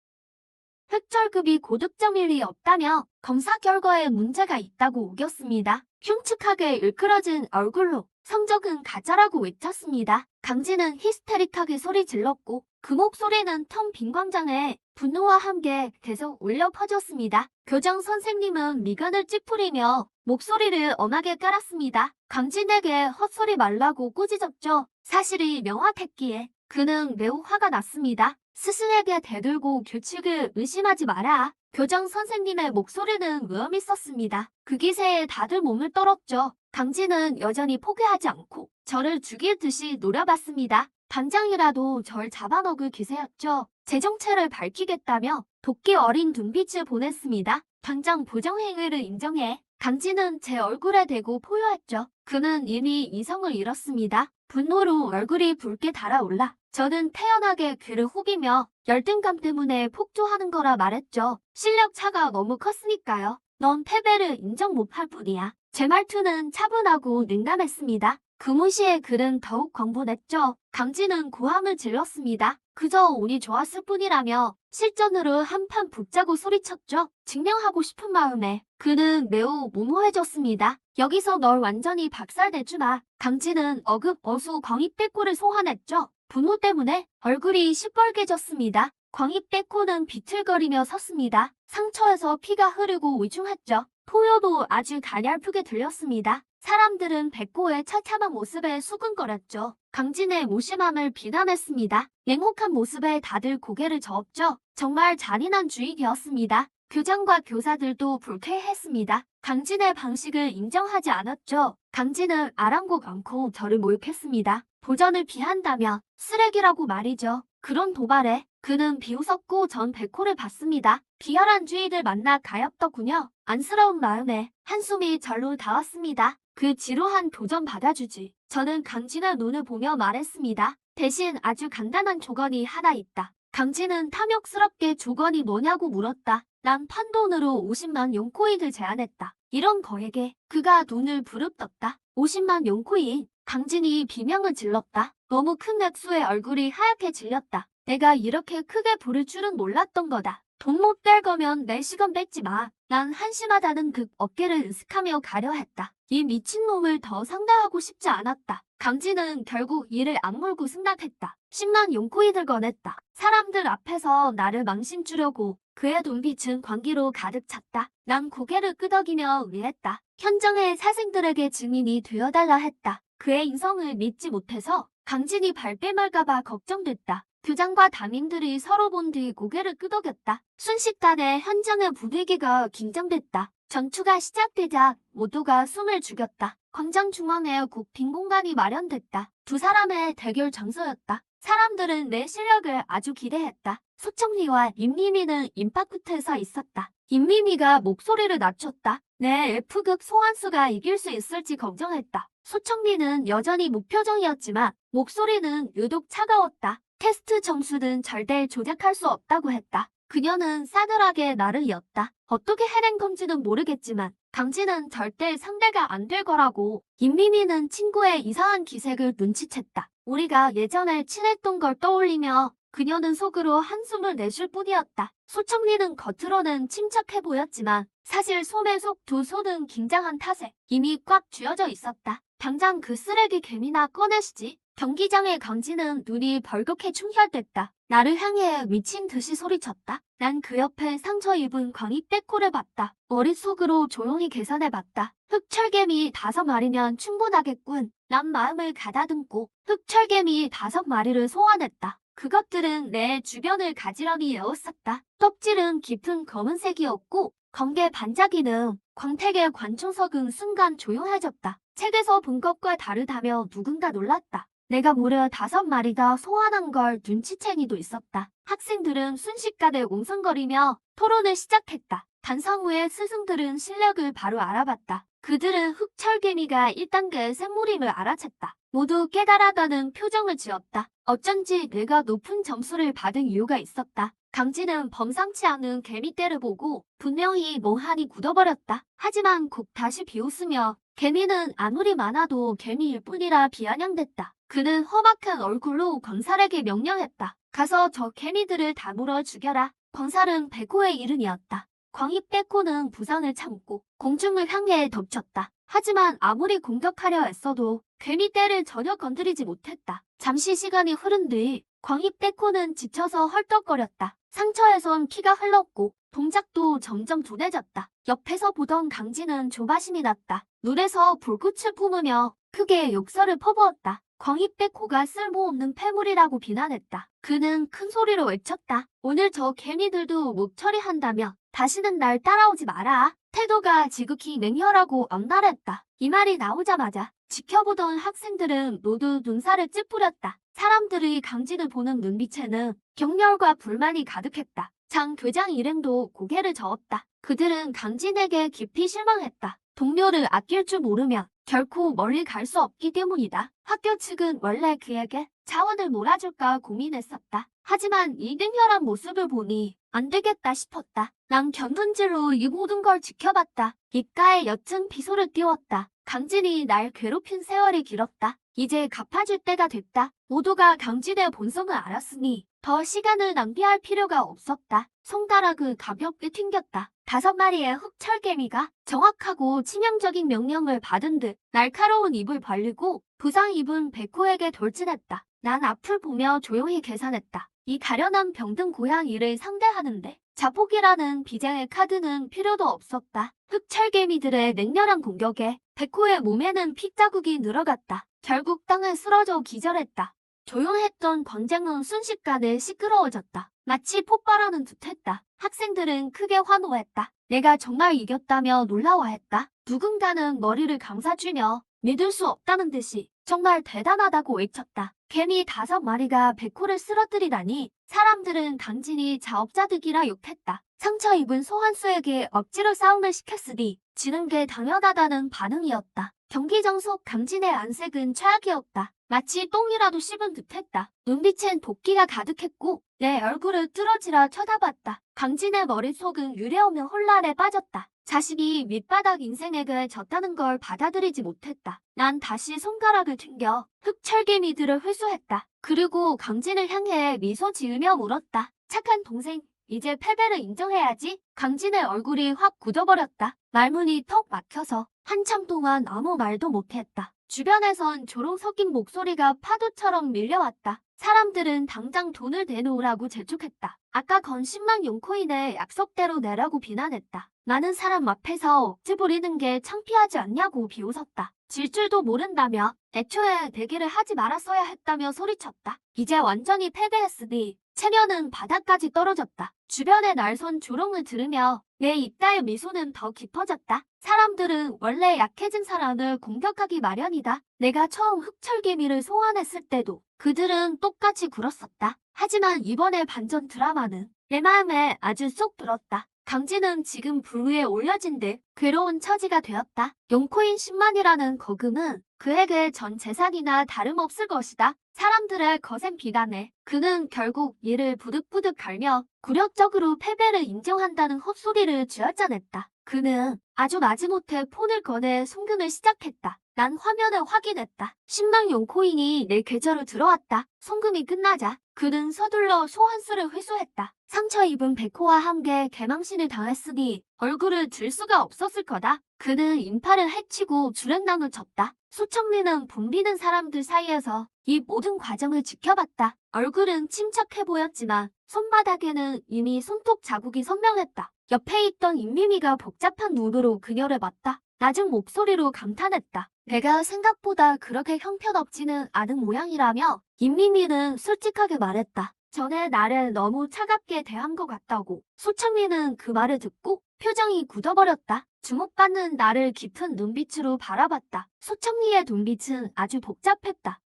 획절급이 고득점일 리 없다며 검사 결과에 문제가 있다고 우겼습니다. 흉측하게 일그러진 얼굴로 성적은 가짜라고 외쳤습니다. 강진은 히스테릭하게 소리 질렀고 그 목소리는 텅 빈 광장에 분노와 함께 계속 울려 퍼졌습니다. 교장 선생님은 미간을 찌푸리며 목소리를 엄하게 깔았습니다. 강진에게 헛소리 말라고 꾸짖었죠. 사실이 명확했기에 그는 매우 화가 났습니다. 스승에게 대들고 규칙을 의심하지 마라. 교장 선생님의 목소리는 위험있었습니다. 그 기세에 다들 몸을 떨었죠. 강진은 여전히 포기하지 않고 저를 죽일 듯이 노려봤습니다. 당장이라도 절 잡아먹을 기세였죠. 제 정체를 밝히겠다며 도끼 어린 눈빛을 보냈습니다. 당장 부정행위를 인정해. 강진은 제 얼굴에 대고 포효했죠. 그는 이미 이성을 잃었습니다. 분노로 얼굴이 붉게 달아올라 저는 태연하게 귀를 후비며 열등감 때문에 폭주하는 거라 말했죠. 실력 차가 너무 컸으니까요. 넌 패배를 인정 못할 뿐이야. 제 말투는 차분하고 냉담했습니다. 그 무시에 그는 더욱 광분했죠. 강진은 고함을 질렀습니다. 그저 운이 좋았을 뿐이라며 실전으로 한판 붙자고 소리쳤죠. 증명하고 싶은 마음에 그는 매우 무모해졌습니다. 여기서 널 완전히 박살내주마. 강진은 어수 광입대꾸를 소환했죠. 분노 때문에 얼굴이 시뻘개졌습니다. 광입대꾸는 비틀거리며 섰습니다. 상처에서 피가 흐르고 위중했죠. 포효도 아주 가냘프게 들렸습니다. 사람들은 백호의 처참한 모습에 수근거렸죠. 강진의 무심함을 비난했습니다. 냉혹한 모습에 다들 고개를 저었죠. 정말 잔인한 주의되었습니다. 교장과 교사들도 불쾌했습니다. 강진의 방식을 인정하지 않았죠. 강진은 아랑곳 않고 저를 모욕했습니다. 도전을 비한다며 쓰레기라고 말이죠. 그런 도발에 그는 비웃었고 전 백호를 받습니다. 비열한 주의들 만나 가엾더군요. 안쓰러운 마음에 한숨이 절로 닿았습니다. 그 지루한 도전 받아주지. 저는 강진의 눈을 보며 말했습니다. 대신 아주 간단한 조건이 하나 있다. 강진은 탐욕스럽게 조건이 뭐냐고 물었다. 난 판돈으로 50만 용코인을 제안했다. 이런 거액에 그가 눈을 부릅떴다. 50만 용코인. 강진이 비명을 질렀다. 너무 큰 액수에 얼굴이 하얗게 질렸다. 내가 이렇게 크게 부를 줄은 몰랐던 거다. 돈 못 될 거면 내 시간 뺏지 마. 난 한심하다는 그 어깨를 으슥하며 가려 했다. 이 미친놈을 더 상대하고 싶지 않았다. 강진은 결국 이를 악물고 승낙했다. 10만 용코인을 꺼냈다. 사람들 앞에서 나를 망신주려고 그의 눈빛은 광기로 가득 찼다. 난 고개를 끄덕이며 의했다. 현장의 사생들에게 증인이 되어달라 했다. 그의 인성을 믿지 못해서 강진이 발뺌할까봐 걱정됐다. 교장과 담임들이 서로 본 뒤 고개를 끄덕였다. 순식간에 현장의 분위기가 긴장됐다. 전투가 시작되자 모두가 숨을 죽였다. 광장 중앙에 곧 빈 공간이 마련됐다. 두 사람의 대결 장소였다. 사람들은 내 실력을 아주 기대했다. 소청리와 임미미는 인파 끝에 서 있었다. 임미미가 목소리를 낮췄다. 내 F급 소환수가 이길 수 있을지 걱정했다. 소청리는 여전히 무표정이었지만 목소리는 유독 차가웠다. 테스트 점수는 절대 조작할 수 없다고 했다. 그녀는 싸늘하게 나를 이었다. 어떻게 해낸 건지는 모르겠지만 강진은 절대 상대가 안 될 거라고. 임미미는 친구의 이상한 기색을 눈치챘다. 우리가 예전에 친했던 걸 떠올리며 그녀는 속으로 한숨을 내쉴 뿐이었다. 소청리는 겉으로는 침착해 보였지만 사실 손에 속 두 손은 긴장한 탓에 이미 꽉 쥐어져 있었다. 당장 그 쓰레기 개미나 꺼내시지. 경기장의 강진은 눈이 벌겋게 충혈됐다. 나를 향해 미친 듯이 소리쳤다. 난 그 옆에 상처 입은 광희 빼코를 봤다. 머릿속으로 조용히 계산해봤다. 흑철개미 5마리면 충분하겠군. 난 마음을 가다듬고 흑철개미 5마리를 소환했다. 그것들은 내 주변을 가지런히 에워쌌다. 껍질은 깊은 검은색이었고 건개 반짝이는 광택의 관중석은 순간 조용해졌다. 책에서 본 것과 다르다며 누군가 놀랐다. 내가 무려 5마리가 소환한 걸 눈치챈 이도 있었다. 학생들은 순식간에 웅성거리며 토론을 시작했다. 단성 후에 스승들은 실력을 바로 알아봤다. 그들은 흑철개미가 1단계 생물임을 알아챘다. 모두 깨달아가는 표정을 지었다. 어쩐지 내가 높은 점수를 받은 이유가 있었다. 강진은 범상치 않은 개미떼를 보고 분명히 멍하니 굳어버렸다. 하지만 곧 다시 비웃으며 개미는 아무리 많아도 개미일 뿐이라 비아냥댔다. 그는 험악한 얼굴로 권살에게 명령했다. 가서 저 개미들을 다 물어 죽여라. 권살은 백호의 이름이었다. 광희 빼코는 부상을 참고 공중을 향해 덮쳤다. 하지만 아무리 공격하려 애써도 개미떼를 전혀 건드리지 못했다. 잠시 시간이 흐른 뒤 광희 빼코는 지쳐서 헐떡거렸다. 상처에선 피가 흘렀고 동작도 점점 둔해졌다. 옆에서 보던 강진은 조바심이 났다. 눈에서 불꽃을 뿜으며 크게 욕설을 퍼부었다. 광희 빼코가 쓸모없는 패물이라고 비난했다. 그는 큰 소리로 외쳤다. 오늘 저 개미들도 목 처리한다며 다시는 날 따라오지 마라. 태도가 지극히 맹렬하고 엄랄했다. 이 말이 나오자마자 지켜보던 학생들은 모두 눈살을 찌푸렸다. 사람들이 강진을 보는 눈빛에는 경멸과 불만이 가득했다. 장 교장 일행도 고개를 저었다. 그들은 강진에게 깊이 실망했다. 동료를 아낄 줄 모르면 결코 멀리 갈 수 없기 때문이다. 학교 측은 원래 그에게 자원을 몰아줄까 고민했었다. 하지만 이 맹렬한 모습을 보니 안 되겠다 싶었다. 난 견눈질로 이 모든 걸 지켜봤다. 입가에 옅은 비소를 띄웠다. 강진이 날 괴롭힌 세월이 길었다. 이제 갚아줄 때가 됐다. 모두가 강진의 본성을 알았으니 더 시간을 낭비할 필요가 없었다. 손가락을 가볍게 튕겼다. 5마리의 흑철개미가 정확하고 치명적인 명령을 받은 듯 날카로운 입을 벌리고 부상 입은 백호에게 돌진했다. 난 앞을 보며 조용히 계산했다. 이 가련한 병든 고양이를 상대하는데 자폭이라는 비장의 카드는 필요도 없었다. 흑철개미들의 맹렬한 공격에 백호의 몸에는 핏자국이 늘어갔다. 결국 땅에 쓰러져 기절했다. 조용했던 권쟁은 순식간에 시끄러워졌다. 마치 폭발하는 듯했다. 학생들은 크게 환호했다. 내가 정말 이겼다며 놀라워했다. 누군가는 머리를 감싸주며 믿을 수 없다는 듯이 정말 대단하다고 외쳤다. 개미 5마리가 백호를 쓰러뜨리다니 사람들은 강진이 자업자득이라 욕했다. 상처 입은 소환수에게 억지로 싸움을 시켰으니 지는 게 당연하다는 반응이었다. 경기장 속 강진의 안색은 최악이었다. 마치 똥이라도 씹은 듯했다. 눈빛엔 도끼가 가득했고 내 얼굴을 뚫어지라 쳐다봤다. 강진의 머릿속은 유례없는 혼란에 빠졌다. 자신이 밑바닥 인생에게 졌다는 걸 받아들이지 못했다. 난 다시 손가락을 튕겨 흑철개미들을 회수했다. 그리고 강진을 향해 미소 지으며 물었다. 착한 동생, 이제 패배를 인정해야지. 강진의 얼굴이 확 굳어버렸다. 말문이 턱 막혀서 한참 동안 아무 말도 못했다. 주변에선 조롱 섞인 목소리가 파도처럼 밀려왔다. 사람들은 당장 돈을 내놓으라고 재촉했다. 아까 건 10만 용코인을 약속대로 내라고 비난했다. 많은 사람 앞에서 억지 부리는 게 창피하지 않냐고 비웃었다. 질 줄도 모른다며 애초에 내기를 하지 말았어야 했다며 소리쳤다. 이제 완전히 패배했으니 체면은 바닥까지 떨어졌다. 주변의 날선 조롱을 들으며 내 입가의 미소는 더 깊어졌다. 사람들은 원래 약해진 사람을 공격하기 마련이다. 내가 처음 흑철개미를 소환했을 때도 그들은 똑같이 굴었었다. 하지만 이번에 반전 드라마는 내 마음에 아주 쏙 들었다. 강진은 지금 불 위에 올려진 듯 괴로운 처지가 되었다. 용코인 10만이라는 거금은 그에게 전 재산이나 다름없을 것이다. 사람들의 거센 비난에 그는 결국 이를 부득부득 갈며 굴욕적으로 패배를 인정한다는 헛소리를 쥐어짜냈다. 그는 아주 마지못해 폰을 꺼내 송금을 시작했다. 난 화면을 확인했다. 10만 용코인이 내 계좌로 들어왔다. 송금이 끝나자 그는 서둘러 소환수를 회수했다. 상처 입은 백호와 함께 개망신을 당했으니 얼굴을 들 수가 없었을 거다. 그는 인파를 해치고 주랭랑을 쳤다. 소청리는 붐비는 사람들 사이에서 이 모든 과정을 지켜봤다. 얼굴은 침착해 보였지만 손바닥에는 이미 손톱 자국이 선명했다. 옆에 있던 임미미가 복잡한 눈으로 그녀를 봤다. 낮은 목소리로 감탄했다. 내가 생각보다 그렇게 형편없지는 않은 모양이라며 임미미는 솔직하게 말했다. 전에 나를 너무 차갑게 대한 것 같다고. 소청리는 그 말을 듣고 표정이 굳어버렸다. 주목받는 나를 깊은 눈빛으로 바라봤다. 소청리의 눈빛은 아주 복잡했다.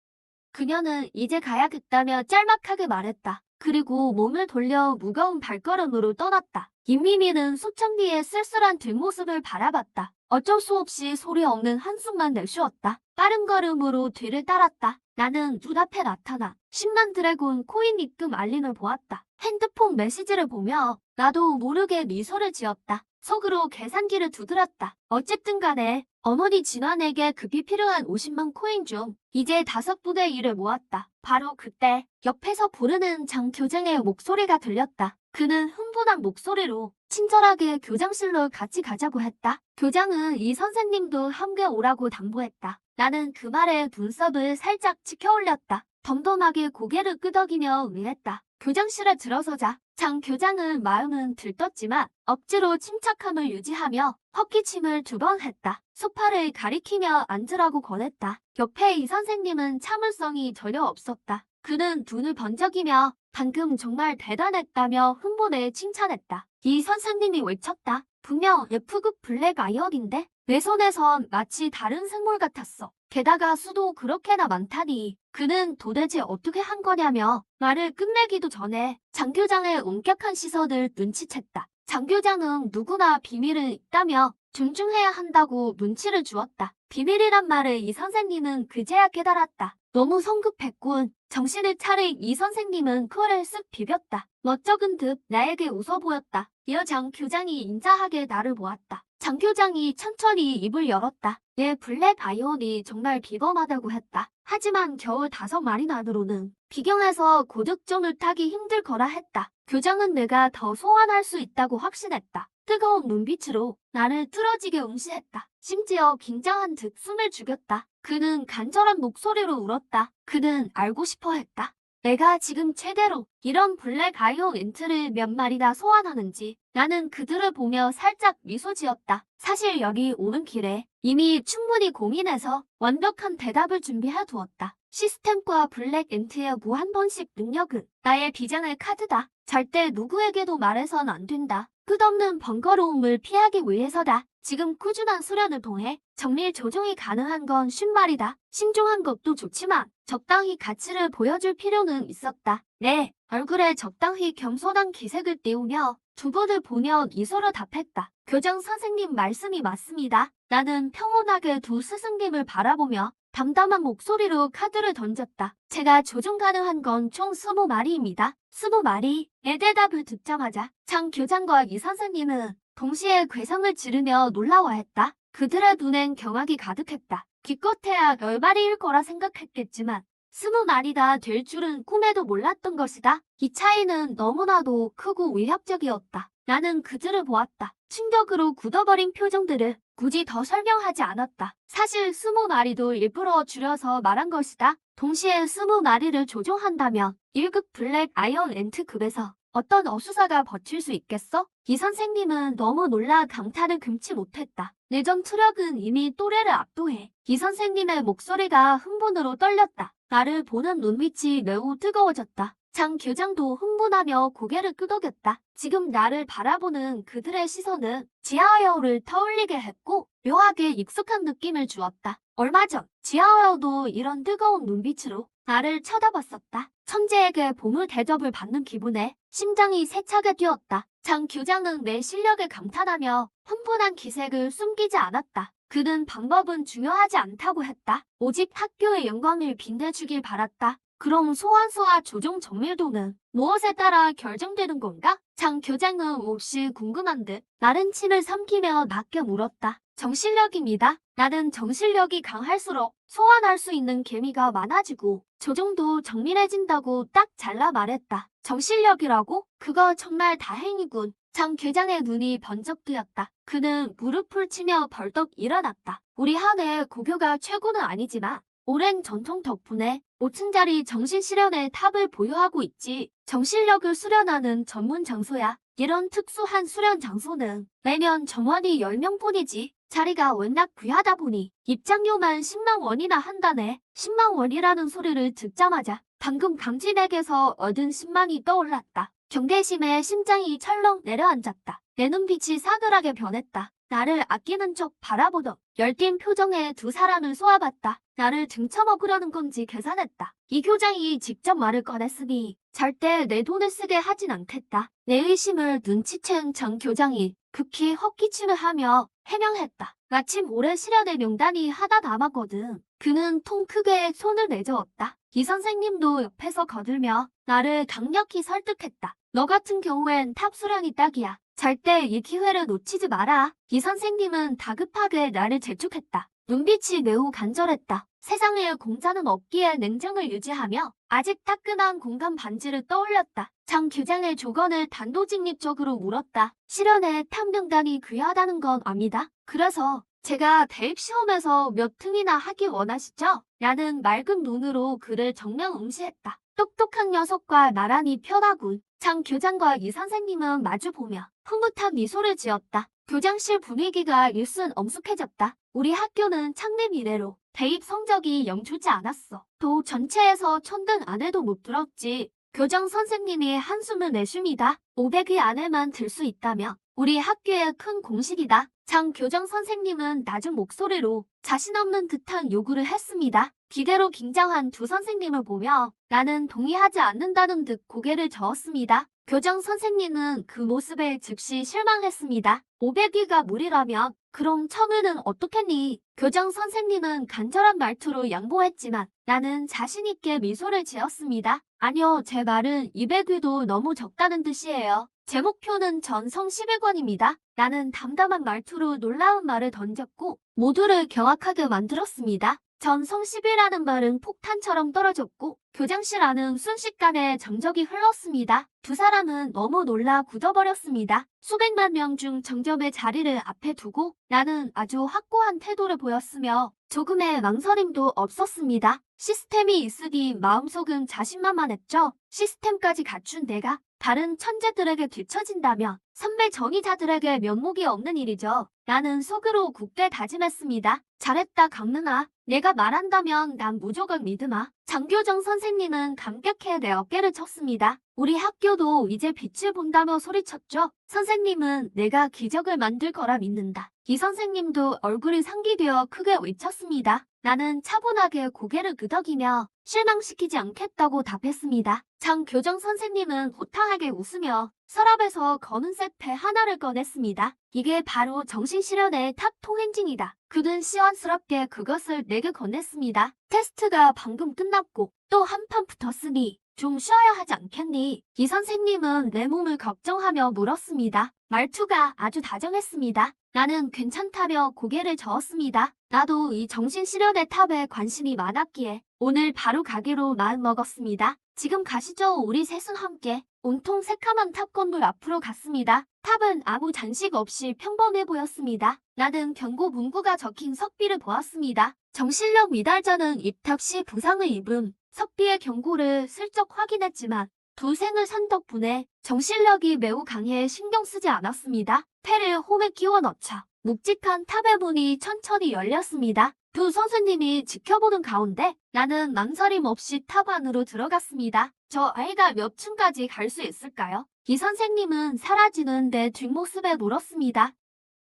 그녀는 이제 가야겠다며 짤막하게 말했다. 그리고 몸을 돌려 무거운 발걸음으로 떠났다. 임미미는 소청리의 쓸쓸한 뒷모습을 바라봤다. 어쩔 수 없이 소리 없는 한숨만 내쉬었다. 빠른 걸음으로 뒤를 따랐다. 나는 눈앞에 나타나 10만 드래곤 코인 입금 알림을 보았다. 핸드폰 메시지를 보며 나도 모르게 미소를 지었다. 속으로 계산기를 두드렸다. 어쨌든 간에 어머니 진환에게 급히 필요한 50만 코인 중 이제 5분의 1을 모았다. 바로 그때 옆에서 부르는 장 교장의 목소리가 들렸다. 그는 흥분한 목소리로 친절하게 교장실로 같이 가자고 했다. 교장은 이 선생님도 함께 오라고 당부했다. 나는 그 말에 눈썹을 살짝 치켜올렸다. 덤덤하게 고개를 끄덕이며 응했다. 교장실에 들어서자 장 교장은 마음은 들떴지만 억지로 침착함을 유지하며 헛기침을 2번 했다. 소파를 가리키며 앉으라고 권했다. 옆에 이 선생님은 참을성이 전혀 없었다. 그는 눈을 번쩍이며 방금 정말 대단했다며 흥분에 칭찬했다. 이 선생님이 외쳤다. 분명 F급 블랙 아이언인데 내 손에선 마치 다른 생물 같았어. 게다가 수도 그렇게나 많다니 그는 도대체 어떻게 한 거냐며 말을 끝내기도 전에 장 교장의 엄격한 시선을 눈치챘다. 장 교장은 누구나 비밀은 있다며 존중해야 한다고 눈치를 주었다. 비밀이란 말을 이 선생님은 그제야 깨달았다. 너무 성급했군. 정신을 차린 이 선생님은 코를 쓱 비볐다. 멋쩍은 듯 나에게 웃어 보였다. 이어 장 교장이 인자하게 나를 보았다. 장 교장이 천천히 입을 열었다. 내 블랙 아이언이 정말 비범하다고 했다. 하지만 겨우 5마리만으로는 비경에서 고득점을 타기 힘들 거라 했다. 교장은 내가 더 소환할 수 있다고 확신했다. 뜨거운 눈빛으로 나를 뚫어지게 응시했다. 심지어 긴장한 듯 숨을 죽였다. 그는 간절한 목소리로 울었다. 그는 알고 싶어 했다. 내가 지금 최대로 이런 블랙 아이언 엔트를 몇 마리나 소환하는지. 나는 그들을 보며 살짝 미소 지었다. 사실 여기 오는 길에 이미 충분히 고민해서 완벽한 대답을 준비해 두었다. 시스템과 블랙 엔트의 무한 번식 능력은 나의 비장의 카드다. 절대 누구에게도 말해선 안 된다. 끝없는 번거로움을 피하기 위해서다. 지금 꾸준한 수련을 통해 정밀 조종이 가능한 건 쉽말이다. 신중한 것도 좋지만 적당히 가치를 보여줄 필요는 있었다. 네, 얼굴에 적당히 겸손한 기색을 띄우며 두 번을 보며 미소로 답했다. 교장 선생님 말씀이 맞습니다. 나는 평온하게 두 스승님을 바라보며 담담한 목소리로 카드를 던졌다. 제가 조종 가능한 건 총 20마리입니다. 20마리. 내 대답을 듣자마자 장 교장과 이 선생님은 동시에 괴성을 지르며 놀라워했다. 그들의 눈엔 경악이 가득했다. 기껏해야 10마리일 거라 생각했겠지만 20마리가 될 줄은 꿈에도 몰랐던 것이다. 이 차이는 너무나도 크고 위협적이었다. 나는 그들을 보았다. 충격으로 굳어버린 표정들을 굳이 더 설명하지 않았다. 사실 20마리도 일부러 줄여서 말한 것이다. 동시에 20마리를 조종한다면 1급 블랙 아이언 렌트급에서 어떤 어수사가 버틸 수 있겠어? 이 선생님은 너무 놀라 감탄을 금치 못했다. 내정 투력은 이미 또래를 압도해. 이 선생님의 목소리가 흥분으로 떨렸다. 나를 보는 눈빛이 매우 뜨거워졌다. 장 교장도 흥분하며 고개를 끄덕였다. 지금 나를 바라보는 그들의 시선은 지하와이어를 떠올리게 했고 묘하게 익숙한 느낌을 주었다. 얼마 전 지하와이어도 이런 뜨거운 눈빛으로 나를 쳐다봤었다. 천재에게 보물 대접을 받는 기분에 심장이 세차게 뛰었다. 장 교장은 내 실력에 감탄하며 흥분한 기색을 숨기지 않았다. 그는 방법은 중요하지 않다고 했다. 오직 학교의 영광을 빛내주길 바랐다. 그럼 소환수와 조종 정밀도는 무엇에 따라 결정되는 건가? 장 교장은 몹시 궁금한 듯 나른 침을 삼키며 낮게 물었다. 정실력입니다. 나는 정실력이 강할수록 소환할 수 있는 개미가 많아지고 조종도 정밀해진다고 딱 잘라 말했다. 정실력이라고? 그거 정말 다행이군. 장 교장의 눈이 번쩍 뜨였다. 그는 무릎을 치며 벌떡 일어났다. 우리 한해 고교가 최고는 아니지만 오랜 전통 덕분에 5층짜리 정신실현의 탑을 보유하고 있지. 정실력을 수련하는 전문 장소야. 이런 특수한 수련 장소는 매년 정원이 10명뿐이지. 자리가 워낙 귀하다 보니 입장료만 10만 원이나 한다네. 10만 원이라는 소리를 듣자마자 방금 강진에게서 얻은 10만이 떠올랐다. 경계심에 심장이 철렁 내려앉았다. 내 눈빛이 싸늘하게 변했다. 나를 아끼는 척 바라보던 열띤 표정의 두 사람을 쏘아봤다. 나를 등쳐먹으려는 건지 계산했다. 이 교장이 직접 말을 꺼냈으니 절대 내 돈을 쓰게 하진 않겠다. 내 의심을 눈치챈 장 교장이 극히 헛기침을 하며 해명했다. 마침 올해 실현의 명단이 하나 남았거든. 그는 통 크게 손을 내저었다. 이 선생님도 옆에서 거들며 나를 강력히 설득했다. 너 같은 경우엔 탑 수련이 딱이야. 절대 이 기회를 놓치지 마라. 이 선생님은 다급하게 나를 재촉했다. 눈빛이 매우 간절했다. 세상에 공자는 없기에 냉정을 유지하며 아직 따끈한 공감 반지를 떠올렸다. 장 교장의 조건을 단도직입적으로 물었다. 실현의 탑 명단이 귀하다는 건 압니다. 그래서 제가 대입시험에서 몇 등이나 하길 원하시죠? 나는 맑은 눈으로 그를 정면 응시했다. 똑똑한 녀석과 나란히 편하군. 장 교장과 이 선생님은 마주보며 흐뭇한 미소를 지었다. 교장실 분위기가 일순 엄숙해졌다. 우리 학교는 창립 이래로 대입 성적이 영 좋지 않았어. 도 전체에서 1000등 안에도 못 들었지. 교장 선생님이 한숨을 내쉽니다. 500위 안에만 들 수 있다면 우리 학교의 큰 공식이다. 장 교장 선생님은 낮은 목소리로 자신 없는 듯한 요구를 했습니다. 기대로 긴장한 두 선생님을 보며 나는 동의하지 않는다는 듯 고개를 저었습니다. 교장 선생님은 그 모습에 즉시 실망했습니다. 500위가 무리라면 그럼 1000위는 어떻겠니? 교장 선생님은 간절한 말투로 양보했지만 나는 자신있게 미소를 지었습니다. 아니요, 제 말은 200위도 너무 적다는 뜻이에요. 제 목표는 전성 11권입니다. 나는 담담한 말투로 놀라운 말을 던졌고 모두를 경악하게 만들었습니다. 전성 10이라는 말은 폭탄처럼 떨어졌고 교장실 안은 순식간에 정적이 흘렀습니다. 두 사람은 너무 놀라 굳어버렸습니다. 수백만 명 중 정점의 자리를 앞에 두고 나는 아주 확고한 태도를 보였으며 조금의 망설임도 없었습니다. 시스템이 있으니 마음속은 자신만만했죠. 시스템까지 갖춘 내가 다른 천재들에게 뒤처진다면 선배 정의자들에게 면목이 없는 일이죠. 나는 속으로 굳게 다짐했습니다. 잘했다 강릉아. 내가 말한다면 난 무조건 믿으마. 장교정 선생님은 감격해 내 어깨를 쳤습니다. 우리 학교도 이제 빛을 본다며 소리쳤죠. 선생님은 내가 기적을 만들 거라 믿는다. 이 선생님도 얼굴이 상기되어 크게 외쳤습니다. 나는 차분하게 고개를 끄덕이며 실망시키지 않겠다고 답했습니다. 장 교정 선생님은 호탕하게 웃으며 서랍에서 검은색 배 하나를 꺼냈습니다. 이게 바로 정신실현의 탑 통행진이다. 그는 시원스럽게 그것을 내게 건넸습니다. 테스트가 방금 끝났고 또 한 판 붙었으니 좀 쉬어야 하지 않겠니? 이 선생님은 내 몸을 걱정하며 물었습니다. 말투가 아주 다정했습니다. 나는 괜찮다며 고개를 저었습니다. 나도 이 정신실현의 탑에 관심이 많았기에 오늘 바로 가기로 마음먹었습니다. 지금 가시죠. 우리 셋은 함께 온통 새카만 탑 건물 앞으로 갔습니다. 탑은 아무 잔식 없이 평범해 보였습니다. 나는 경고 문구가 적힌 석비를 보았습니다. 정신력 미달자는 입학 시 부상을 입음. 석비의 경고를 슬쩍 확인했지만 두 생을 산 덕분에 정신력이 매우 강해 신경 쓰지 않았습니다. 패를 홈에 끼워 넣자 묵직한 탑의 문이 천천히 열렸습니다. 두 선수님이 지켜보는 가운데 나는 망설임 없이 탑 안으로 들어갔습니다. 저 아이가 몇 층까지 갈 수 있을까요? 이 선생님은 사라지는 내 뒷모습에 물었습니다.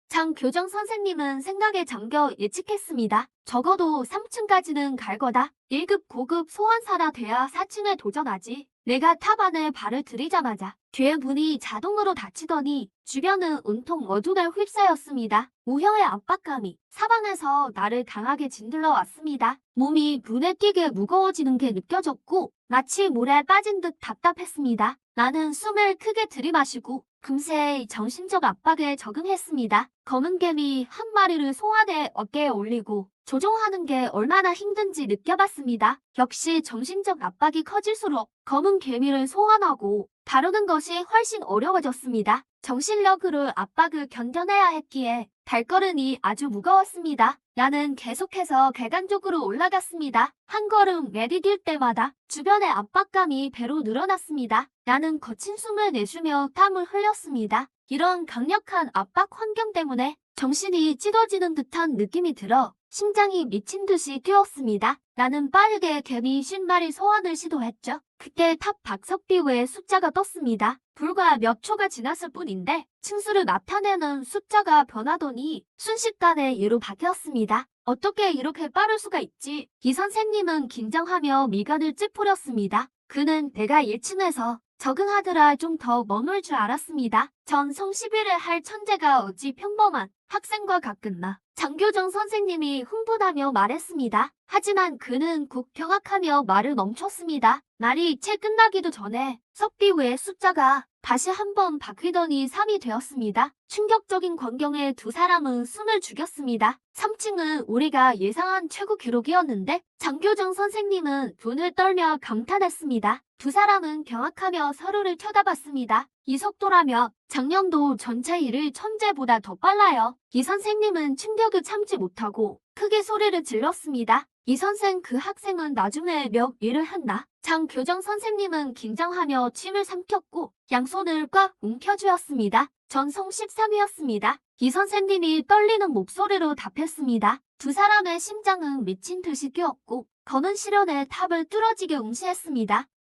장 교정 선생님은 생각에 잠겨 예측했습니다. 적어도 3층까지는 갈 거다. 1급 고급 소환사라 돼야 4층에 도전하지. 내가 탑 안에 발을 들이자마자 뒤에 문이 자동으로 닫히더니 주변은 온통 어둠에 휩싸였습니다. 우혀의 압박감이 사방에서 나를 강하게 짓눌러 왔습니다. 몸이 눈에 띄게 무거워지는 게 느껴졌고 마치 물에 빠진 듯 답답했습니다. 나는 숨을 크게 들이마시고 금세 정신적 압박에 적응했습니다. 검은 개미 한 마리를 소환해 어깨에 올리고 조종하는 게 얼마나 힘든지 느껴봤습니다. 역시 정신적 압박이 커질수록 검은 개미를 소환하고 다루는 것이 훨씬 어려워졌습니다. 정신력으로 압박을 견뎌내야 했기에 발걸음이 아주 무거웠습니다. 나는 계속해서 계단 쪽으로 올라갔습니다. 한 걸음 내디딜 때마다 주변의 압박감이 배로 늘어났습니다. 나는 거친 숨을 내쉬며 땀을 흘렸습니다. 이런 강력한 압박 환경 때문에 정신이 찢어지는 듯한 느낌이 들어 심장이 미친 듯이 뛰었습니다. 나는 빠르게 개미 50마리 소환을 시도했죠. 그때 탑 박석비의 숫자가 떴습니다. 불과 몇 초가 지났을 뿐인데 층수를 나타내는 숫자가 변하더니 순식간에 얘로 바뀌었습니다. 어떻게 이렇게 빠를 수가 있지? 이 선생님은 긴장하며 미간을 찌푸렸습니다. 그는 내가 1층에서 적응하느라 좀 더 머물 줄 알았습니다. 전 성시비를 할 천재가 어찌 평범한 학생과 같겠나. 장교정 선생님이 흥분하며 말했습니다. 하지만 그는 국 경악하며 말을 멈췄습니다. 말이 채 끝나기도 전에 석비의 숫자가 다시 한번 바뀌더니 3이 되었습니다. 충격적인 광경에 두 사람은 숨을 죽였습니다. 3층은 우리가 예상한 최고 기록이었는데 장교정 선생님은 눈을 떨며 감탄했습니다. 두 사람은 경악하며 서로를 쳐다봤습니다. 이 속도라며 작년도 전체 일을 천재보다 더 빨라요. 이 선생님은 충격을 참지 못하고 크게 소리를 질렀습니다. 이 선생 그 학생은 나중에 몇 일을 했나? 장 교정 선생님은 긴장하며 침을 삼켰고 양손을 꽉 움켜쥐었습니다. 전성 13이었습니다. 이 선생님이 떨리는 목소리로 답했습니다. 두 사람의 심장은 미친 듯이 뛰었고 검은 시련에 탑을 뚫어지게 응시했습니다.